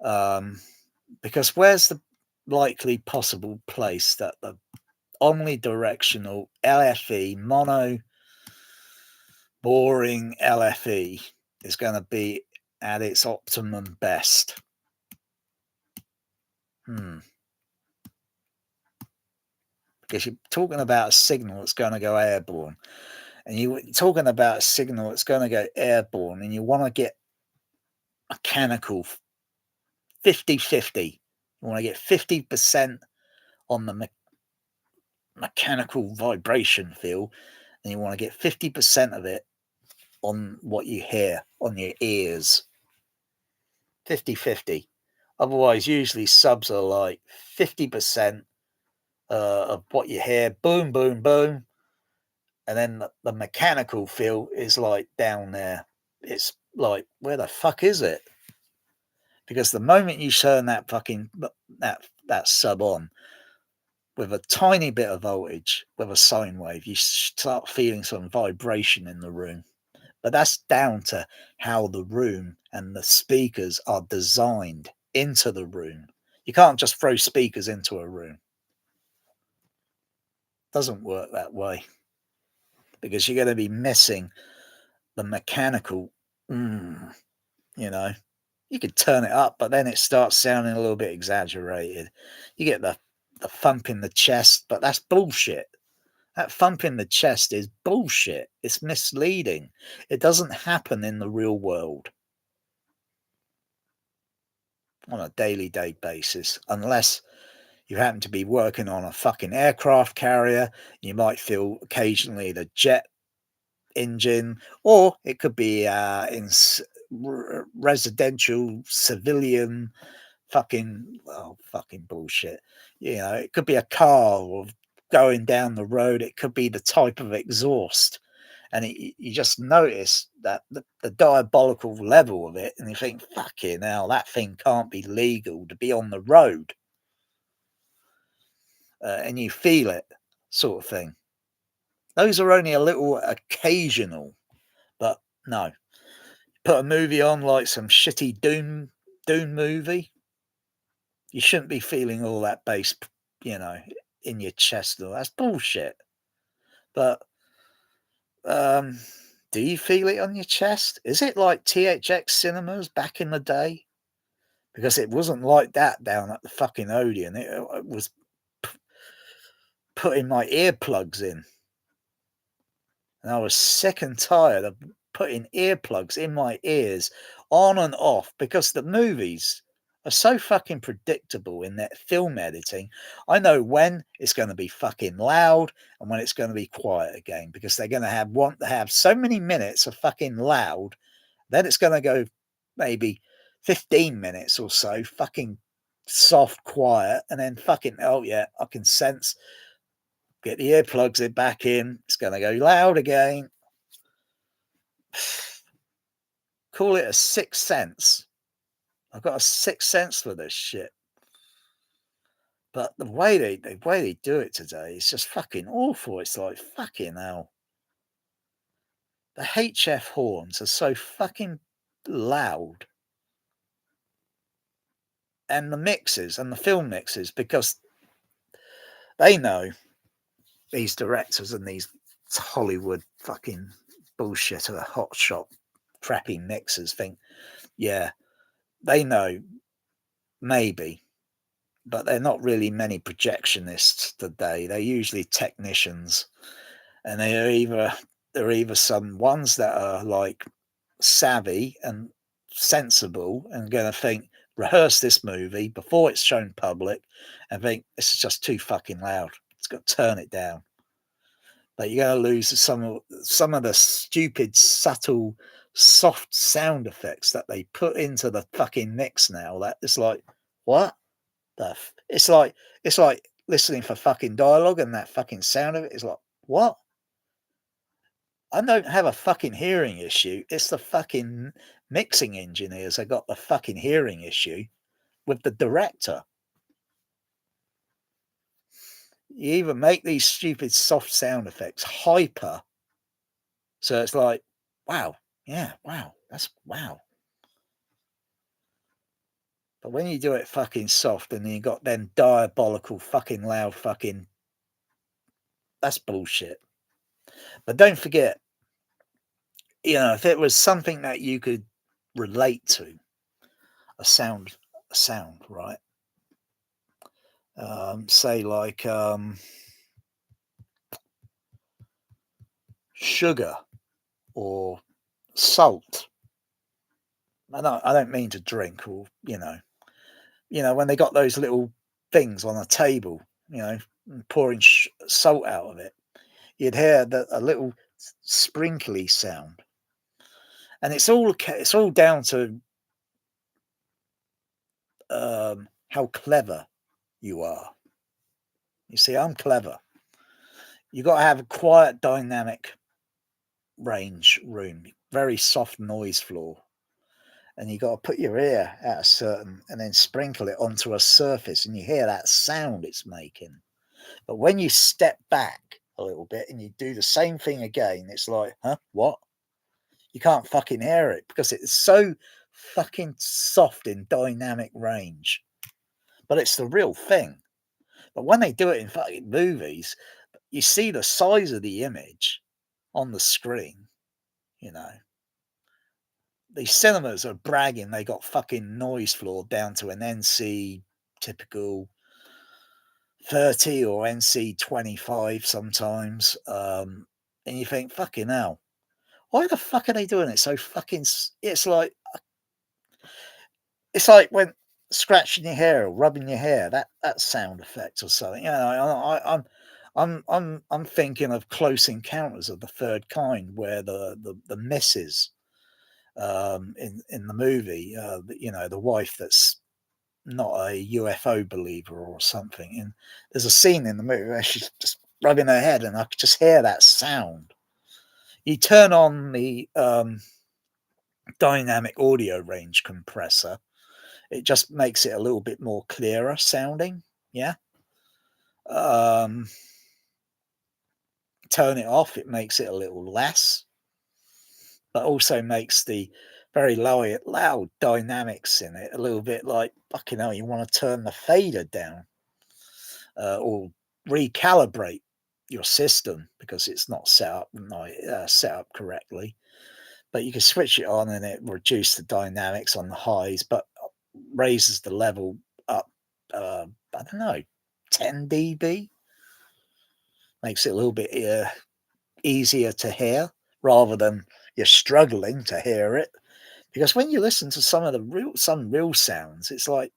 Because where's the likely possible place that the omnidirectional LFE, mono boring LFE, is going to be at its optimum best? Because you're talking about a signal that's going to go airborne, and you're talking about a signal that's going to go airborne, and you want to get mechanical 50-50. You want to get 50% on the mechanical vibration feel, and you want to get 50% of it on what you hear on your ears. 50-50. Otherwise, usually subs are like 50% of what you hear, boom, boom, boom, and then the mechanical feel is like down there. It's like, where the fuck is it? Because the moment you turn that fucking that sub on with a tiny bit of voltage with a sine wave, you start feeling some vibration in the room. But that's down to how the room and the speakers are designed into the room. You can't just throw speakers into a room. It doesn't work that way because you're going to be missing the mechanical. You know, you could turn it up, but then it starts sounding a little bit exaggerated. You get the thump in the chest, but that's bullshit. That thump in the chest is bullshit. It's misleading. It doesn't happen in the real world on a daily day basis, unless you happen to be working on a fucking aircraft carrier. You might feel occasionally the jet engine, or it could be in residential civilian fucking bullshit. You know, it could be a car or going down the road. It could be the type of exhaust. And you just notice that the diabolical level of it, and you think, fucking hell, that thing can't be legal to be on the road. And you feel it, sort of thing. Those are only a little occasional, but no. Put a movie on like some shitty Doom movie, you shouldn't be feeling all that bass, you know, in your chest. That's bullshit. But um, do you feel it on your chest? Is it like THX cinemas back in the day? Because it wasn't like that down at the fucking Odeon. It was putting my earplugs in. And I was sick and tired of putting earplugs in my ears on and off because the movies are so fucking predictable in their film editing. I know when it's going to be fucking loud and when it's going to be quiet again because they're going to want to have so many minutes of fucking loud. Then it's going to go maybe 15 minutes or so fucking soft quiet, and then fucking, oh yeah, I can sense, get the earplugs back in, it's going to go loud again. Call it a sixth sense. I've got a sixth sense for this shit. But the way they do it today is just fucking awful. It's like, fucking hell. The HF horns are so fucking loud. And the mixes and the film mixes, because they know, these directors and these Hollywood fucking bullshit or hotshot crappy mixers think, yeah, they know maybe, but they're not really many projectionists today. They're usually technicians, and they're either some ones that are like savvy and sensible and going to think, rehearse this movie before it's shown public, and think this is just too fucking loud. It's got to turn it down. But you're going to lose some of the stupid, subtle, soft sound effects that they put into the fucking mix now. That it's like, what the? It's like listening for fucking dialogue, and that fucking sound of it is like, what? I don't have a fucking hearing issue. It's the fucking mixing engineers that got the fucking hearing issue with the director. You even make these stupid soft sound effects hyper. So it's like, wow, yeah, wow, that's wow. But when you do it fucking soft and you got them diabolical fucking loud fucking, that's bullshit. But don't forget, you know, if it was something that you could relate to, a sound, right? Say like sugar or salt. I don't mean to drink, or when they got those little things on a table, pouring salt out of it, you'd hear a little sprinkly sound, and it's all down to how clever you are. You see, I'm clever. You got to have a quiet, dynamic range room, very soft noise floor, and you got to put your ear at a certain, and then sprinkle it onto a surface, and you hear that sound it's making. But when you step back a little bit and you do the same thing again, it's like, huh, what? You can't fucking hear it because it's so fucking soft in dynamic range. But it's the real thing. But when they do it in fucking movies, you see the size of the image on the screen, you know. These cinemas are bragging they got fucking noise floor down to an NC typical 30 or NC 25 sometimes. And you think, fucking hell, why the fuck are they doing it so fucking? It's like when scratching your hair or rubbing your hair, that sound effect or something. You know, I'm thinking of Close Encounters of the Third Kind, where the missus in the movie, you know, the wife that's not a UFO believer or something, and there's a scene in the movie where she's just rubbing her head, and I could just hear that sound. You turn on the dynamic audio range compressor, it just makes it a little bit more clearer sounding. Yeah. Um, Turn it off, it makes it a little less, but also makes the very loud dynamics in it a little bit like, fucking hell, you want to turn the fader down or recalibrate your system because it's not set up correctly. But you can switch it on and it reduces the dynamics on the highs, but raises the level up, I don't know, 10 dB. Makes it a little bit easier to hear rather than you're struggling to hear it. Because when you listen to some real sounds, it's like,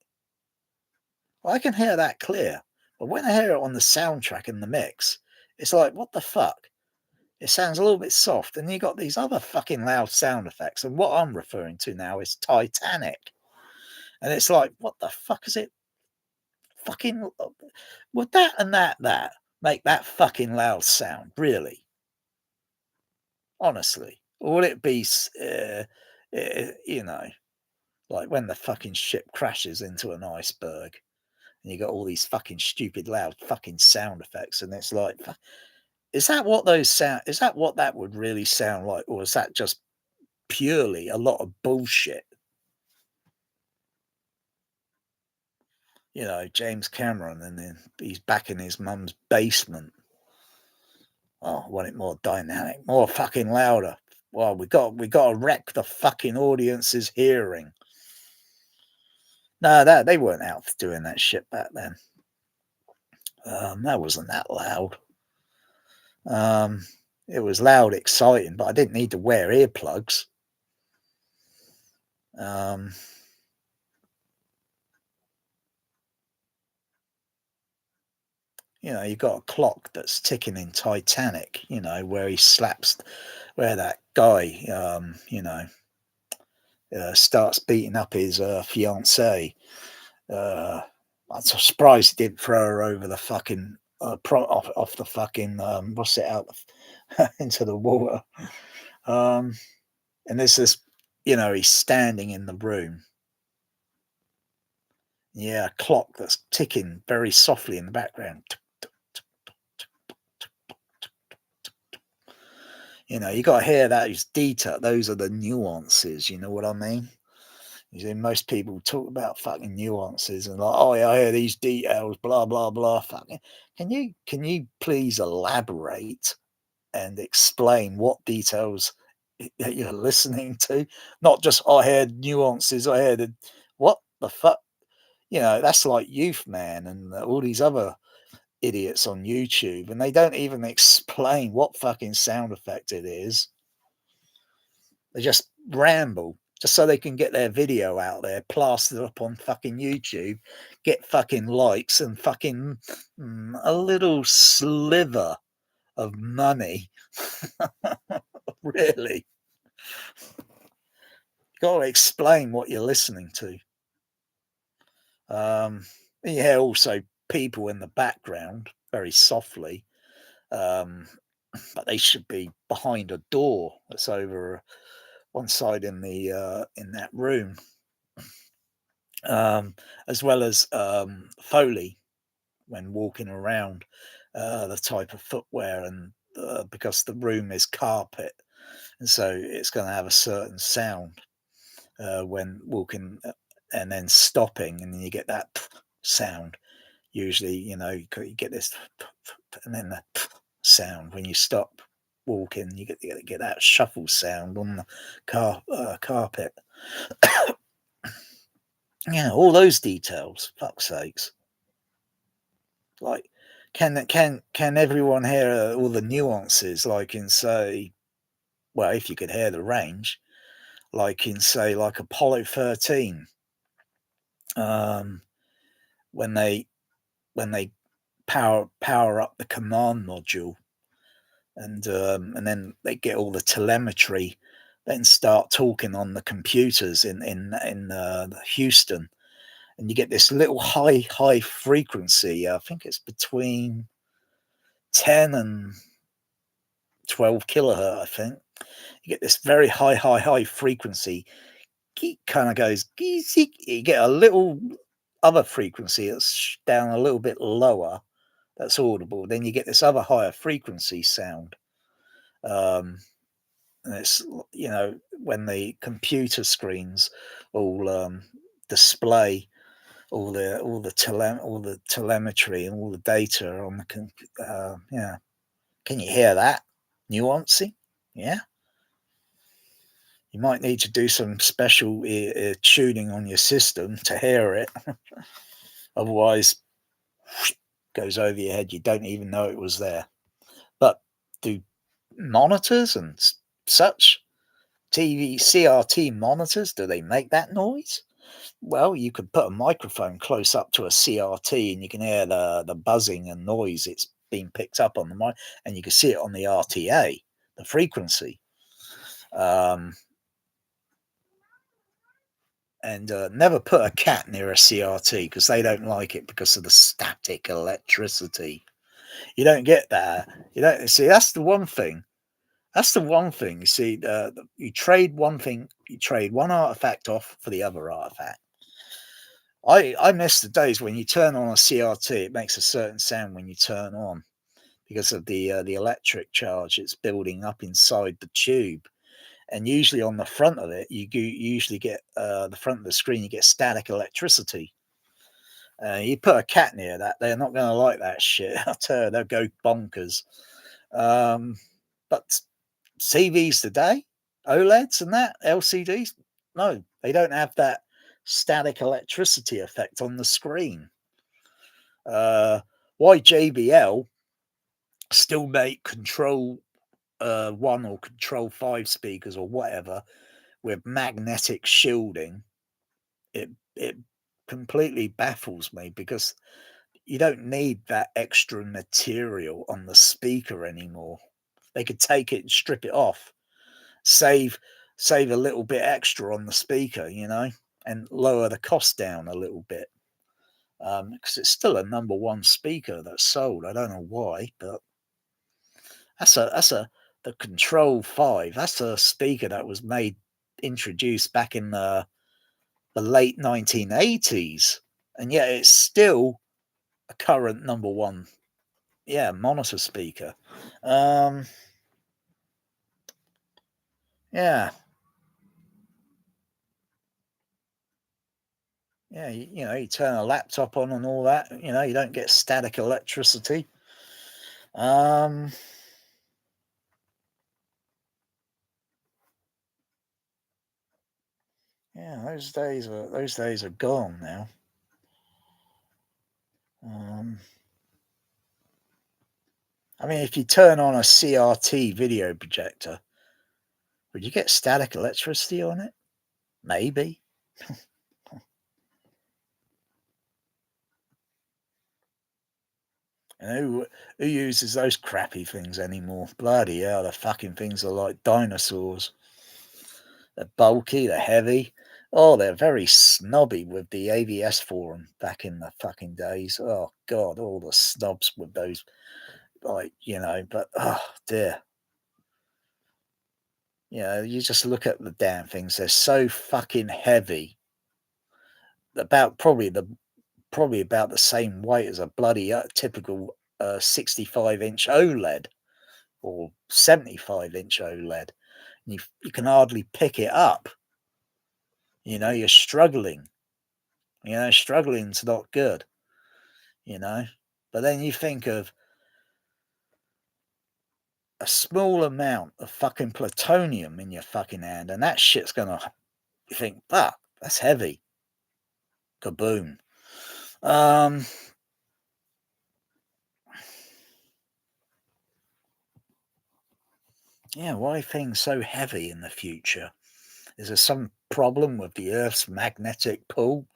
well, I can hear that clear. But when I hear it on the soundtrack in the mix, it's like, what the fuck? It sounds a little bit soft. And you got these other fucking loud sound effects. And what I'm referring to now is Titanic. And it's like, what the fuck is it? Fucking would that and that make that fucking loud sound? Really? Honestly? Or would it be, you know, like when the fucking ship crashes into an iceberg and you got all these fucking stupid loud fucking sound effects, and it's like, is that what those sound? Is that what that would really sound like, or is that just purely a lot of bullshit? You know, James Cameron, and then he's back in his mum's basement. Oh, I want it more dynamic, more fucking louder. Well, we got to wreck the fucking audience's hearing. No, that they weren't out for doing that shit back then. That wasn't that loud. It was loud, exciting, but I didn't need to wear earplugs. You know, you got a clock that's ticking in Titanic. You know, where that guy, starts beating up his fiancee. I'm surprised he didn't throw her over the fucking off the fucking what's it out into the water. And there's this, you know, he's standing in the room. Yeah, a clock that's ticking very softly in the background. You know, you got to hear those detail. Those are the nuances. You know what I mean? You see, most people talk about fucking nuances and like, oh yeah, I hear these details, blah blah blah. Fucking, can you please elaborate and explain what details that you're listening to? Not just I heard nuances. I heard what the fuck. You know, that's like Youth Man and all these other idiots on YouTube, and they don't even explain what fucking sound effect it is. They just ramble just so they can get their video out there, plastered up on fucking YouTube, get fucking likes and fucking a little sliver of money. Really? You got to explain what you're listening to. Um, yeah, also people in the background very softly, um, but they should be behind a door that's over one side in that room, um, as well as Foley when walking around, the type of footwear and because the room is carpet, and so it's going to have a certain sound when walking and then stopping, and then you get that sound. Usually, you get this and then the sound when you stop walking. You get that shuffle sound on the carpet. Yeah, all those details. Fuck's sakes! Like, can everyone hear all the nuances? Like in say, well, if you could hear the range, like in say, like Apollo 13, um, when they power up the command module, and then they get all the telemetry, then start talking on the computers in Houston, and you get this little high frequency. I think it's between 10 and 12 kilohertz. I think you get this very high frequency. Kind of goes. You get a little other frequency that's down a little bit lower. That's audible. Then you get this other higher frequency sound. Um, and it's when the computer screens all display all the telemetry and all the data on the yeah. Can you hear that nuancing? Yeah, you might need to do some special tuning on your system to hear it. Otherwise, goes over your head. You don't even know it was there. But do monitors and such TV CRT monitors, do they make that noise? Well, you could put a microphone close up to a CRT and you can hear the buzzing and noise it's being picked up on the mic, and you can see it on the RTA, the frequency. Um, and never put a cat near a CRT because they don't like it because of the static electricity. You don't get that. You don't see. That's the one thing. That's the one thing. You see, you trade one thing. You trade one artifact off for the other artifact. I miss the days when you turn on a CRT, it makes a certain sound when you turn on because of the electric charge it's building up inside the tube. And usually on the front of it, usually get the front of the screen, you get static electricity. You put a cat near that, they're not going to like that shit. I tell you, they'll go bonkers. But TVs today, OLEDs and that, LCDs, no, they don't have that static electricity effect on the screen. Uh, why JBL still make Control 1 or Control 5 speakers or whatever with magnetic shielding, it completely baffles me because you don't need that extra material on the speaker anymore. They could take it and strip it off, save save a little bit extra on the speaker, and lower the cost down a little bit. Because it's still a number one speaker that's sold. I don't know why, but that's a the Control 5. That's a speaker that was introduced back in the late 1980s, and yet it's still a current number one, yeah, monitor speaker. Um, yeah, yeah, you turn a laptop on and all that. You don't get static electricity. Um, yeah, those days are gone now. Um, I mean, if you turn on a CRT video projector, would you get static electricity on it? Maybe. And who uses those crappy things anymore? Bloody hell, the fucking things are like dinosaurs. They're bulky, they're heavy. Oh, they're very snobby with the AVS forum back in the fucking days. Oh god, all the snobs with those, like, but oh dear. You just look at the damn things, they're so fucking heavy. About probably about the same weight as a bloody typical 65-inch OLED or 75-inch OLED. And you can hardly pick it up. You're struggling. Struggling's not good, you know. But then you think of a small amount of fucking plutonium in your fucking hand, and that shit's gonna, you think, fuck, that's heavy. Kaboom. Um, yeah, why are things so heavy in the future? Is there some problem with the Earth's magnetic pull?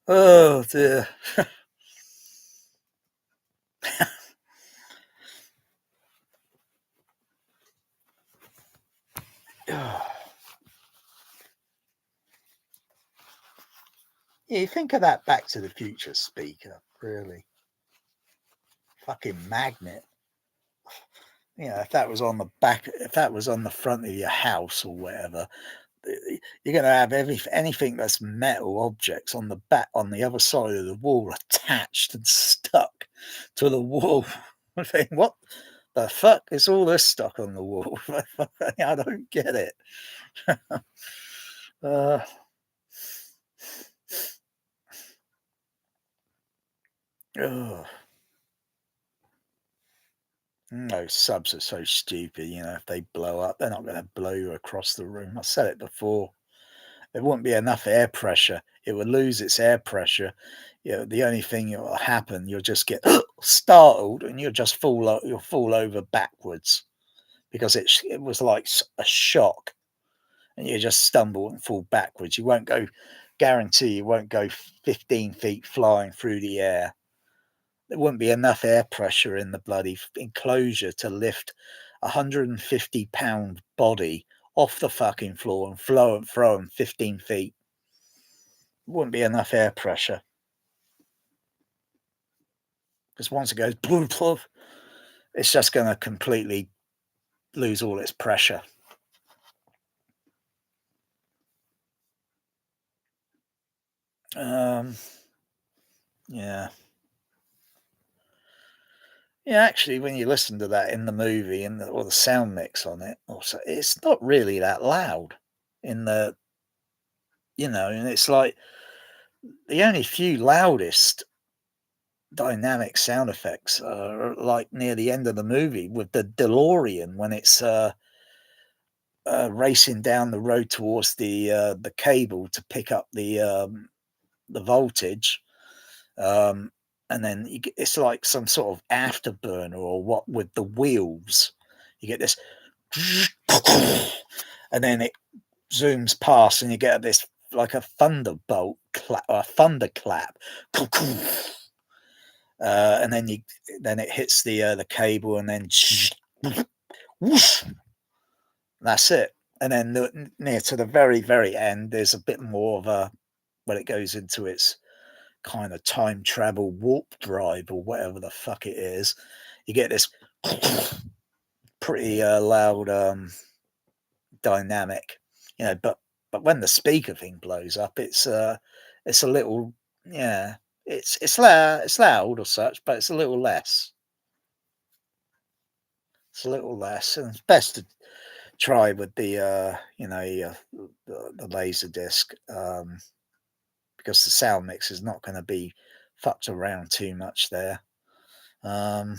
Oh dear. Yeah, you think of that Back to the Future speaker, really. Fucking magnet. If that was on the back, if that was on the front of your house or whatever, you're going to have anything that's metal objects on the back, on the other side of the wall, attached and stuck to the wall. I think, what the fuck is all this stuck on the wall? I don't get it. uh, ugh. No, subs are so stupid. If they blow up, they're not going to blow you across the room. I said it before. There wouldn't be enough air pressure. It would lose its air pressure. The only thing that will happen, you'll just get startled, and you'll fall over backwards because it was like a shock, and you just stumble and fall backwards. You won't go. Guarantee you won't go 15 feet flying through the air. There wouldn't be enough air pressure in the bloody enclosure to lift a 150-pound body off the fucking floor and throw them 15 feet. Wouldn't be enough air pressure because once it goes ploof, ploof, it's just going to completely lose all its pressure. Um, yeah. Yeah, actually, when you listen to that in the movie and or the sound mix on it, also, it's not really that loud in and it's like the only few loudest dynamic sound effects are like near the end of the movie with the DeLorean when it's racing down the road towards the cable to pick up the voltage, um, and then it's like some sort of afterburner or what with the wheels. You get this, and then it zooms past, and you get this like a thunderbolt clap, or a thunderclap, and then it hits the cable, and then whoosh, that's it. And then near to the very very end, there's a bit more of a when it goes into its kind of time travel warp drive or whatever the fuck it is. You get this pretty loud dynamic, but when the speaker thing blows up, it's a little, yeah, it's loud or such, but it's a little less. It's a little less, and it's best to try with the laser disc, because the sound mix is not going to be fucked around too much there. Um,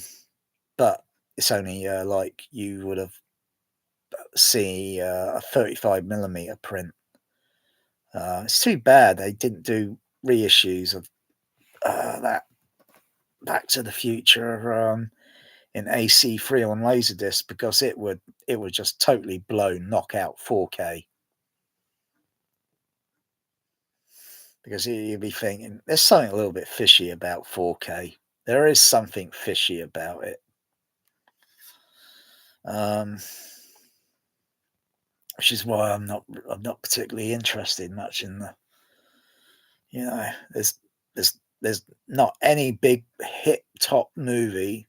but it's only like you would have seen a 35mm print. It's too bad they didn't do reissues of that Back to the Future in AC3 on Laserdisc, because it would just totally blow knockout 4K. Because you'd be thinking there's something a little bit fishy about 4K. There is something fishy about it. Um, which is why I'm not particularly interested much in the, there's not any big hit top movie,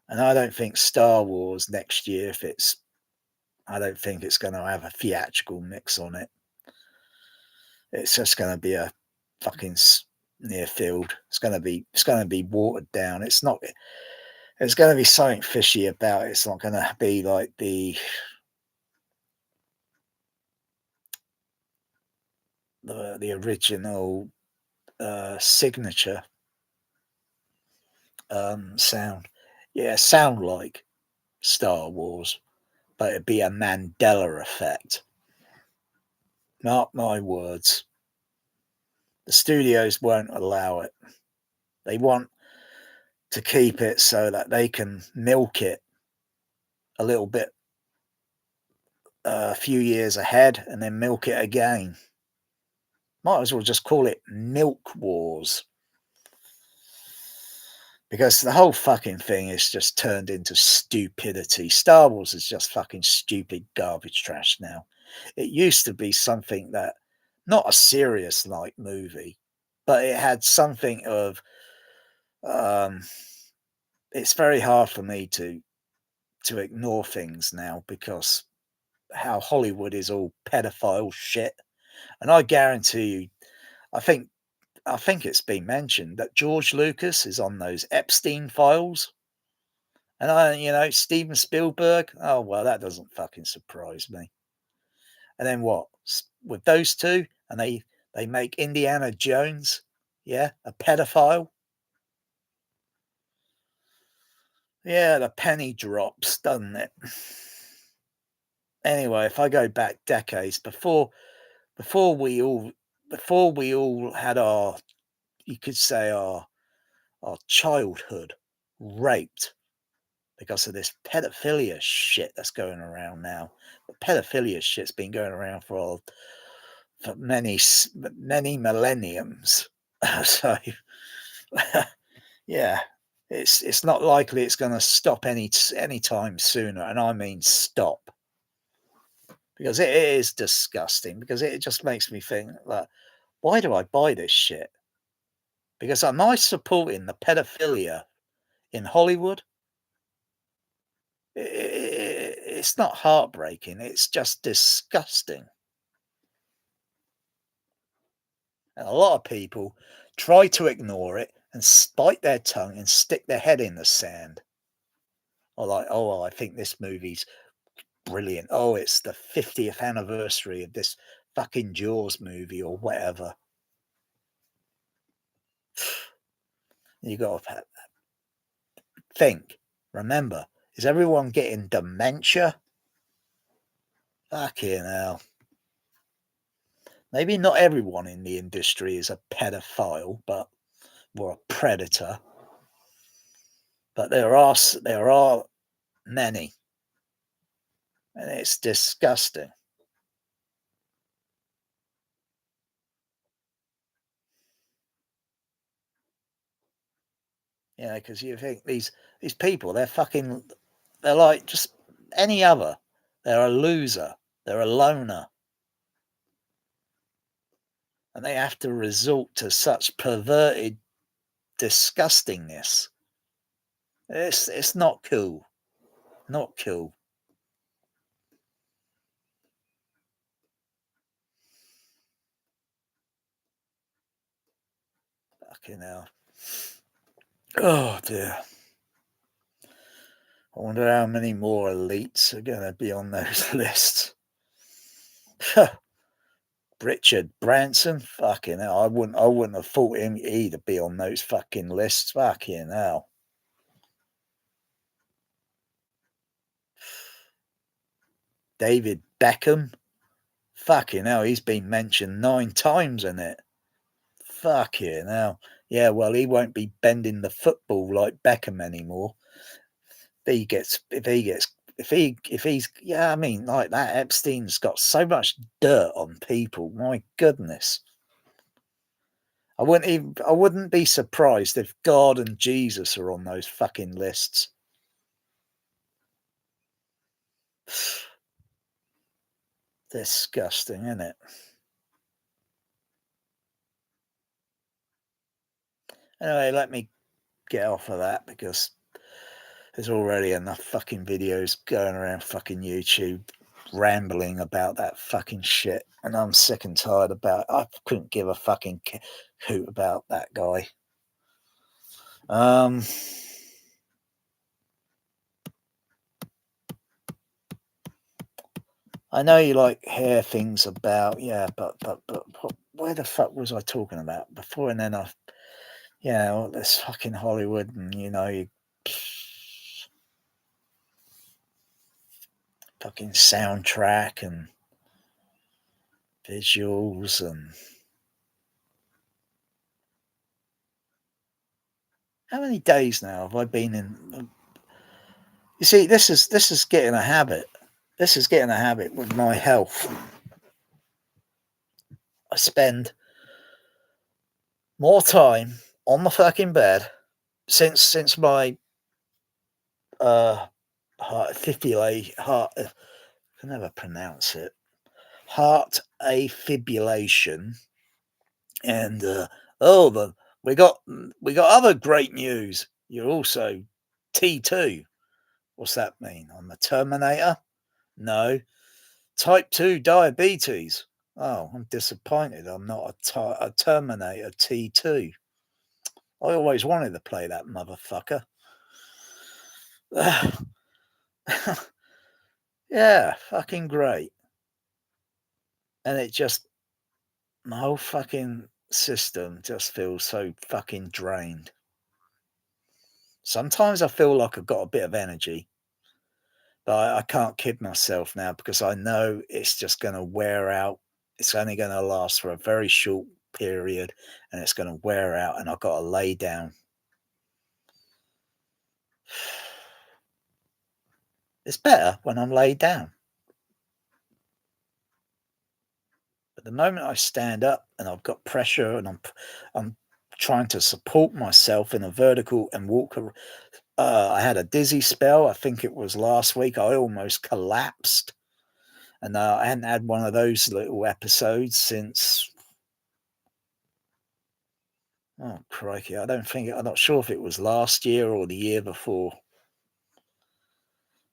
and I don't think Star Wars next year, if it's I don't think it's going to have a theatrical mix on it. It's just going to be a fucking near field. It's going to be watered down. It's not. There's going to be something fishy about it. It's not going to be like the original signature sound. Yeah, sound like Star Wars, but it'd be a Mandela effect. Mark my words. The studios won't allow it. They want to keep it so that they can milk it a little bit, a few years ahead, and then milk it again. Might as well just call it Milk Wars. Because the whole fucking thing is just turned into stupidity. Star Wars is just fucking stupid garbage trash now. It used to be something that, not a serious like movie, but it had something of, um, it's very hard for me to ignore things now because how Hollywood is all pedophile shit. And I guarantee you, I think I think it's been mentioned that George Lucas is on those Epstein files. And Steven Spielberg, oh well, that doesn't fucking surprise me. And then what? With those two, and they make Indiana Jones, yeah, a pedophile. Yeah, the penny drops, doesn't it? Anyway, if I go back decades before we all before we all had our, you could say, our childhood raped because of this pedophilia shit that's going around now. The pedophilia shit's been going around for many millenniums. So yeah, it's not likely it's going to stop anytime sooner, and I mean stop, because it is disgusting. Because it just makes me think, like, why do I buy this shit? Because am I supporting the pedophilia in Hollywood? It's not heartbreaking. It's just disgusting. And a lot of people try to ignore it and bite their tongue and stick their head in the sand. Or like, oh, well, I think this movie's brilliant. Oh, it's the 50th anniversary of this fucking Jaws movie or whatever. You got to think. Remember, is everyone getting dementia? Fucking hell. Maybe not everyone in the industry is a pedophile, or a predator, but there are many, and it's disgusting. Because you think these people, they're like just any other. They're a loser. They're a loner, and they have to resort to such perverted disgustingness. It's not cool. Not cool. Fucking hell. Oh dear. I wonder how many more elites are going to be on those lists. Richard Branson, fucking hell. I wouldn't have thought he'd be on those fucking lists. Fucking hell. David Beckham, fucking hell, he's been mentioned 9 times in it. Fucking hell. Yeah, well, he won't be bending the football like Beckham anymore. If he's, yeah, I mean, like that, Epstein's got so much dirt on people. My goodness. I wouldn't be surprised if God and Jesus are on those fucking lists. Disgusting, isn't it? Anyway, let me get off of that because there's already enough fucking videos going around fucking YouTube rambling about that fucking shit, and I'm sick and tired about it. I couldn't give a fucking hoot about that guy. Um, I know you like hear things about, yeah, but where the fuck was I talking about before? And then yeah, all this fucking Hollywood, and you fucking soundtrack and visuals, and how many days now have I been in? You see, this is getting a habit. This is getting a habit with my health. I spend more time on the fucking bed since my heart heart. I can never pronounce it. Heart afibrillation, and oh, we got other great news. You're also T2. What's that mean? I'm a Terminator? No. Type 2 diabetes. Oh, I'm disappointed. I'm not a Terminator T2. I always wanted to play that motherfucker. Yeah, fucking great. And my whole fucking system just feels so fucking drained. Sometimes I feel like I've got a bit of energy, but I can't kid myself now because I know it's just going to wear out. It's only going to last for a very short period, and it's going to wear out, and I've got to lay down. It's better when I'm laid down. But the moment I stand up and I've got pressure and I'm trying to support myself in a vertical and walk. I had a dizzy spell. I think it was last week. I almost collapsed, and I hadn't had one of those little episodes since. Oh crikey! I'm not sure if it was last year or the year before.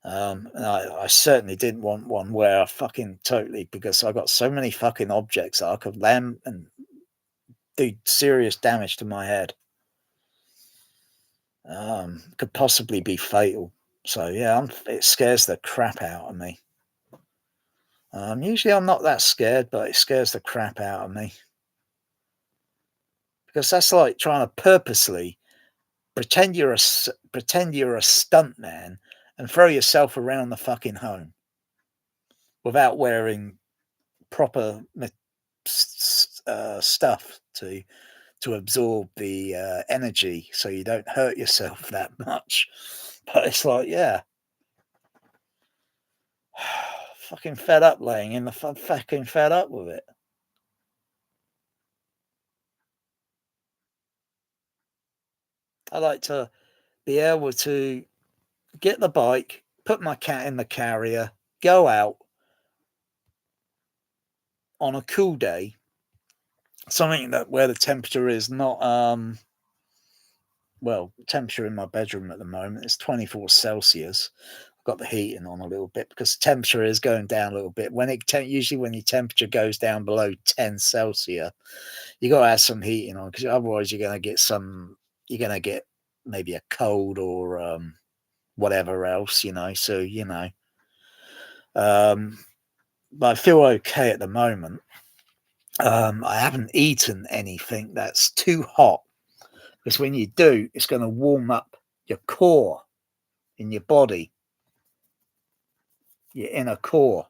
And I certainly didn't want one where I fucking totally, because I got so many fucking objects that I could land and do serious damage to my head. Could possibly be fatal. So yeah, it scares the crap out of me. Usually I'm not that scared, but it scares the crap out of me because that's like trying to purposely pretend you're a stunt man and throw yourself around the fucking home without wearing proper stuff to absorb the energy, so you don't hurt yourself that much. But it's like, yeah, fucking fed up laying in the fucking fed up with it. I like to be able to get the bike, put my cat in the carrier, go out on a cool day, something that where the temperature is not well, temperature in my bedroom at the moment is 24 Celsius. I've got the heating on a little bit because the temperature is going down a little bit. Usually when your temperature goes down below 10 Celsius, you got to have some heating on because otherwise you're going to get maybe a cold or whatever else, So um, but I feel okay at the moment. I haven't eaten anything that's too hot because when you do, it's going to warm up your core in your body, your inner core,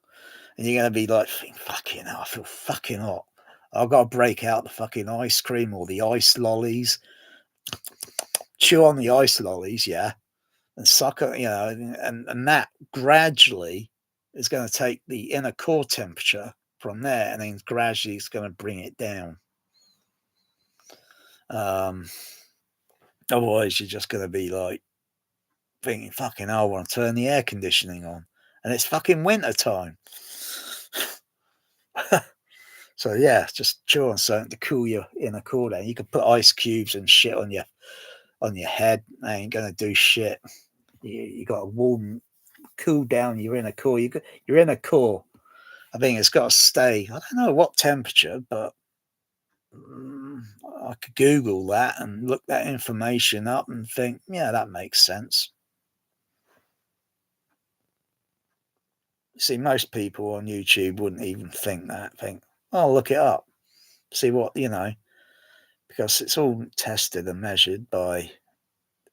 and you're going to be like, fucking hell, I feel fucking hot. I've got to break out the fucking ice cream or the ice lollies, chew on the ice lollies, yeah, and suck it, and that gradually is going to take the inner core temperature from there, and then gradually it's going to bring it down. Otherwise, you're just going to be like thinking, fucking hell, I want to turn the air conditioning on. and it's fucking winter time. So yeah, just chew on something to cool your inner core down. You could put ice cubes and shit on your head. They ain't gonna do shit. You got to warm, cool down your inner core. Your inner core. I think it's got to stay. I don't know what temperature, but mm, I could Google that and look that information up and think, yeah, that makes sense. See, most people on YouTube wouldn't even think that. Think, oh, look it up, see what because it's all tested and measured by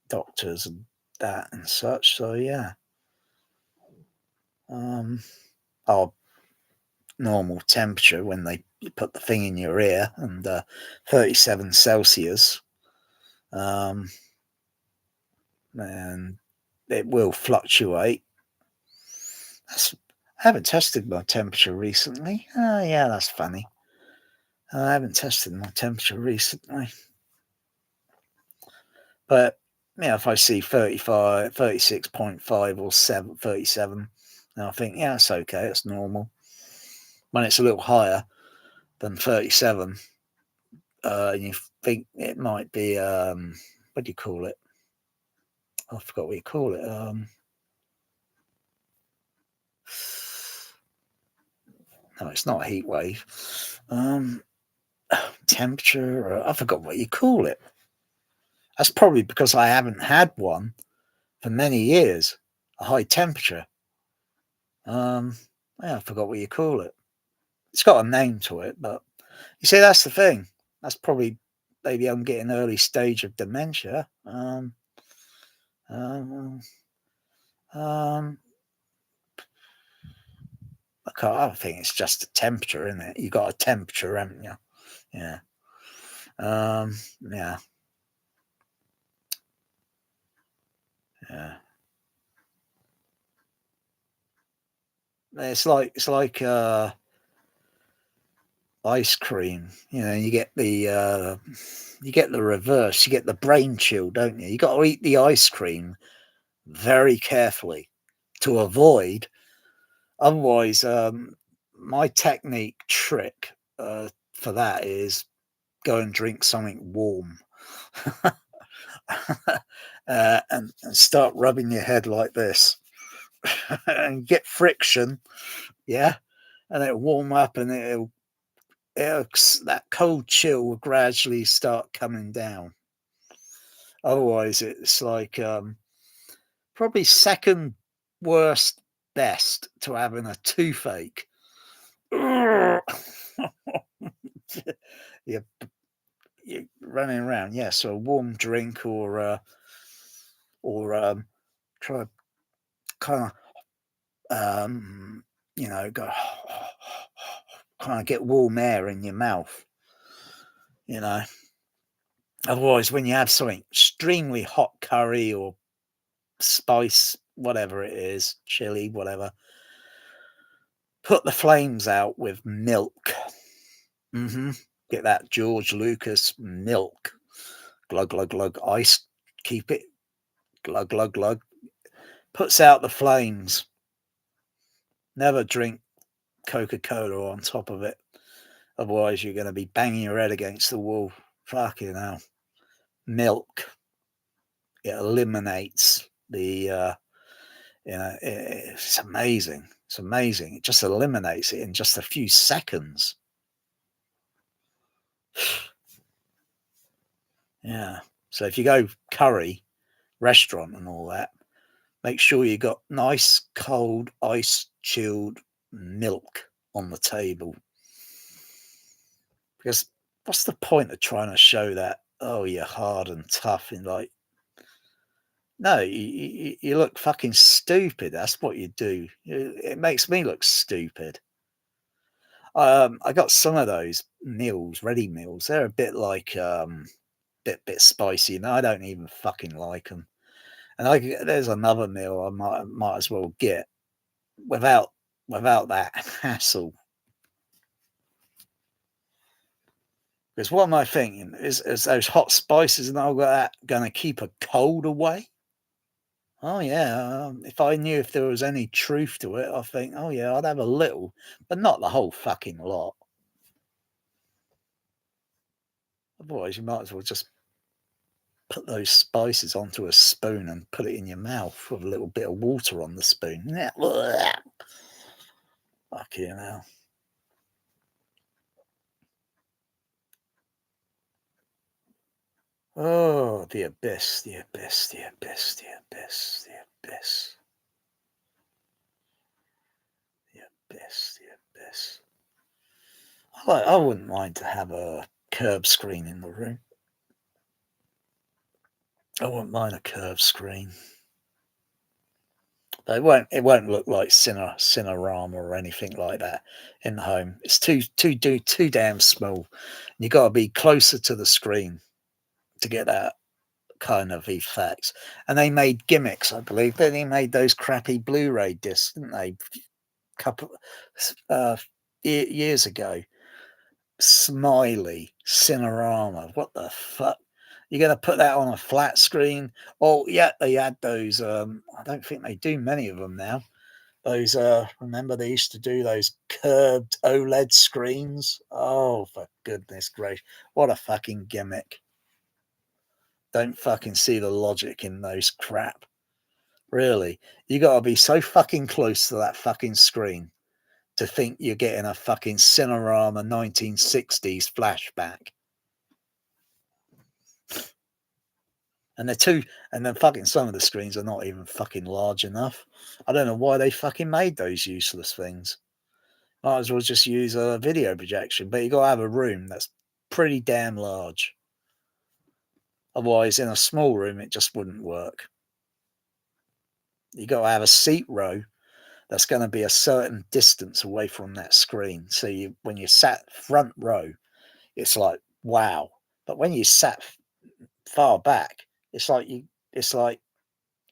doctors and that and such. So yeah, um, our normal temperature when you put the thing in your ear and 37 Celsius, um, and it will fluctuate. I haven't tested my temperature recently. Oh yeah, that's funny. I haven't tested my temperature recently. But yeah, if I see 35, 36.5 or 37, then I think, yeah, it's okay, it's normal. When it's a little higher than 37, and you think it might be, what do you call it? I forgot what you call it. No, it's not a heat wave. Temperature, I forgot what you call it. That's probably because I haven't had one for many years, a high temperature. Yeah, I forgot what you call it. It's got a name to it, but you see, that's the thing. That's probably maybe I'm getting early stage of dementia. Um, um, I think it's just a temperature, isn't it? You got a temperature, haven't you? Yeah. Yeah. Yeah. It's like ice cream. You get the reverse. You get the brain chill, don't you? You got to eat the ice cream very carefully to avoid. Otherwise, my technique trick for that is go and drink something warm. And start rubbing your head like this and get friction, yeah, and it'll warm up and it'll that cold chill will gradually start coming down. Otherwise, it's like probably second worst best to having a toothache. you're, you're running around, yeah. So a warm drink or try kind of go kind of get warm air in your mouth. You know, otherwise, when you have something extremely hot curry or spice, whatever it is, chili, whatever, put the flames out with milk. Get that George Lucas milk. Glug, glug, glug. Ice. Keep it. Glug, glug, glug. Puts out the flames. Never drink Coca-Cola on top of it. Otherwise, you're going to be banging your head against the wall. Fucking hell. Milk. It eliminates it's amazing. It's amazing. It just eliminates it in just a few seconds. Yeah. So if you go curry, restaurant and all that, make sure you got nice, cold, ice chilled milk on the table. Because what's the point of trying to show that, oh, you're hard and tough and like, no, you look fucking stupid. That's what you do. It makes me look stupid. I got some of those meals, ready meals. They're a bit like bit spicy, and I don't even fucking like them. And there's another meal I might as well get without that hassle. Because what am I thinking? Is those hot spices and all that going to keep a cold away? Oh yeah, if I knew if there was any truth to it, I think, oh yeah, I'd have a little, but not the whole fucking lot. Otherwise, you might as well just put those spices onto a spoon and put it in your mouth with a little bit of water on the spoon. Yeah, fucking hell. Oh, the abyss, the abyss, the abyss, the abyss, the abyss, the abyss, the abyss. I wouldn't mind to have a curved screen in the room. I wouldn't mind a curved screen. But it won't look like Cinerama or anything like that in the home. It's too damn small. You got to be closer to the screen to get that kind of effect. And they made gimmicks, I believe. They made those crappy Blu-ray discs, didn't they? Couple uh, years ago. Smiley, Cinerama. What the fuck? You're gonna put that on a flat screen? Oh yeah, they had those. I don't think they do many of them now. Those remember they used to do those curved OLED screens? Oh, for goodness gracious. What a fucking gimmick. Don't fucking see the logic in those crap. Really. You gotta be so fucking close to that fucking screen to think you're getting a fucking Cinerama 1960s flashback. And they're too, and then fucking some of the screens are not even fucking large enough. I don't know why they fucking made those useless things. Might as well just use a video projection, but you got to have a room that's pretty damn large. Otherwise, in a small room, it just wouldn't work. You got to have a seat row that's going to be a certain distance away from that screen. So you, when you sat front row, it's like wow. But when you sat far back, it's like it's like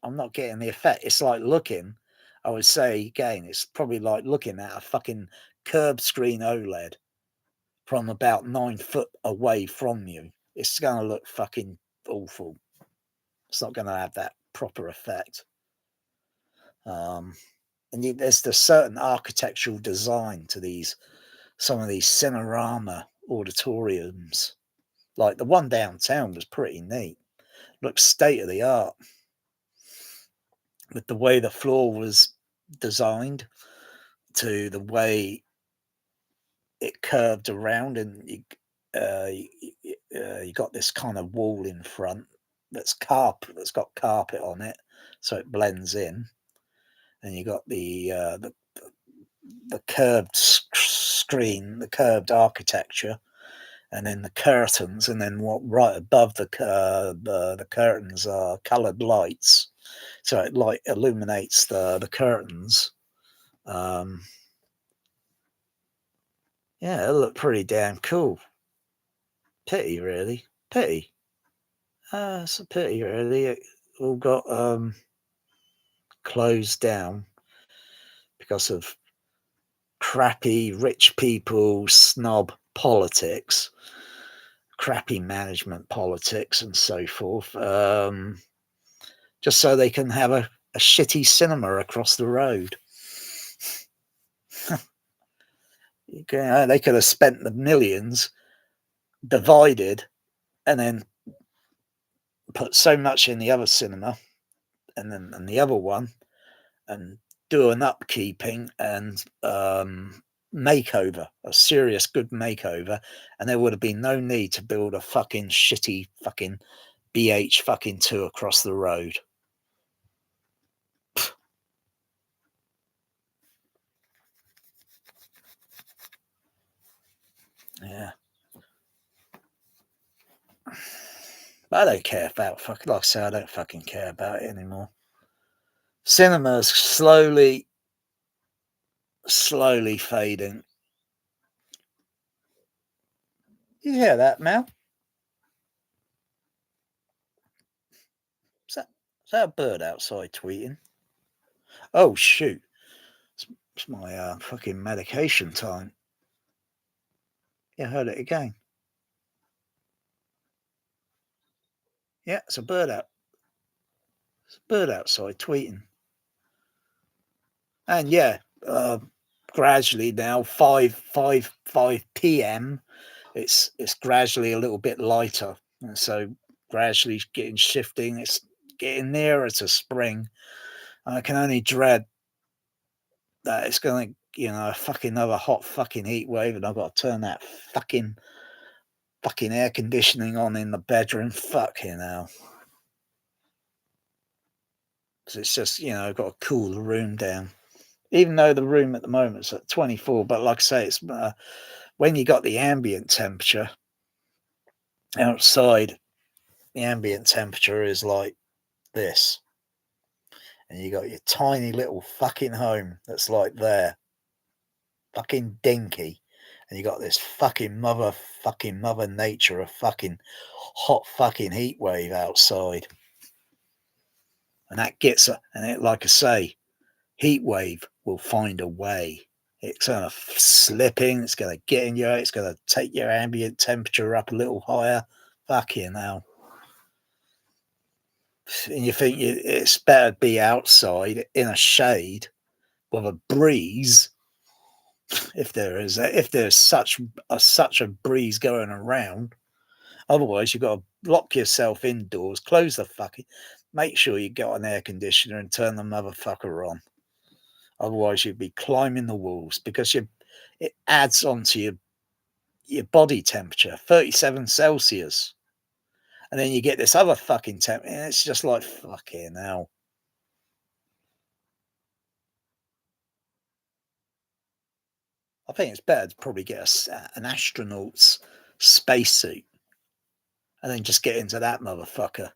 I'm not getting the effect. It's like looking. I would say again, it's probably like looking at a fucking curved screen OLED from about 9 foot away from you. It's going to look fucking awful. It's not going to have that proper effect. Um, and there's the certain architectural design to these, some of these Cinerama auditoriums. Like the one downtown was pretty neat. Looks state of the art with the way the floor was designed to the way it curved around, and you got this kind of wall in front that's got carpet on it, so it blends in, and you got the curved screen, the curved architecture, and then the curtains, and then what right above the curtains are coloured lights, so it like illuminates the curtains. Um, yeah, it looked pretty damn cool. Pity, really. Pity. It's a pity, really. It all got closed down because of crappy rich people snob politics, crappy management politics, and so forth. Just so they can have a shitty cinema across the road. They could have spent the millions, divided, and then put so much in the other cinema, and the other one, and do an upkeeping and makeover, a serious good makeover, and there would have been no need to build a fucking shitty fucking BH fucking two across the road. Yeah. But I don't care about fucking, like I say, I don't fucking care about it anymore. Cinema's slowly fading. You hear that, Mel? Is that a bird outside tweeting? Oh shoot. It's my fucking medication time. Yeah, I heard it again. Yeah, it's a bird out. There's a bird outside tweeting. And yeah, uh, gradually now 5 p.m. It's gradually a little bit lighter, and so gradually getting shifting. It's getting nearer to spring. I can only dread that it's going to, fucking another hot fucking heat wave, and I've got to turn that fucking air conditioning on in the bedroom. Fucking hell. Because it's just, I've got to cool the room down. Even though the room at the moment is at 24, but like I say, it's when you got the ambient temperature outside, the ambient temperature is like this. And you got your tiny little fucking home that's like there, fucking dinky. And you got this fucking mother nature of fucking hot fucking heat wave outside. And that gets, and it, like I say, heat wave will find a way. It's going to slip in, it's going to get in it's going to take your ambient temperature up a little higher. Fucking hell. And you think it's better to be outside in a shade with a breeze, if there's such a breeze going around. Otherwise, you've got to lock yourself indoors, close the fucking, make sure you got an air conditioner and turn the motherfucker on. Otherwise, you'd be climbing the walls because it adds onto your body temperature, 37 Celsius. And then you get this other fucking temp, and it's just like, fucking hell. I think it's better to probably get an astronaut's spacesuit and then just get into that motherfucker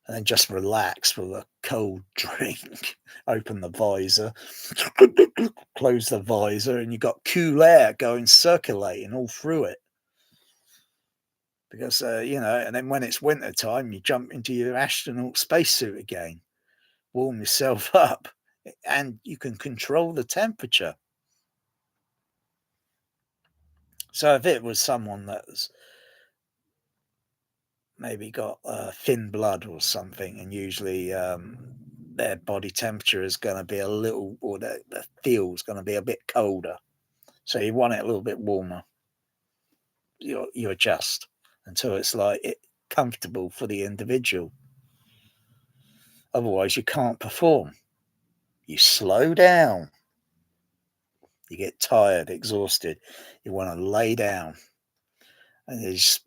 and then just relax with a cold drink. Open the visor, close the visor, and you got cool air going circulating all through it. Because, and then when it's winter time, you jump into your astronaut spacesuit again, warm yourself up, and you can control the temperature. So if it was someone that's maybe got thin blood or something, and usually their body temperature is going to be a little, or the feel's going to be a bit colder, so you want it a little bit warmer. You adjust until it's like comfortable for the individual. Otherwise, you can't perform. You slow down. You get tired, exhausted. You want to lay down, and you're just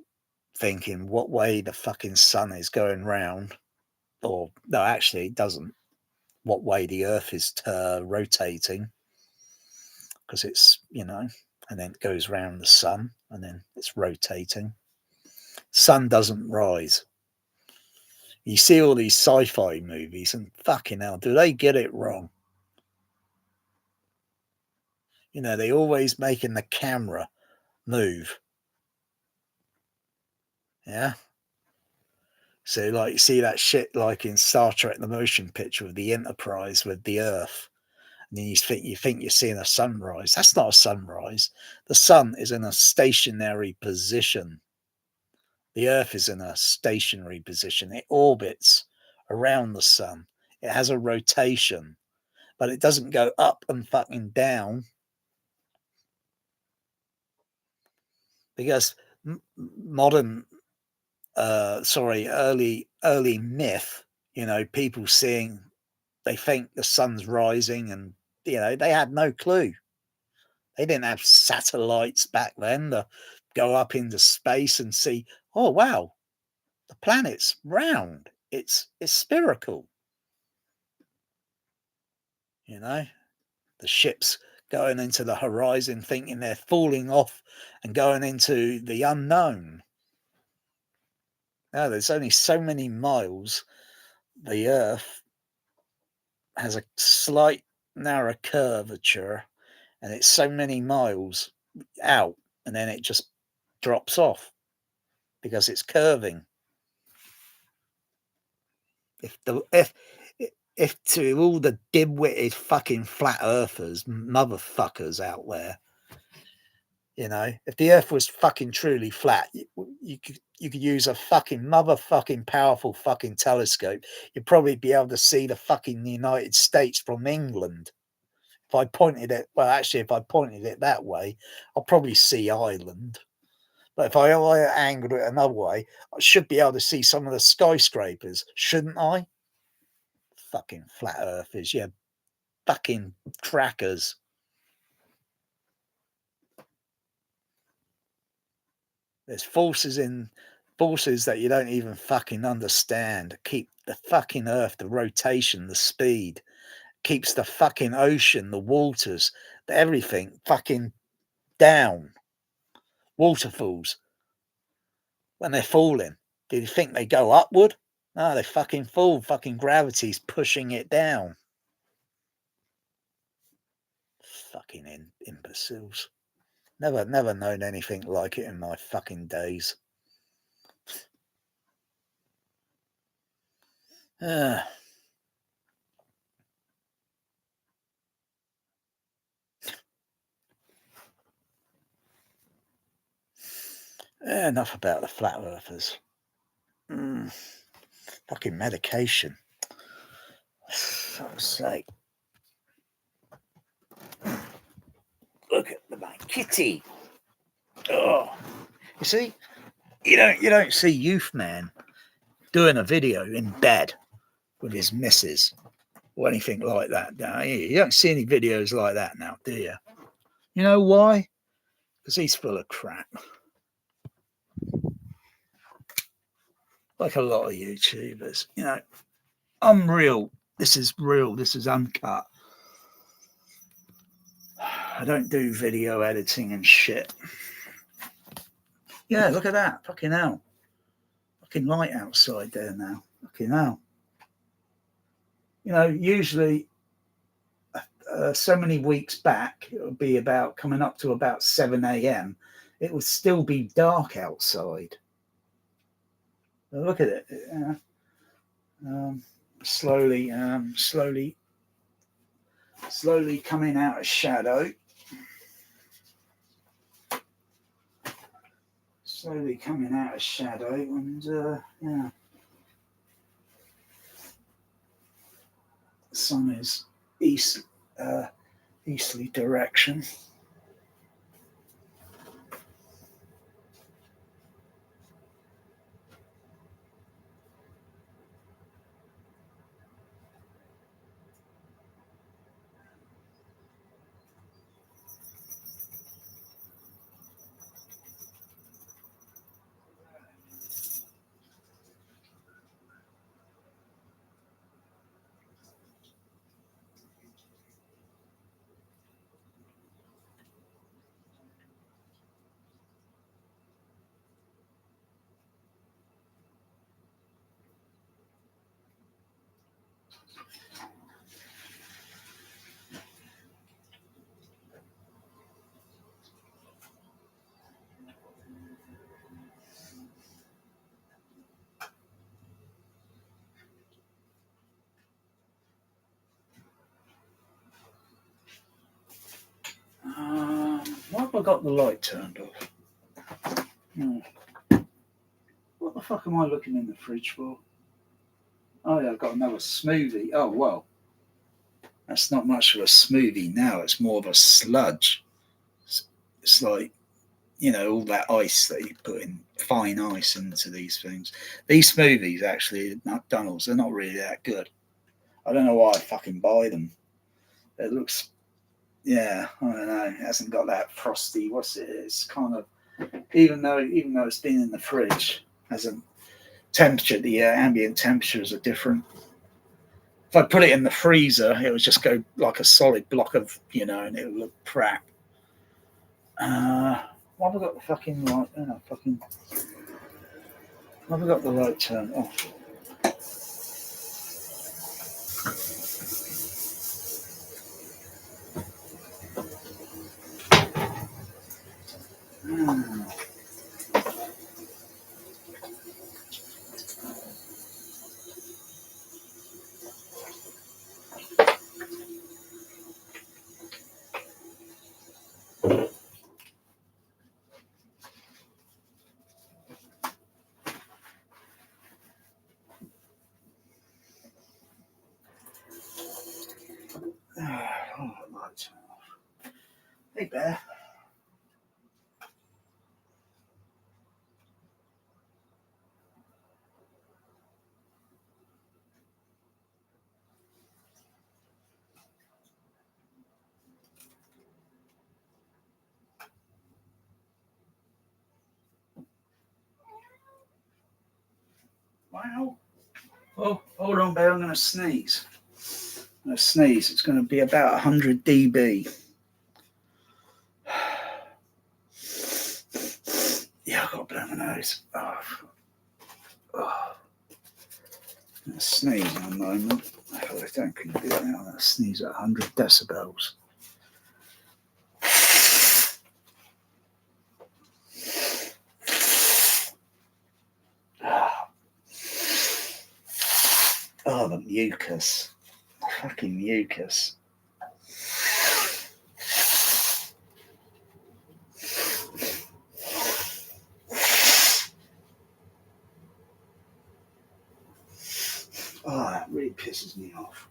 thinking what way the fucking sun is going round. Or no, actually, it doesn't. What way the Earth is rotating, because it's, and then it goes round the sun, and then it's rotating. Sun doesn't rise. You see all these sci-fi movies, and fucking hell, do they get it wrong? They always making the camera move. Yeah. So, like, you see that shit like in Star Trek: The Motion Picture with the Enterprise with the Earth, and then you think you're seeing a sunrise. That's not a sunrise. The sun is in a stationary position. The Earth is in a stationary position. It orbits around the sun. It has a rotation, but it doesn't go up and fucking down, because modern, early myth, people seeing, they think the sun's rising, and they had no clue. They didn't have satellites back then to go up into space and see, oh wow, the planet's round. It's spherical. The ships going into the horizon thinking they're falling off and going into the unknown. Now, there's only so many miles. The Earth has a slight narrow curvature, and it's so many miles out, and then it just drops off because it's curving. If to all the dim-witted fucking flat earthers, motherfuckers out there, if the Earth was fucking truly flat, you could use a fucking motherfucking powerful fucking telescope. You'd probably be able to see the fucking United States from England. If I pointed it, well, actually, if I pointed it that way, I'll probably see Ireland. But if I angled it another way, I should be able to see some of the skyscrapers, shouldn't I? Fucking flat earthers, yeah, fucking crackers. There's forces that you don't even fucking understand. Keep the fucking earth, the rotation, the speed, keeps the fucking ocean, the waters, everything fucking down. Waterfalls, when they're falling, do you think they go upward? No, they fucking fall. Fucking gravity's pushing it down. Fucking imbeciles. Never known anything like it in my fucking days. Enough about the flat earthers. Fucking medication. For fuck's sake. Look at my kitty. Oh, you see, you don't see Youth Man doing a video in bed with his missus or anything like that. Now, you don't see any videos like that now, do you? You know why? Because he's full of crap. Like a lot of YouTubers, you know, unreal. This is real. This is uncut. I don't do video editing and shit. Yeah, look at that. Fucking hell. Fucking light outside there now. Fucking hell. You know, usually so many weeks back, it would be about coming up to about 7 a.m. It would still be dark outside. Look at it. Slowly coming out of shadow. Slowly coming out of shadow, and yeah, the sun is easterly direction. Why have I got the light turned off? What the fuck am I looking in the fridge for? Oh yeah, I've got another smoothie. Oh well, that's not much of a smoothie now. It's more of a sludge. It's like, you know, all that ice that you put in, fine ice into these things. These smoothies, actually, at McDonald's, they're not really that good. I don't know why I fucking buy them. It looks, yeah, I don't know. It hasn't got that frosty. What's it? It's kind of, even though it's been in the fridge, hasn't temperature. The ambient temperatures are different. If I put it in the freezer, it would just go like a solid block of, you know, and it would look crap. Why have I got the fucking light? Why have I got the light turned off? Hey, Bear. Wow. Oh, hold on, Bear. I'm going to sneeze. It's going to be about 100 dB. Yeah, I've got to blow my nose. Oh. I'm going to sneeze in a moment. Oh, I don't can do that now. I'm going to sneeze at 100 decibels. Oh, the mucus. Fucking mucus. Oh, that really pisses me off.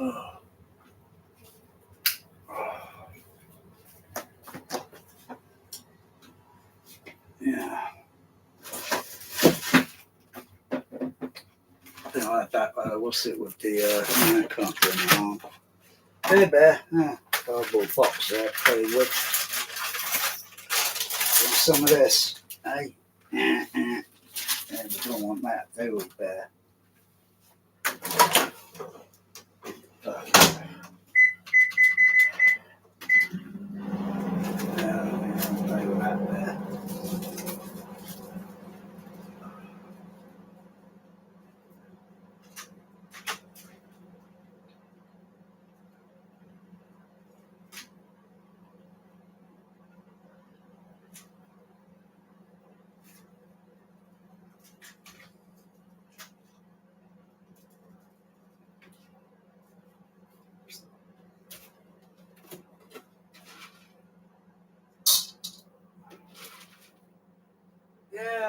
Oh. Yeah. I'll have that, what's it with the, I can't do any harm. Hey, Bear. Cardboard box there, playing with. Want some of this? Hey? Yeah, we don't want that, do we, Bear? Play with that, Bear.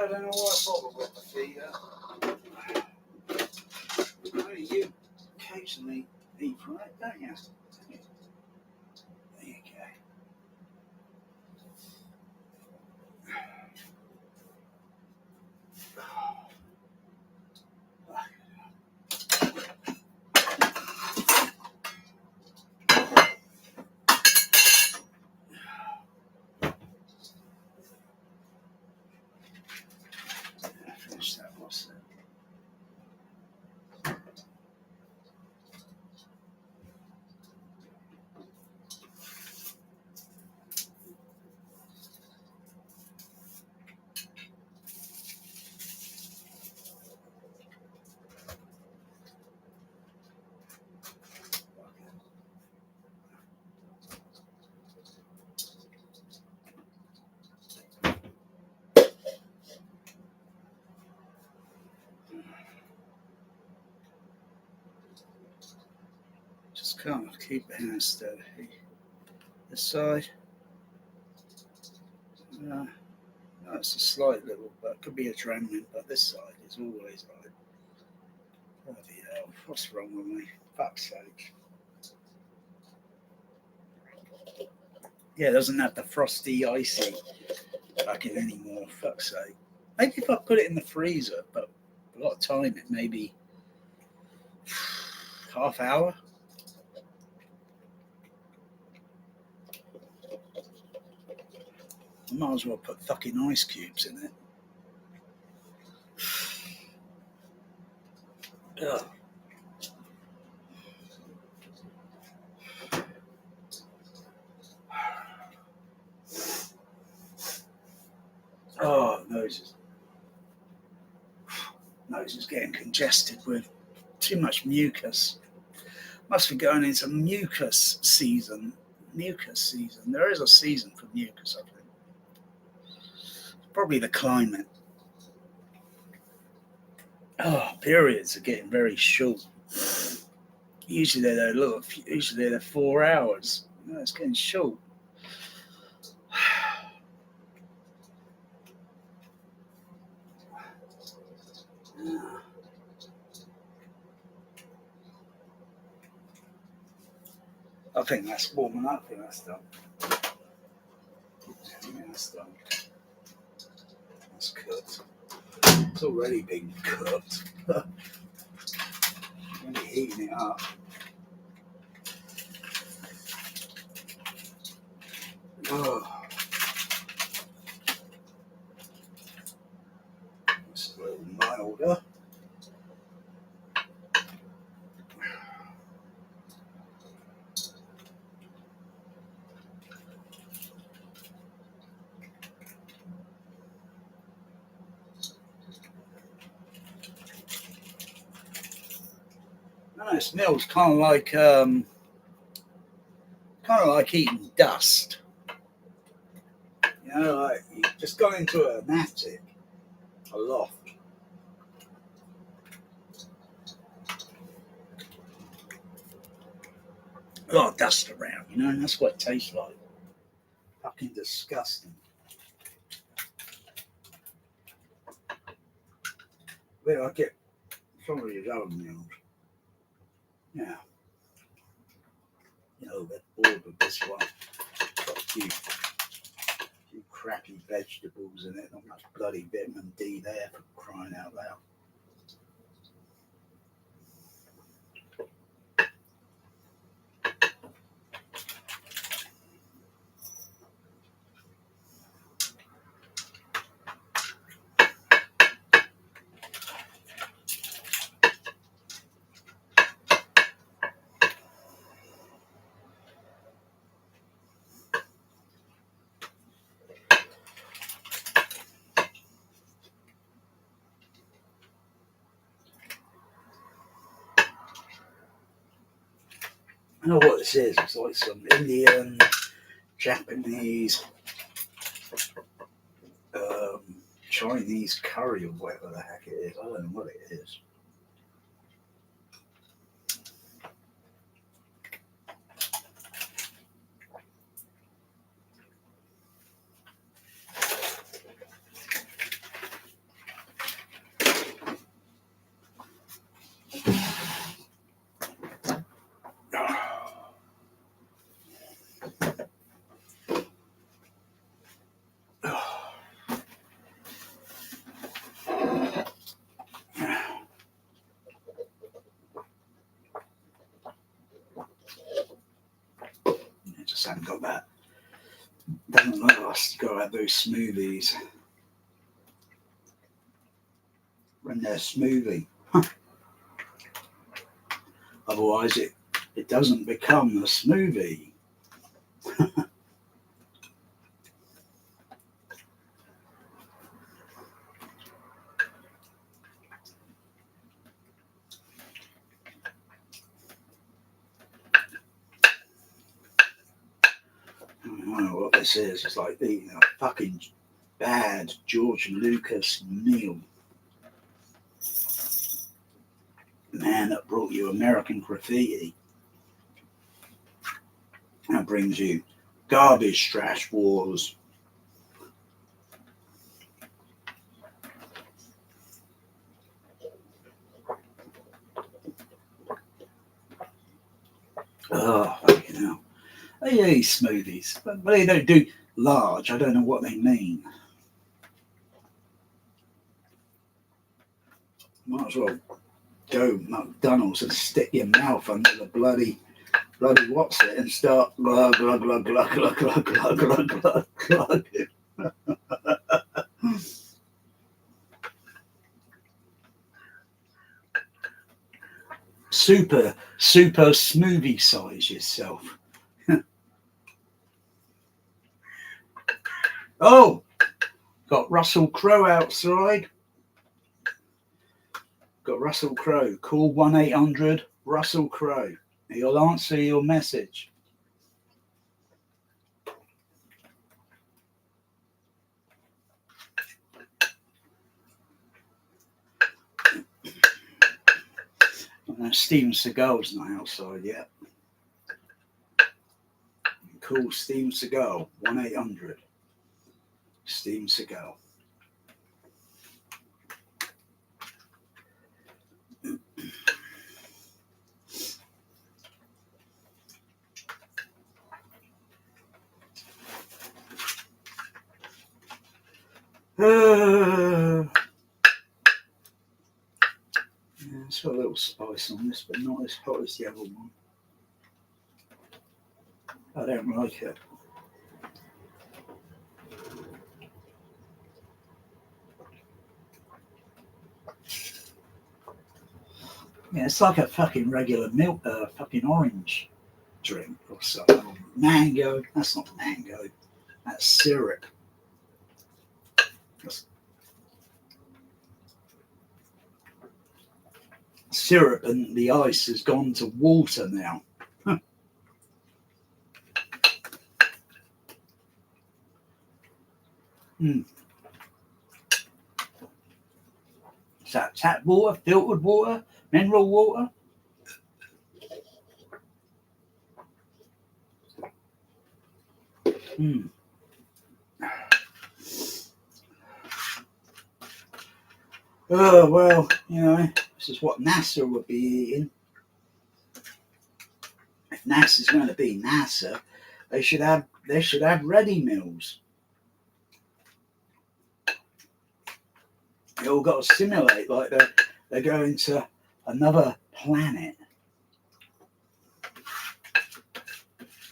don't know why I bother with the feeder. You occasionally eat from it, don't you? There you go. Finish that, what's that? Just can't keep the hand steady. This side. No, it's a slight little, but it could be adrenaline, but this side is always like, bloody hell, what's wrong with me? Fuck's sake. Yeah, it doesn't have the frosty, icy fucking anymore, fuck's sake. Maybe if I put it in the freezer, but a lot of time, it may be half hour. I might as well put fucking ice cubes in it. Ugh. Oh, nose is getting congested with too much mucus. Must be going into mucus season. There is a season for mucus, I think. Probably the climate. Oh, periods are getting very short. Usually they're 4 hours. No, it's getting short. I think that's warming up. I think that's done. That's done. That's cooked. It's already been cooked. Only heating it up. Oh. It's a little milder. No, it smells kind of like eating dust. You know, like you just gone into an attic, a loft. A lot of dust around, you know, and that's what it tastes like. Fucking disgusting. Where I get some of these other meals. Yeah. You know, they're bored with this one. Got a few crappy vegetables in it, not much bloody vitamin D there for crying out loud. I know what this is. It's like some Indian, Japanese, Chinese curry or whatever the heck it is. I don't know what it is. haven't got that. Doesn't allow us to go have those smoothies when they're smoothie. Otherwise, it doesn't become a smoothie. I don't know what this is. It's like eating a fucking bad George Lucas meal. The man that brought you American Graffiti. That brings you Garbage Trash Wars. Oh, fucking hell. They eat smoothies, but they don't do large. I don't know what they mean. Might as well go McDonald's and stick your mouth under the bloody what's it and start glug glug glug glug glug glug glug glug glug glug. Super smoothie size yourself. Oh, got Russell Crowe outside. Got Russell Crowe. Call 1-800 Russell Crowe. He'll answer your message. Steven Seagal's not outside yet. Call Steven Seagal. 1-800 Steven Seagal. It's got a little spice on this, but not as hot as the other one. I don't like it. Yeah, it's like a fucking regular milk, fucking orange drink or something. Mango. That's not mango. That's syrup. That's syrup, and the ice has gone to water now. Is that tap water, filtered water, mineral water? Oh, well, you know, this is what NASA would be eating. If NASA's going to be NASA, they should have ready meals. They all got to simulate like they're going to another planet.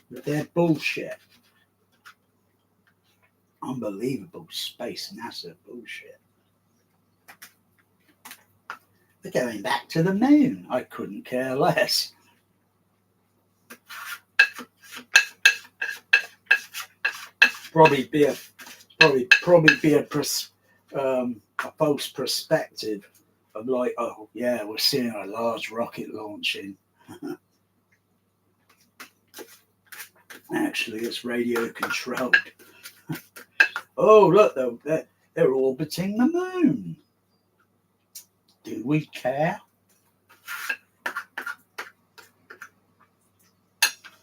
But they're bullshit. Unbelievable space NASA bullshit. They're going back to the moon. I couldn't care less. Probably be a false perspective of like, oh yeah, we're seeing a large rocket launching. Actually, it's radio controlled. Oh look, they're orbiting the moon. Do we care?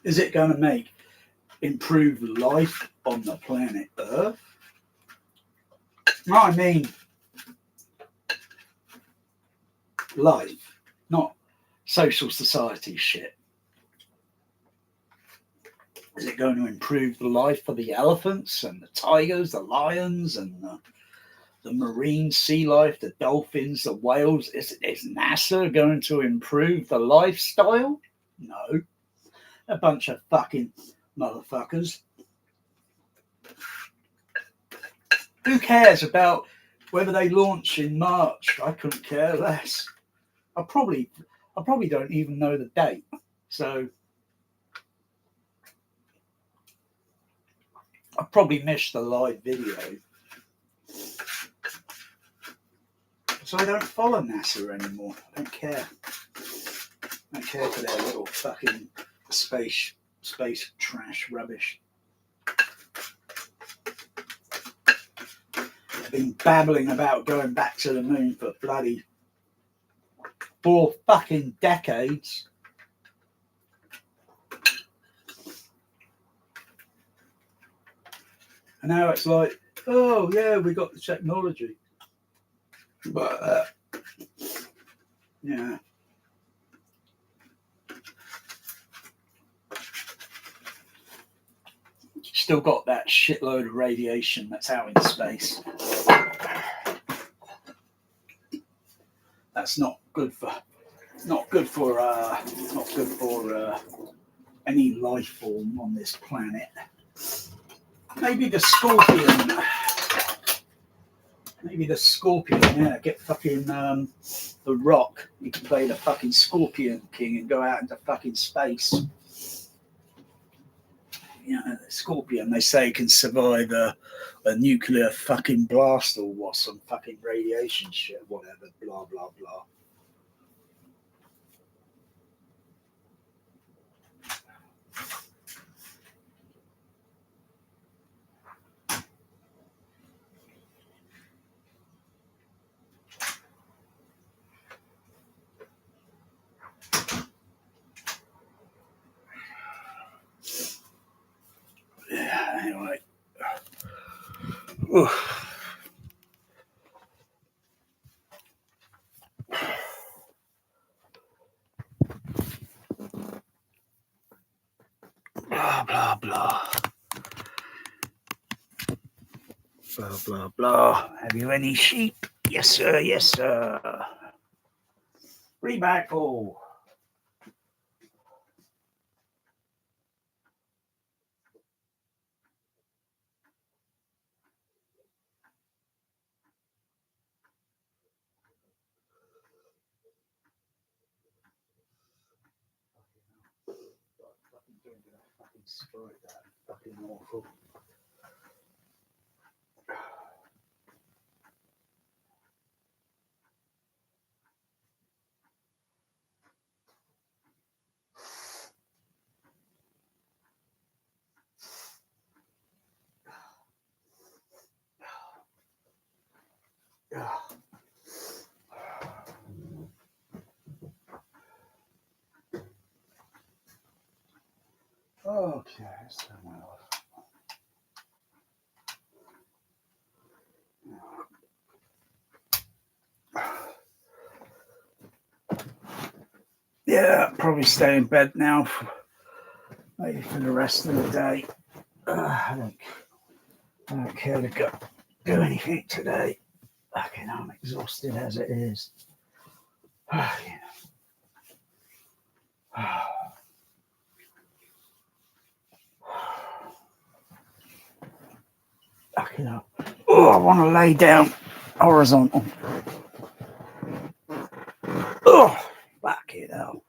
Is it going to improve life on the planet Earth? No, I mean life, not social society shit. Is it going to improve the life of the elephants and the tigers, the lions, and the marine sea life, the dolphins, the whales? Is NASA going to improve the lifestyle? No. A bunch of fucking motherfuckers. Who cares about whether they launch in March? I couldn't care less. I probably don't even know the date. So I probably missed the live video. So I don't follow NASA anymore. I don't care. I don't care for their little fucking space trash rubbish. I've been babbling about going back to the moon for bloody 4 fucking decades. And now it's like, oh yeah, we got the technology. But yeah. Still got that shitload of radiation that's out in space. That's not good for any life form on this planet. Maybe the scorpion, yeah, get fucking The Rock. You can play the fucking Scorpion King and go out into fucking space. You know, the scorpion, they say, can survive a nuclear fucking blast or what, some fucking radiation shit, whatever, blah, blah, blah. Yeah, anyway. Oof. Blah, blah, blah. Blah, blah, blah. Have you any sheep? Yes, sir. Yes, sir. Reback all. Destroyed that. Fucking awful. Okay, so yeah, probably stay in bed now, maybe for the rest of the day. I don't care to do anything today. Fucking, I'm exhausted as it is. Fucking hell. Oh, I want to lay down horizontal. Oh, fucking hell.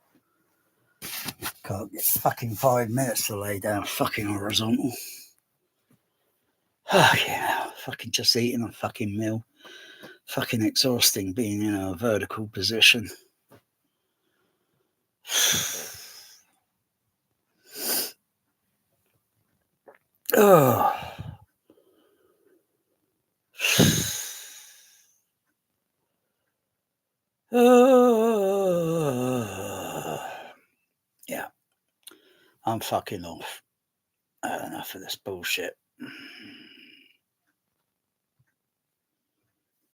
Can't get fucking 5 minutes to lay down fucking horizontal. Fucking hell. Fucking just eating a fucking meal. Fucking exhausting being in a vertical position. Oh. Yeah, I'm fucking off. I had enough of this bullshit.